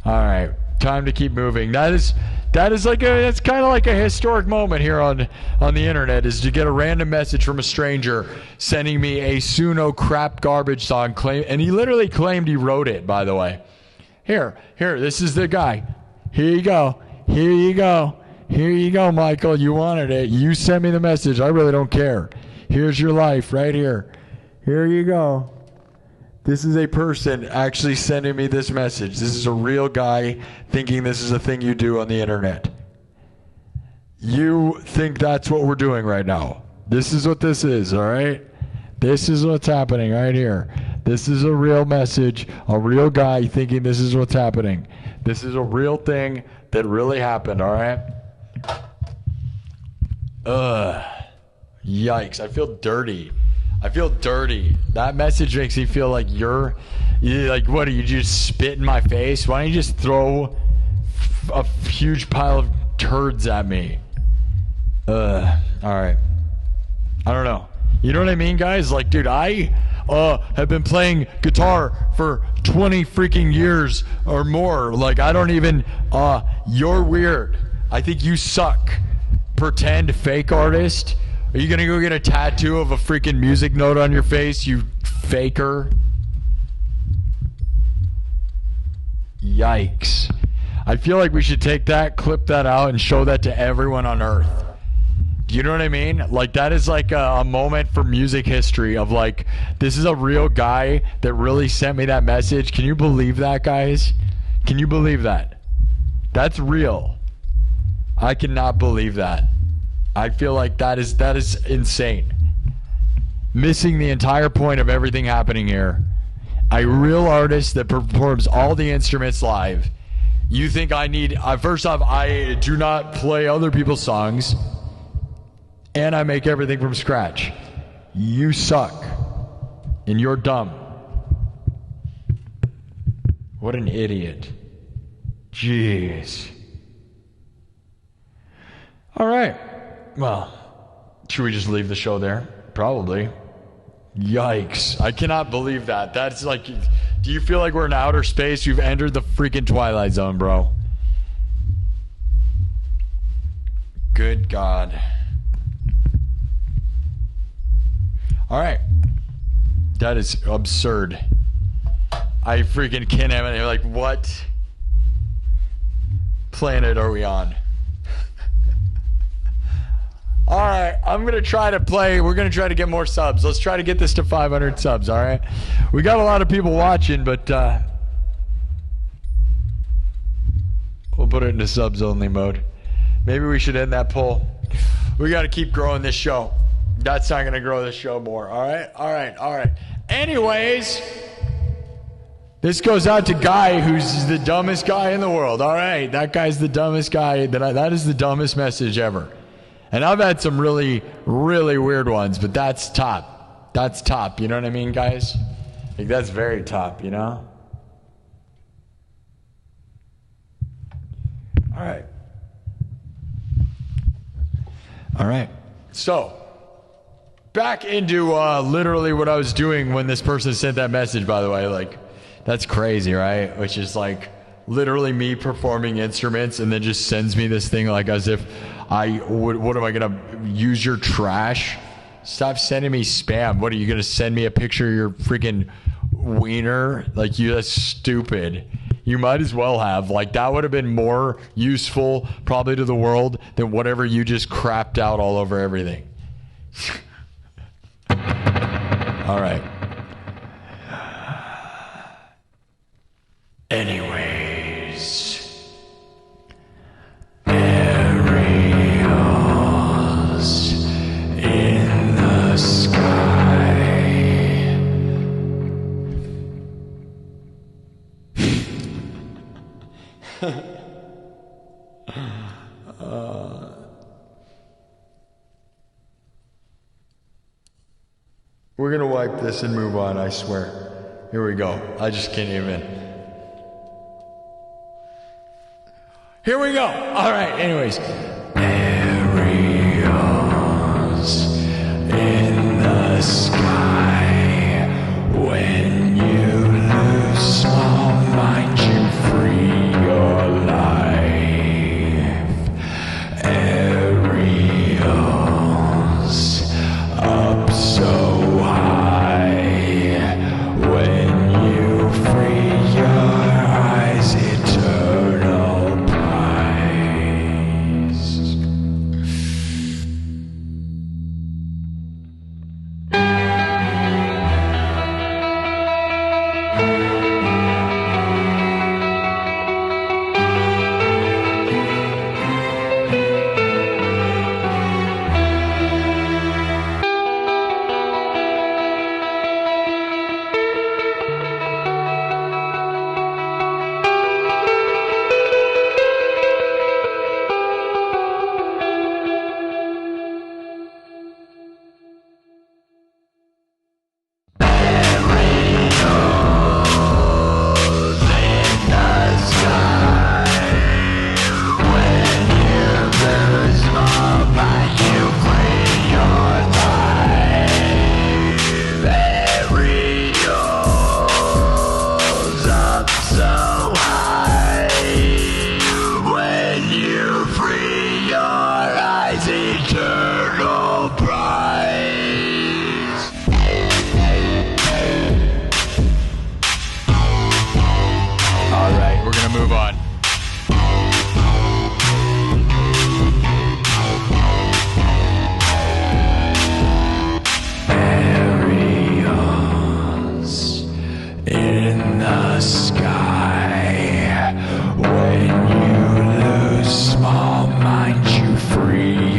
A: All right. Time to keep moving. That's kind of like a historic moment here on the internet, is to get a random message from a stranger sending me a Suno crap garbage song, and he literally claimed he wrote it, by the way. Here, this is the guy. Here you go, Michael. You wanted it. You sent me the message. I really don't care. Here's your life right here. Here you go. This is a person actually sending me this message. This is a real guy thinking this is a thing you do on the internet. You think that's what we're doing right now. This is what this is, all right? This is what's happening right here. This is a real message, a real guy thinking this is what's happening. This is a real thing that really happened, all right? Yikes, I feel dirty. That message makes me feel like you like, what, do you just spit in my face? Why don't you just throw a huge pile of turds at me? All right. I don't know. You know what I mean, guys? Like, dude, I have been playing guitar for 20 freaking years or more. Like, I don't even, you're weird. I think you suck. Pretend fake artist. Are you gonna go get a tattoo of a freaking music note on your face, you faker? Yikes. I feel like we should take that, clip that out, and show that to everyone on Earth. Do you know what I mean? Like, that is like a moment for music history of like, this is a real guy that really sent me that message. Can you believe that, guys? Can you believe that? That's real. I cannot believe that. I feel like that is insane. Missing the entire point of everything happening here. A real artist that performs all the instruments live. You think I need... first off, I do not play other people's songs. And I make everything from scratch. You suck. And you're dumb. What an idiot. Jeez. All right. Well, should we just leave the show there? Probably. Yikes. I cannot believe that. That's like, do you feel like we're in outer space? You've entered the freaking Twilight Zone, bro. Good God. All right. That is absurd. I freaking can't have it. Like, what planet are we on? All right, I'm going to try to play. We're going to try to get more subs. Let's try to get this to 500 subs, all right? We got a lot of people watching, but we'll put it into subs only mode. Maybe we should end that poll. We got to keep growing this show. That's not going to grow this show more, all right? All right, all right. Anyways, this goes out to Guy, who's the dumbest guy in the world. All right, that guy's the dumbest guy. That is the dumbest message ever. And I've had some really, really weird ones, but that's top. That's top. You know what I mean, guys? Like, that's very top, you know? All right. All right. So, back into literally what I was doing when this person sent that message, by the way. Like, that's crazy, right? Which is like literally me performing instruments and then just sends me this thing like as if what am I gonna use your trash? Stop sending me spam. What are you gonna send me a picture of your freaking wiener? Like, that's stupid. You might as well have. Like, that would have been more useful probably to the world than whatever you just crapped out all over everything. All right. Anyways. Aerials in the sky. We're gonna wipe this and move on, I swear. Here we go. I just can't even. Here we go. All right, anyways. Aerials in the sky. When you lose small mind, you free your life. Aerials up so high. When you free your eyes, eternal prize.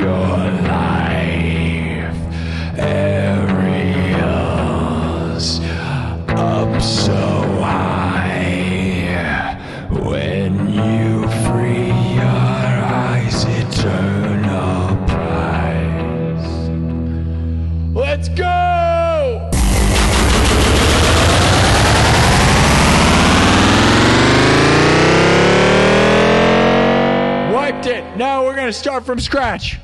A: your life areas up so high. When you free your eyes, eternal prize. Let's go! Wiped it. Now we're going to start from scratch.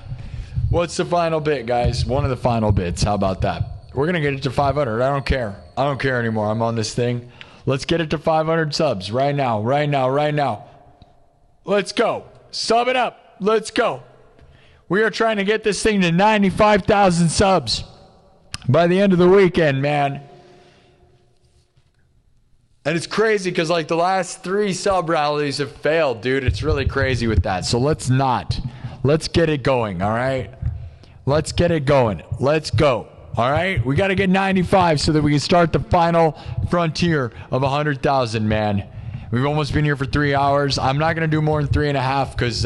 A: What's the final bit, guys? One of the final bits. How about that? We're going to get it to 500. I don't care. I don't care anymore. I'm on this thing. Let's get it to 500 subs right now. Right now. Right now. Let's go. Sub it up. Let's go. We are trying to get this thing to 95,000 subs by the end of the weekend, man. And it's crazy because, like, the last 3 sub rallies have failed, dude. It's really crazy with that. So let's not. Let's get it going, all right? Let's get it going. Let's go, all right? We got to get 95 so that we can start the final frontier of 100,000, man. We've almost been here for 3 hours. I'm not going to do more than 3.5 because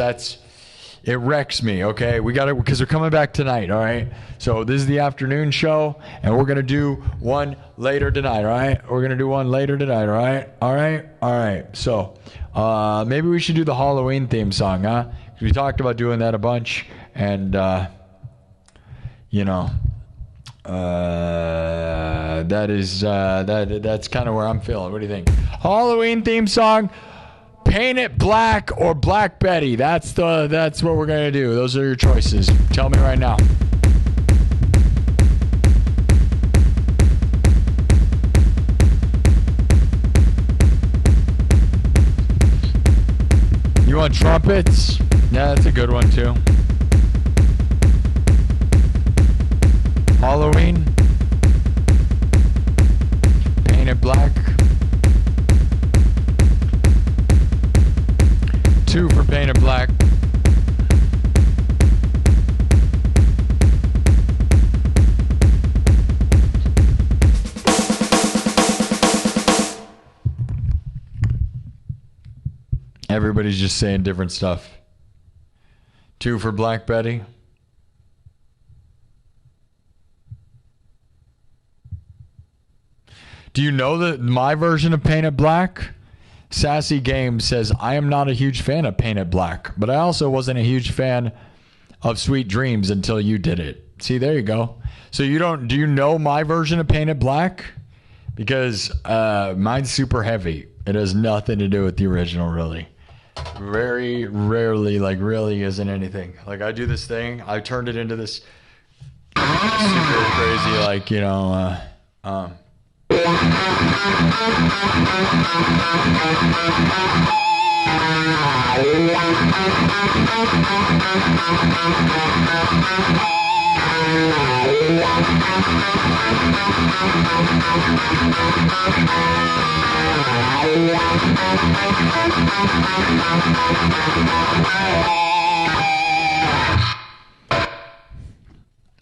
A: it wrecks me, okay? We got it because we're coming back tonight, all right? So this is the afternoon show, and we're going to do one later tonight, all right? We're going to do one later tonight, all right? All right? All right. So maybe we should do the Halloween theme song, huh? We talked about doing that a bunch, and, that's kind of where I'm feeling. What do you think? Halloween theme song. Paint It Black or Black Betty. That's what we're going to do. Those are your choices. Tell me right now. You want trumpets? Yeah, that's a good one too. Halloween. Paint It Black. 2 for Paint It Black. Everybody's just saying different stuff. 2 for Black Betty. Do you know that my version of Paint It Black? Sassy Game says, I am not a huge fan of Paint It Black, but I also wasn't a huge fan of Sweet Dreams until you did it. See, there you go. So do you know my version of Paint It Black? Because mine's super heavy. It has nothing to do with the original, really. Very rarely, like, really isn't anything. Like, I do this thing, I turned it into this super crazy, like,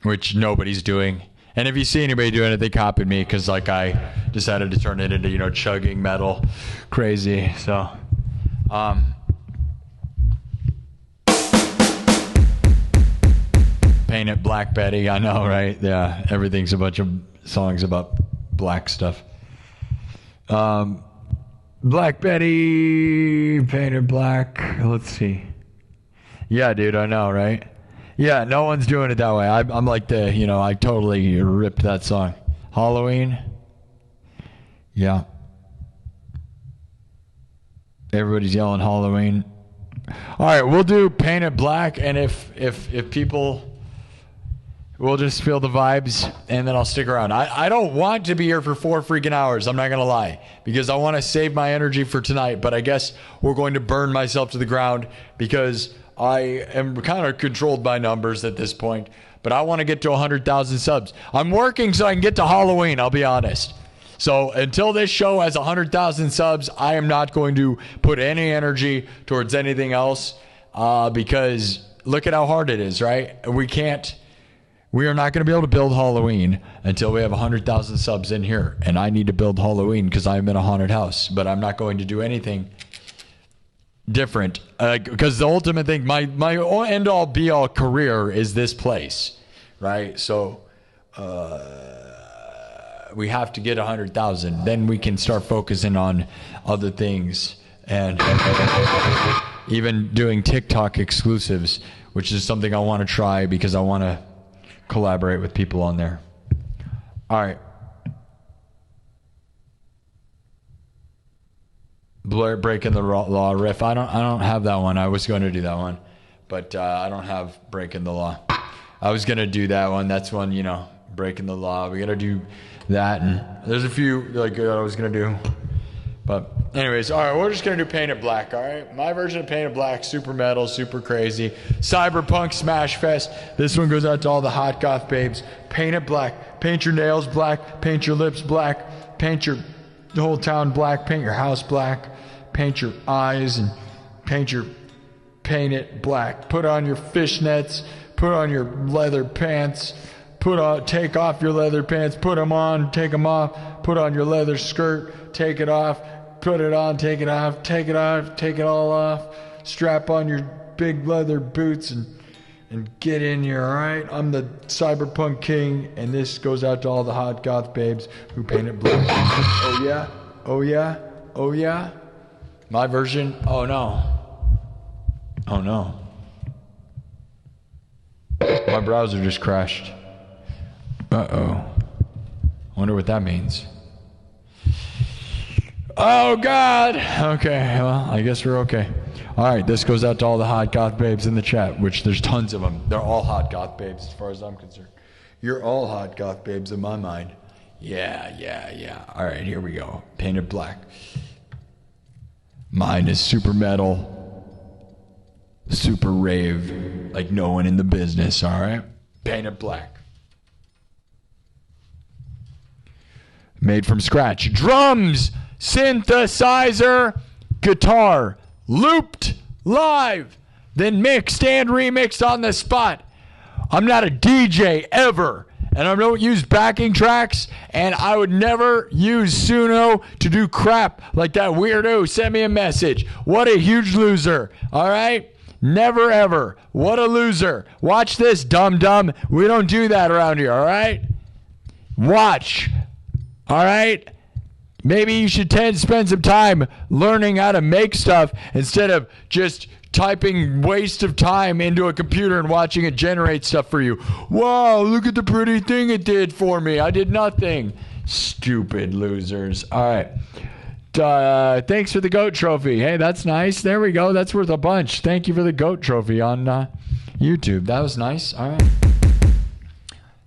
A: which nobody's doing. And if you see anybody doing it, they copied me because, like, I decided to turn it into, chugging metal crazy. So, Paint It Black Betty. I know, right? Yeah, everything's a bunch of songs about black stuff. Black Betty, Paint It Black. Let's see. Yeah, dude, I know, right? Yeah, no one's doing it that way. I'm like I totally ripped that song. Halloween. Yeah. Everybody's yelling Halloween. All right, we'll do Paint It Black, and if people, we'll just feel the vibes, and then I'll stick around. I don't want to be here for 4 freaking hours, I'm not going to lie, because I want to save my energy for tonight, but I guess we're going to burn myself to the ground because I am kind of controlled by numbers at this point, but I want to get to 100,000 subs. I'm working so I can get to Halloween, I'll be honest. So until this show has 100,000 subs, I am not going to put any energy towards anything else because look at how hard it is, right? We are not going to be able to build Halloween until we have 100,000 subs in here. And I need to build Halloween because I'm in a haunted house, but I'm not going to do anything different. Because the ultimate thing, my end all be all career is this place, right? So we have to get 100,000. Then we can start focusing on other things and even doing TikTok exclusives, which is something I want to try because I want to collaborate with people on there. All right. Breaking the Law riff. I don't have that one. I was going to do that one, but I don't have Breaking the Law. I was going to do that one. That's one, you know, Breaking the Law. We got to do that, and there's a few like I was going to do. But anyways, all right, we're just going to do Paint It Black, all right? My version of Paint It Black, super metal, super crazy. Cyberpunk Smash Fest. This one goes out to all the hot goth babes. Paint it black. Paint your nails black. Paint your lips black. Paint your whole town black. Paint your house black. Paint your eyes and paint it black. Put on your fishnets. Put on your leather pants. Take off your leather pants. Put them on. Take them off. Put on your leather skirt. Take it off. Put it on. Take it off. Take it off. Take it all off. Strap on your big leather boots and get in here, all right? I'm the Cyberpunk King, and this goes out to all the hot goth babes who paint it black. Oh, yeah? Oh, yeah? Oh, yeah? My version? Oh, no. Oh, no. My browser just crashed. Uh-oh. Wonder what that means. Oh, God. Okay, well, I guess we're okay. All right, this goes out to all the hot goth babes in the chat, which there's tons of them. They're all hot goth babes as far as I'm concerned. You're all hot goth babes in my mind. Yeah. All right, here we go. Paint it black. Mine is super metal, super rave, like no one in the business, all right? Paint it black. Made from scratch. Drums, synthesizer, guitar, looped live, then mixed and remixed on the spot. I'm not a DJ ever, and I don't use backing tracks, and I would never use Suno to do crap like that weirdo sent me a message. What a huge loser, all right? Never ever. What a loser. Watch this, dum-dum. We don't do that around here, all right? Watch, all right? Maybe you should spend some time learning how to make stuff instead of just typing waste of time into a computer and watching it generate stuff for you. Wow, look at the pretty thing it did for me. I did nothing. Stupid losers. All right. Thanks for the GOAT trophy. Hey, that's nice. There we go. That's worth a bunch. Thank you for the GOAT trophy on YouTube. That was nice. All right.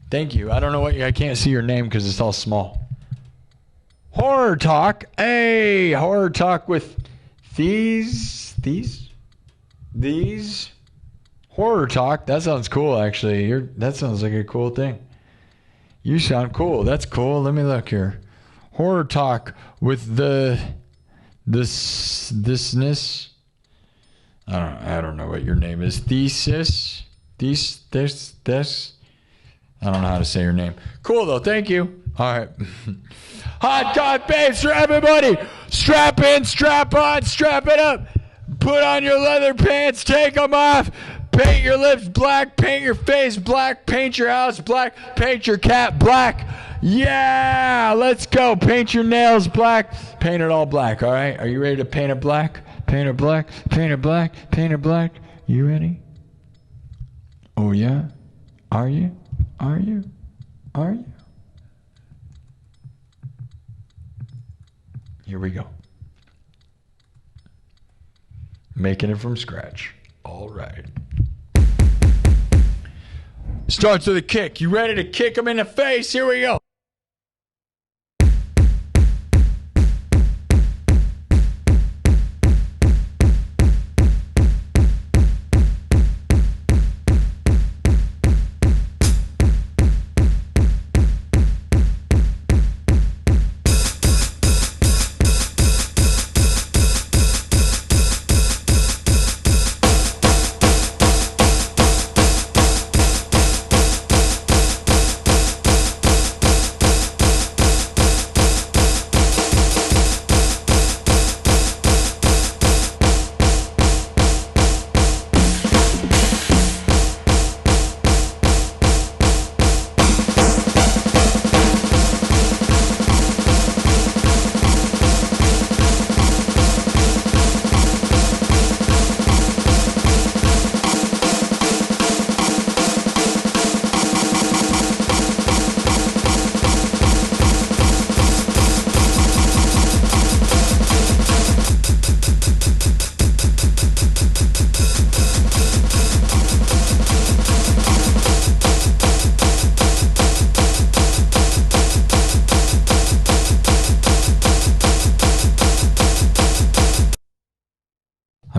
A: Thank you. I don't know I can't see your name because it's all small. Horror Talk. Hey, Horror Talk with these Horror Talk. That sounds cool, actually. That sounds like a cool thing. You sound cool. That's cool. Let me look here. Horror Talk with thisness. I don't know what your name is. This. I don't know how to say your name. Cool though. Thank you. All right. Hot God babes for everybody. Strap in, strap on, strap it up. Put on your leather pants, take them off. Paint your lips black, paint your face black, paint your house black, paint your cat black. Yeah, let's go. Paint your nails black, paint it all black, all right? Are you ready to paint it black? Paint it black, paint it black, paint it black. You ready? Oh, yeah? Are you? Are you? Are you? Here we go. Making it from scratch. All right. Starts with a kick. You ready to kick him in the face? Here we go.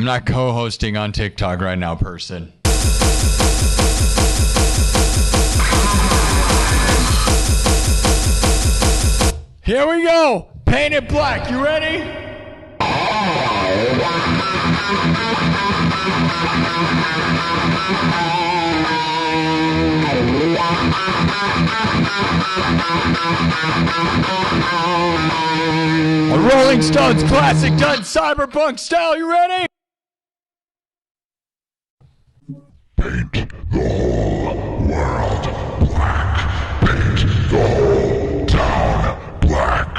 A: not co-hosting on TikTok right now, person. Here we go. Paint it black. You ready? A Rolling Stones classic done cyberpunk style. You ready?
B: Paint the whole world black. Paint the whole town black.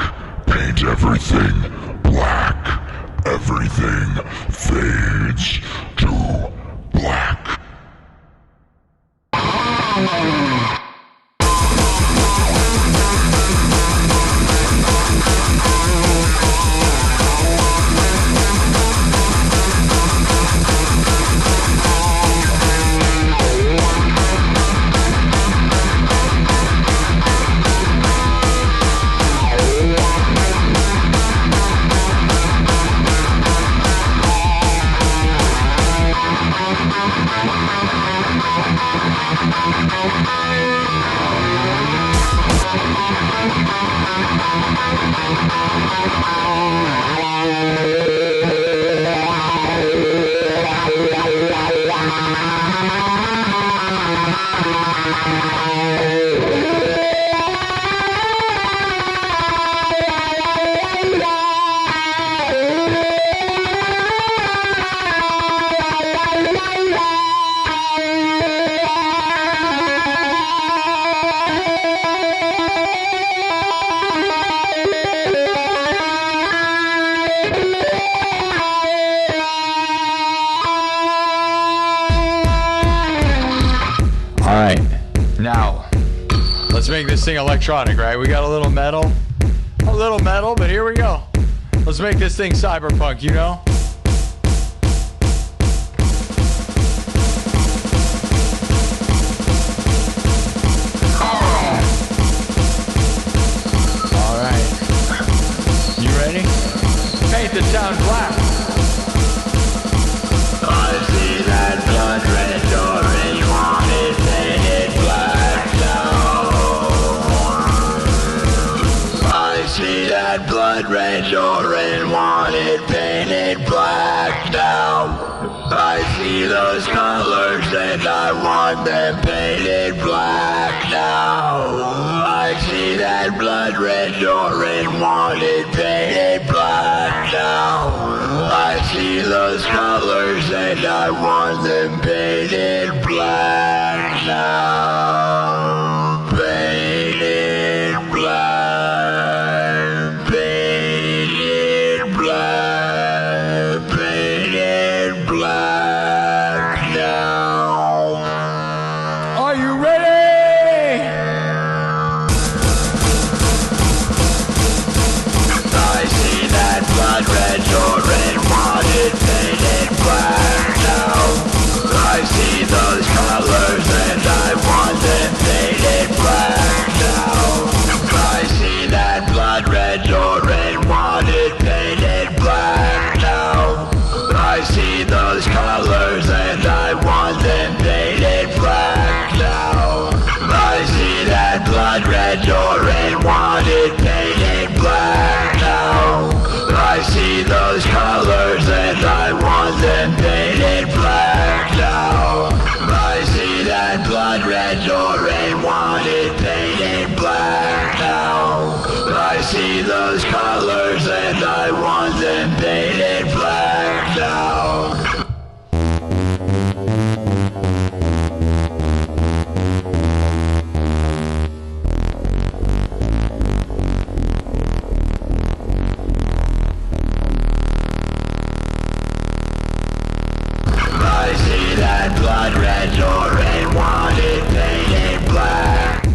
B: Paint everything black. Everything fades to black.
A: Let's make this thing electronic, right? We got a little metal, but here we go. Let's make this thing cyberpunk, you know? All right. You ready? Paint the town black.
C: I see that blood red orange one is painted black now. I see that blood red orange one is painted black now. I see those colors and I want them painted black now. I see that blood red orange one is painted black now. I see those colors and I want them painted black now. Painted black, painted black, painted black now.
A: Are you ready?
C: I see that blood red orange one is painted black now. I see those colors and I want them painted black now. I see that blood red orange one is painted black now. I see those colors and I want them painted black now. I see that blood red orange one is painted black now. I see those colors and I want them painted black now. I see that blood red orange one is painted black now. I see those colors and I want them painted black now. I see that blood red orange one is painted black.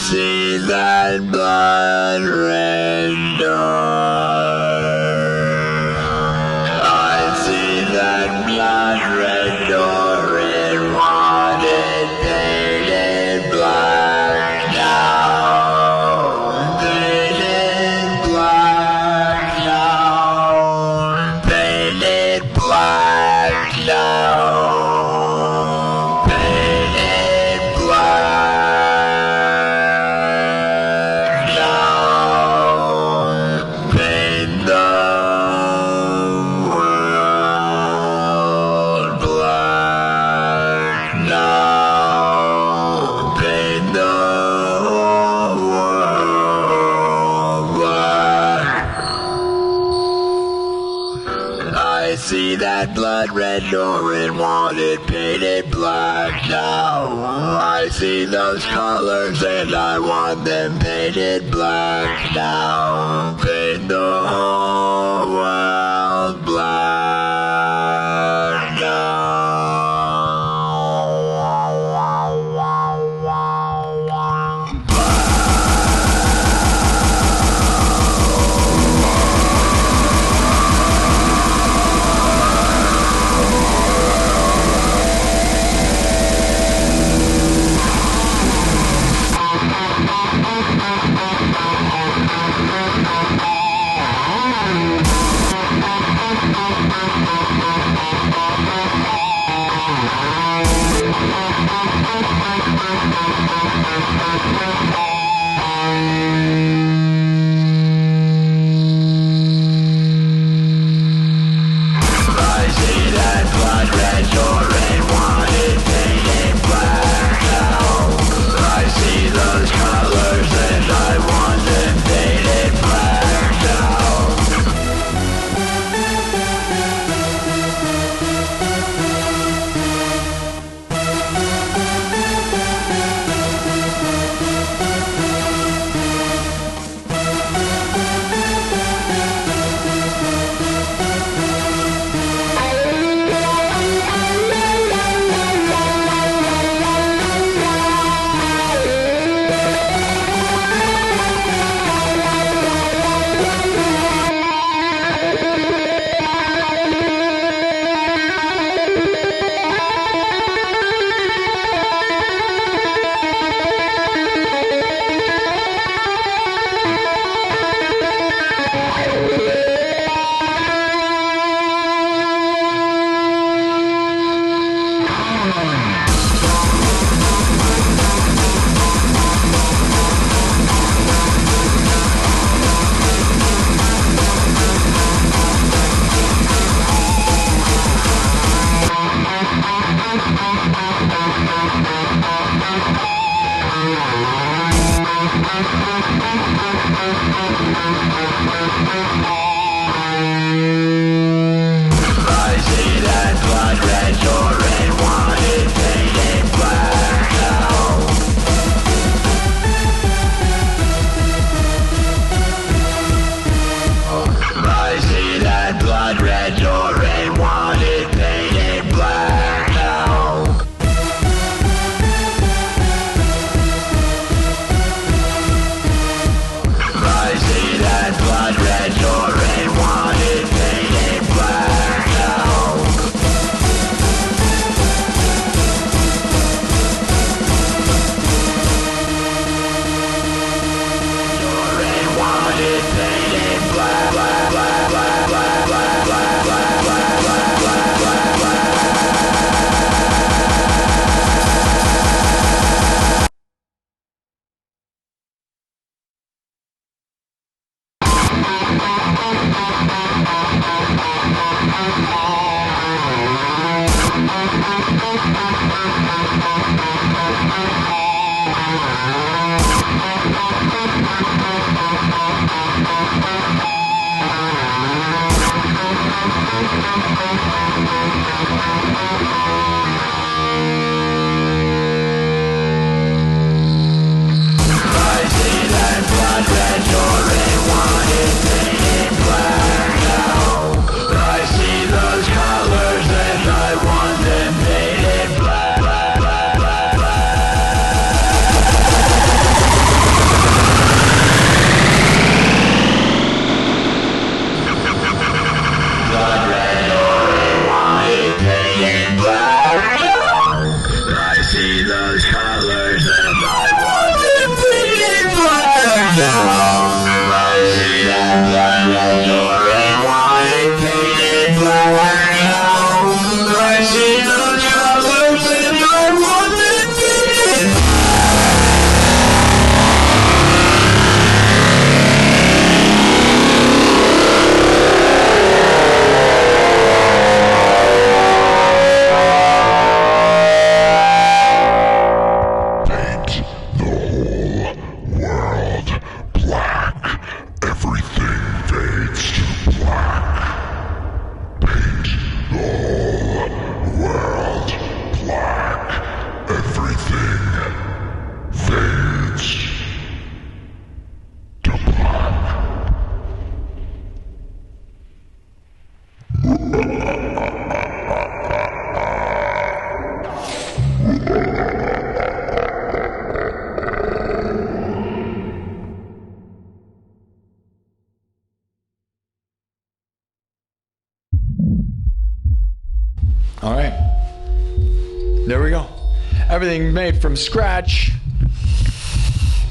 C: see that blood red door. I see that blood red door and want it painted black now. Painted black now. Painted black now. I see that blood red door and want it painted black now. I see those colors and I want them painted black now. Paint the whole world black now.
A: everything made from scratch.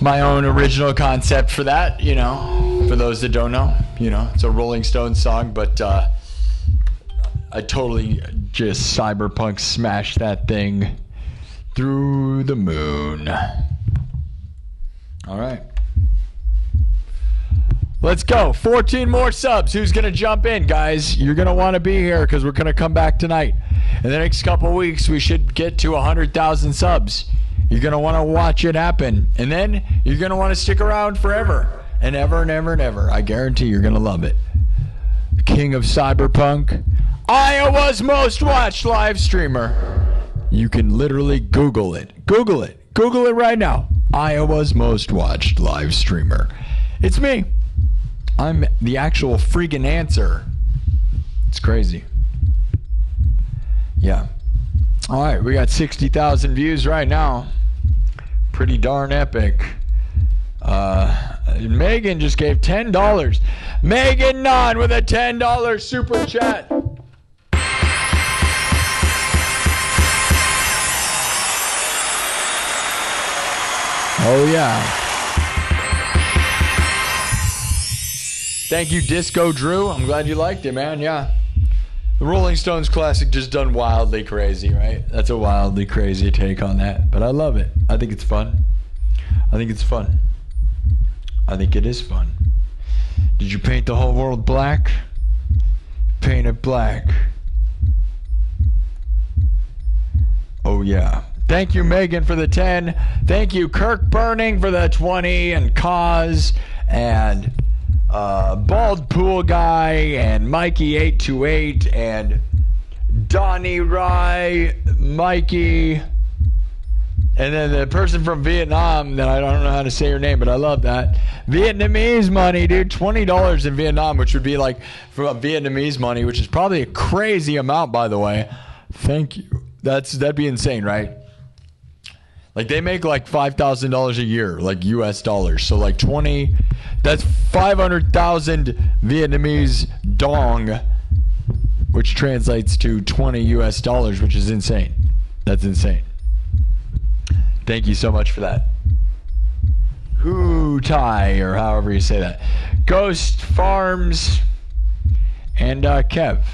A: My own original concept for that, you know, for those that don't know, you know, it's a Rolling Stones song, but I totally just cyberpunk smashed that thing through the moon. All right. Let's go. 14 more subs. Who's going to jump in, guys? You're going to want to be here because we're going to come back tonight. In the next couple weeks, we should get to 100,000 subs. You're going to want to watch it happen. And then you're going to want to stick around forever and ever and ever and ever. I guarantee you're going to love it. King of Cyberpunk. Iowa's most watched live streamer. You can literally Google it. Google it. Google it right now. Iowa's most watched live streamer. It's me. I'm the actual freaking answer. It's crazy. Yeah. All right, we got 60,000 views right now. Pretty darn epic. Megan just gave $10. Megan Nunn with a $10 super chat. Oh, yeah. Thank you, Disco Drew. I'm glad you liked it, man. Yeah. The Rolling Stones classic just done wildly crazy, right? That's a wildly crazy take on that. But I love it. I think it's fun. I think it's fun. I think it is fun. Did you paint the whole world black? Paint it black. Oh, yeah. Thank you, Megan, for the 10. Thank you, Kirk Burning, for the 20, and Cause, and Bald Pool Guy, and Mikey828, and Donnie Rye, Mikey, and then the person from Vietnam that I don't know how to say your name, but I love that. Vietnamese money, dude. $20 in Vietnam, which would be like for Vietnamese money, which is probably a crazy amount, by the way. Thank you. That'd be insane, right? Like they make like $5,000 a year, like US dollars. So like 20, that's 500,000 Vietnamese dong, which translates to 20 US dollars, which is insane. That's insane. Thank you so much for that. Hoo Tai, or however you say that. Ghost Farms and Kev.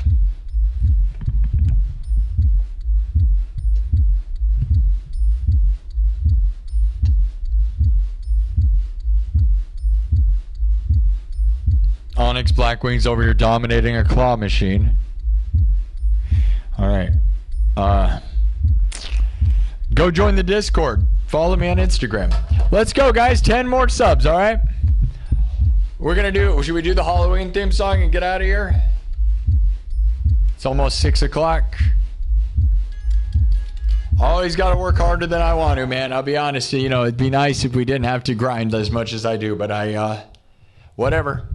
A: Onyx Blackwings over here dominating a claw machine. All right. Go join the Discord. Follow me on Instagram. Let's go, guys. 10 more subs, all right? We're going to do, should we do the Halloween theme song and get out of here? It's almost 6 o'clock. Always got to work harder than I want to, man. I'll be honest. You know, it'd be nice if we didn't have to grind as much as I do, but whatever.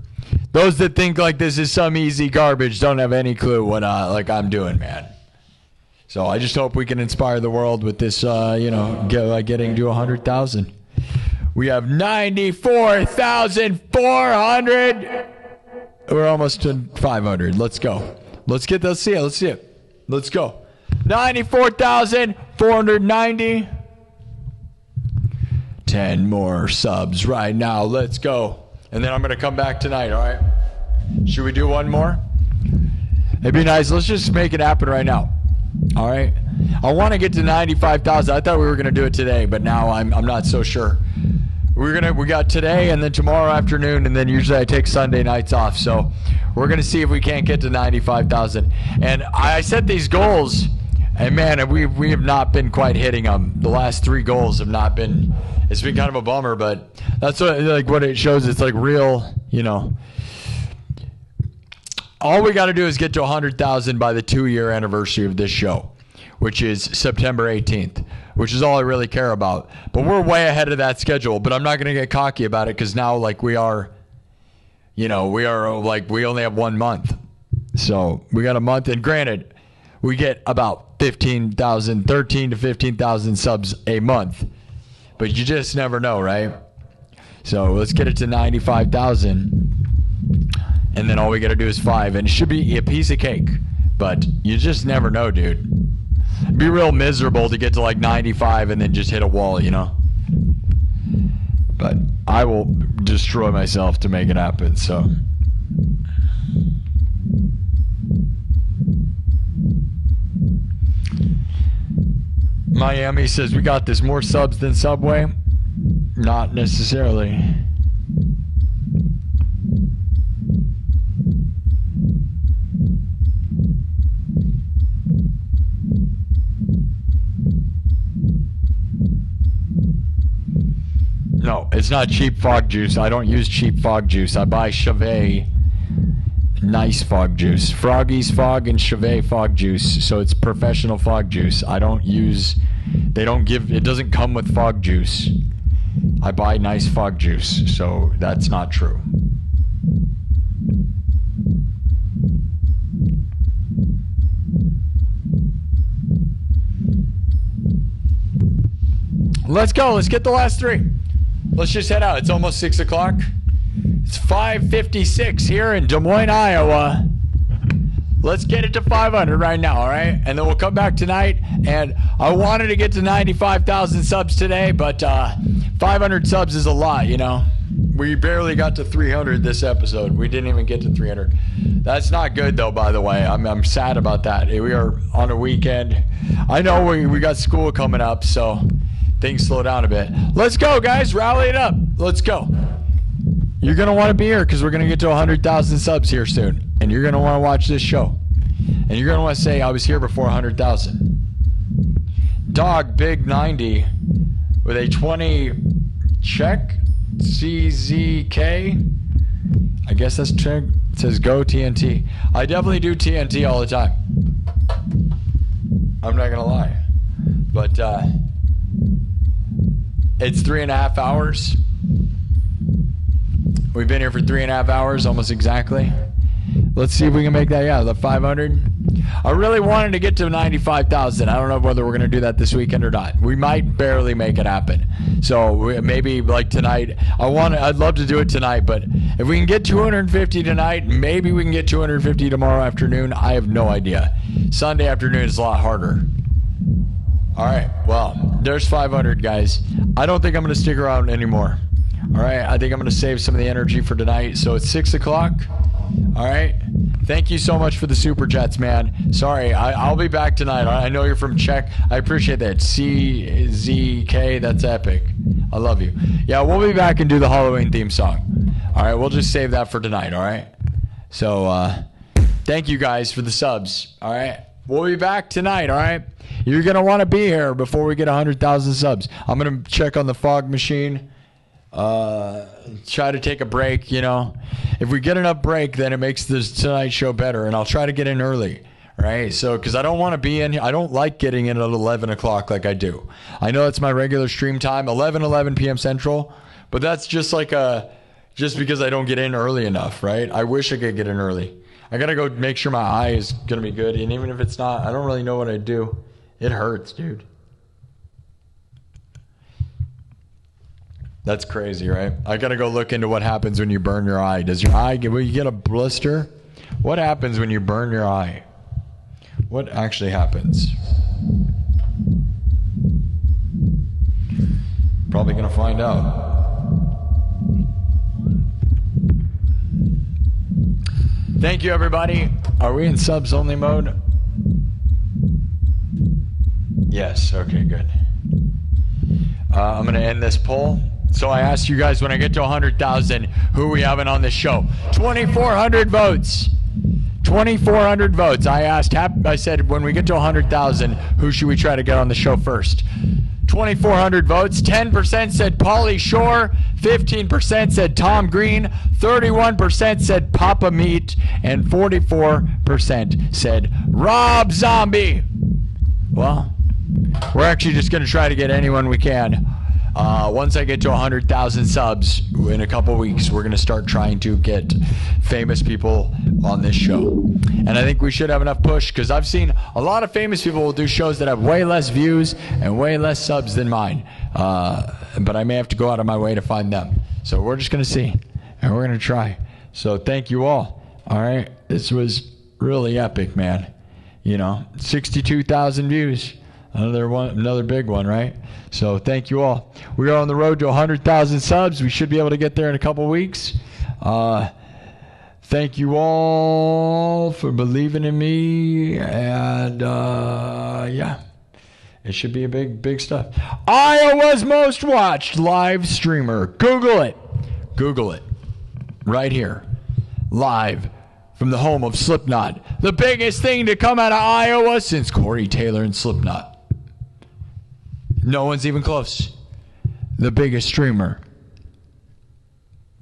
A: Those that think like this is some easy garbage don't have any clue what like I'm doing, man. So I just hope we can inspire the world with this, getting to 100,000. We have 94,400. We're almost to 500. Let's go. Let's get. Let's see it. Let's see it. Let's go. 94,490. 10 more subs right now. Let's go. And then I'm going to come back tonight, all right? Should we do one more? It'd be nice. Let's just make it happen right now. All right? I want to get to 95,000. I thought we were going to do it today, but now I'm not so sure. We got today and then tomorrow afternoon, and then usually I take Sunday nights off. So we're going to see if we can't get to 95,000. And I set these goals, and man, we have not been quite hitting them. The last 3 goals have not been. It's been kind of a bummer, but that's what it shows. It's like real, you know. All we got to do is get to 100,000 by the 2-year anniversary of this show, which is September 18th, which is all I really care about. But we're way ahead of that schedule, but I'm not going to get cocky about it because now, like, we only have 1 month. So we got a month, and granted, we get about 13 to 15,000 subs a month. But you just never know, right? So let's get it to 95,000. And then all we got to do is 5. And it should be a piece of cake. But you just never know, dude. be real miserable to get to like 95 and then just hit a wall, you know. But I will destroy myself to make it happen, so. Miami says, we got this. More subs than Subway? Not necessarily. No, it's not cheap fog juice. I don't use cheap fog juice. I buy Scifi nice fog juice. Froggy's fog and Scifi fog juice. So it's professional fog juice. I don't use, they don't give, it doesn't come with fog juice. I buy nice fog juice. So that's not true. Let's go. Let's get the last three. Let's just head out. It's almost 6 o'clock. It's 5:56 here in Des Moines, Iowa. Let's get it to 500 right now, all right? And then we'll come back tonight. And I wanted to get to 95,000 subs today, but 500 subs is a lot, you know? We barely got to 300 this episode. We didn't even get to 300. That's not good, though, by the way. I'm sad about that. We are on a weekend. I know we got school coming up, so things slow down a bit. Let's go, guys. Rally it up. Let's go. You're going to want to be here because we're going to get to 100,000 subs here soon. And you're going to want to watch this show. And you're going to want to say, I was here before 100,000. Dog Big 90 with a 20 check. CZK. I guess that's check. It says go TNT. I definitely do TNT all the time. I'm not going to lie. But it's 3.5 hours. We've been here for 3.5 hours, almost exactly. Let's see if we can make that, yeah, the 500. I really wanted to get to 95,000. I don't know whether we're going to do that this weekend or not. We might barely make it happen. So maybe like tonight, I'd love to do it tonight, but if we can get 250 tonight, maybe we can get 250 tomorrow afternoon. I have no idea. Sunday afternoon is a lot harder. All right, well, there's 500, guys. I don't think I'm going to stick around anymore. All right, I think I'm going to save some of the energy for tonight. So it's 6 o'clock. All right. Thank you so much for the super chats, man. Sorry, I'll be back tonight. I know you're from Czech. I appreciate that. CZK, that's epic. I love you. Yeah, we'll be back and do the Halloween theme song. All right, we'll just save that for tonight, all right? So thank you guys for the subs, all right? We'll be back tonight, all right? You're going to want to be here before we get 100,000 subs. I'm going to check on the fog machine. Try to take a break, you know. If we get enough break, then it makes this tonight show better, and I'll try to get in early, right? So, because I don't want to be in here. I don't like getting in at 11 o'clock like I do. I know it's my regular stream time, 11 p.m. Central, but that's just like just because I don't get in early enough, right? I wish I could get in early. I got to go make sure my eye is going to be good, and even if it's not, I don't really know what I do. It hurts, dude. That's crazy, right? I gotta go look into what happens when you burn your eye. Does your eye will you get a blister? What happens when you burn your eye? What actually happens? Probably gonna find out. Thank you, everybody. Are we in subs only mode? Yes, okay, good. I'm gonna end this poll. So I asked you guys when I get to 100,000, who are we having on this show? 2,400 votes. 2,400 votes. I said when we get to 100,000, who should we try to get on the show first? 2,400 votes. 10% said Pauly Shore. 15% said Tom Green. 31% said Papa Meat. And 44% said Rob Zombie. Well, we're actually just going to try to get anyone we can. Once I get to 100,000 subs in a couple weeks, we're going to start trying to get famous people on this show. And I think we should have enough push because I've seen a lot of famous people will do shows that have way less views and way less subs than mine. But I may have to go out of my way to find them. So we're just going to see and we're going to try. So thank you all. All right. This was really epic, man. You know, 62,000 views. Another big one, right? So thank you all. We are on the road to 100,000 subs. We should be able to get there in a couple weeks. Thank you all for believing in me. And yeah, it should be a big stuff. Iowa's most watched live streamer. Google it. Google it. Right here. Live from the home of Slipknot. The biggest thing to come out of Iowa since Corey Taylor and Slipknot. No one's even close. The biggest streamer.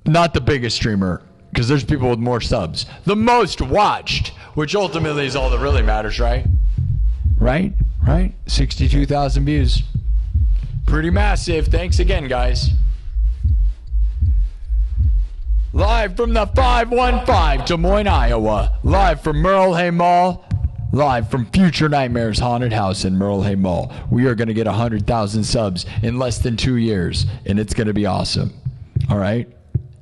A: Not the biggest streamer, because there's people with more subs. The most watched, which ultimately is all that really matters, right? Right? 62,000 views. Pretty massive. Thanks again, guys. Live from the 515, Des Moines, Iowa. Live from Merle Hay Mall. Live from Future Nightmares Haunted House in Merle Hay Mall. We are going to get 100,000 subs in less than 2 years, and it's going to be awesome. All right?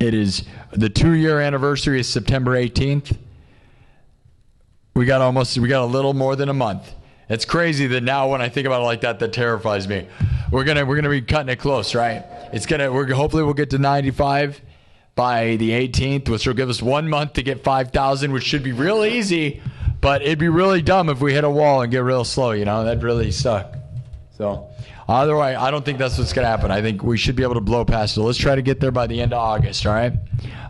A: It is, the 2-year anniversary is September 18th. We got a little more than a month. It's crazy that now when I think about it like that, that terrifies me. We're gonna be cutting it close, right? Hopefully we'll get to 95 by the 18th, which will give us 1 month to get 5,000, which should be real easy. But it'd be really dumb if we hit a wall and get real slow, you know? That'd really suck. So, otherwise, I don't think that's what's going to happen. I think we should be able to blow past it. Let's try to get there by the end of August, all right?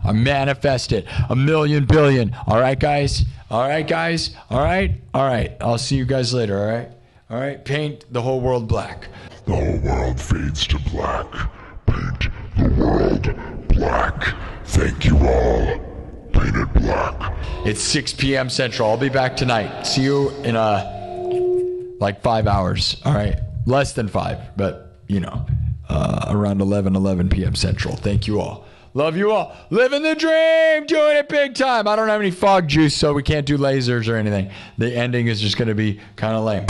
A: I manifest it. 1 million billion. All right, guys? All right, guys? All right? All right. I'll see you guys later, all right? All right? Paint the whole world black.
B: The whole world fades to black. Paint the world black. Thank you all. Painted black.
A: It's 6 p.m. Central. I'll be back tonight. See you in like 5 hours. All right. Less than 5, but you know, around 11 p.m. Central. Thank you all. Love you all. Living the dream. Doing it big time. I don't have any fog juice, so we can't do lasers or anything. The ending is just going to be kind of lame.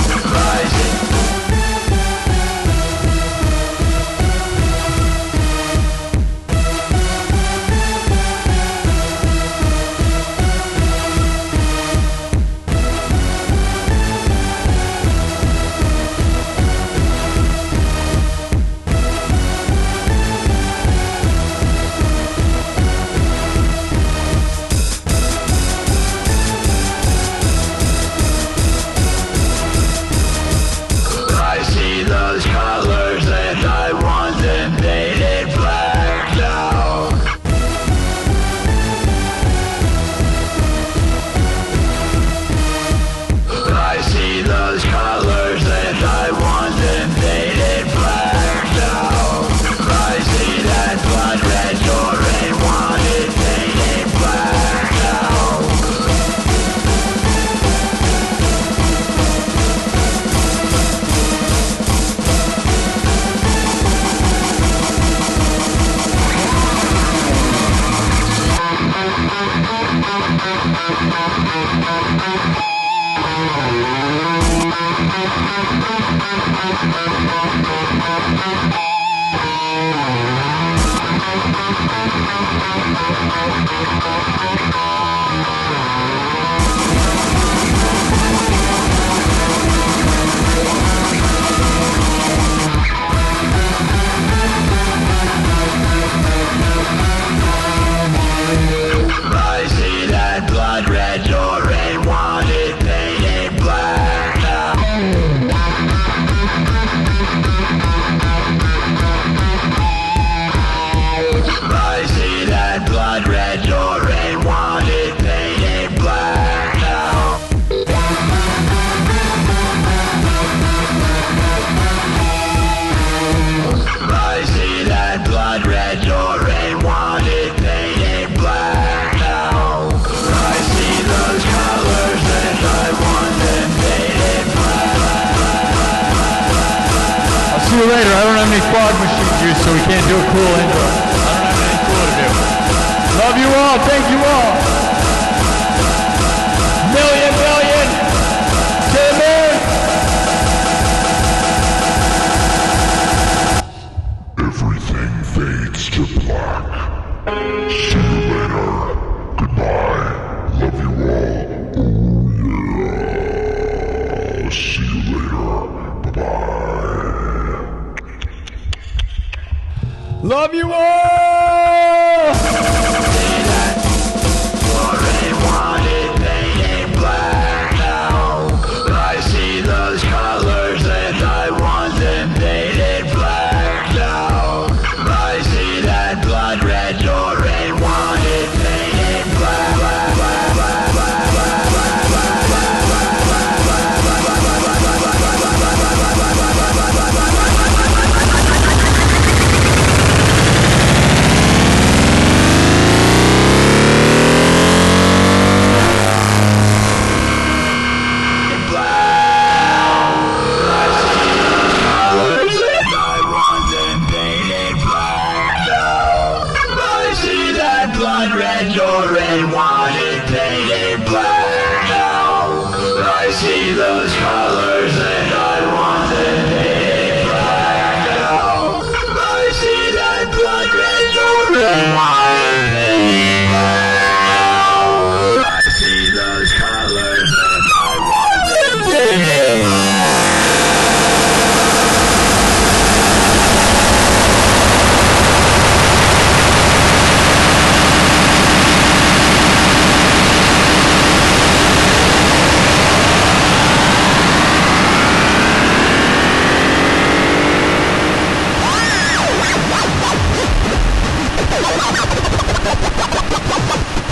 A: See you later. I don't have any fog machine juice, so we can't do a cool intro. I don't have anything cool to do. Love you all. Thank you all. Million to the moon.
B: Everything fades to black. See you later. Goodbye. Love you all. Oh yeah. See you later. Bye-bye.
A: Love you all!
C: I see those colors and I want them painted black now. I see that blood red door and want it painted black. Red door and want it painted black now. I see those colors and I want them painted black now. I see that blood red door and want it painted black now. I see those colors and I want them painted black.
D: Ha ha ha ha ha!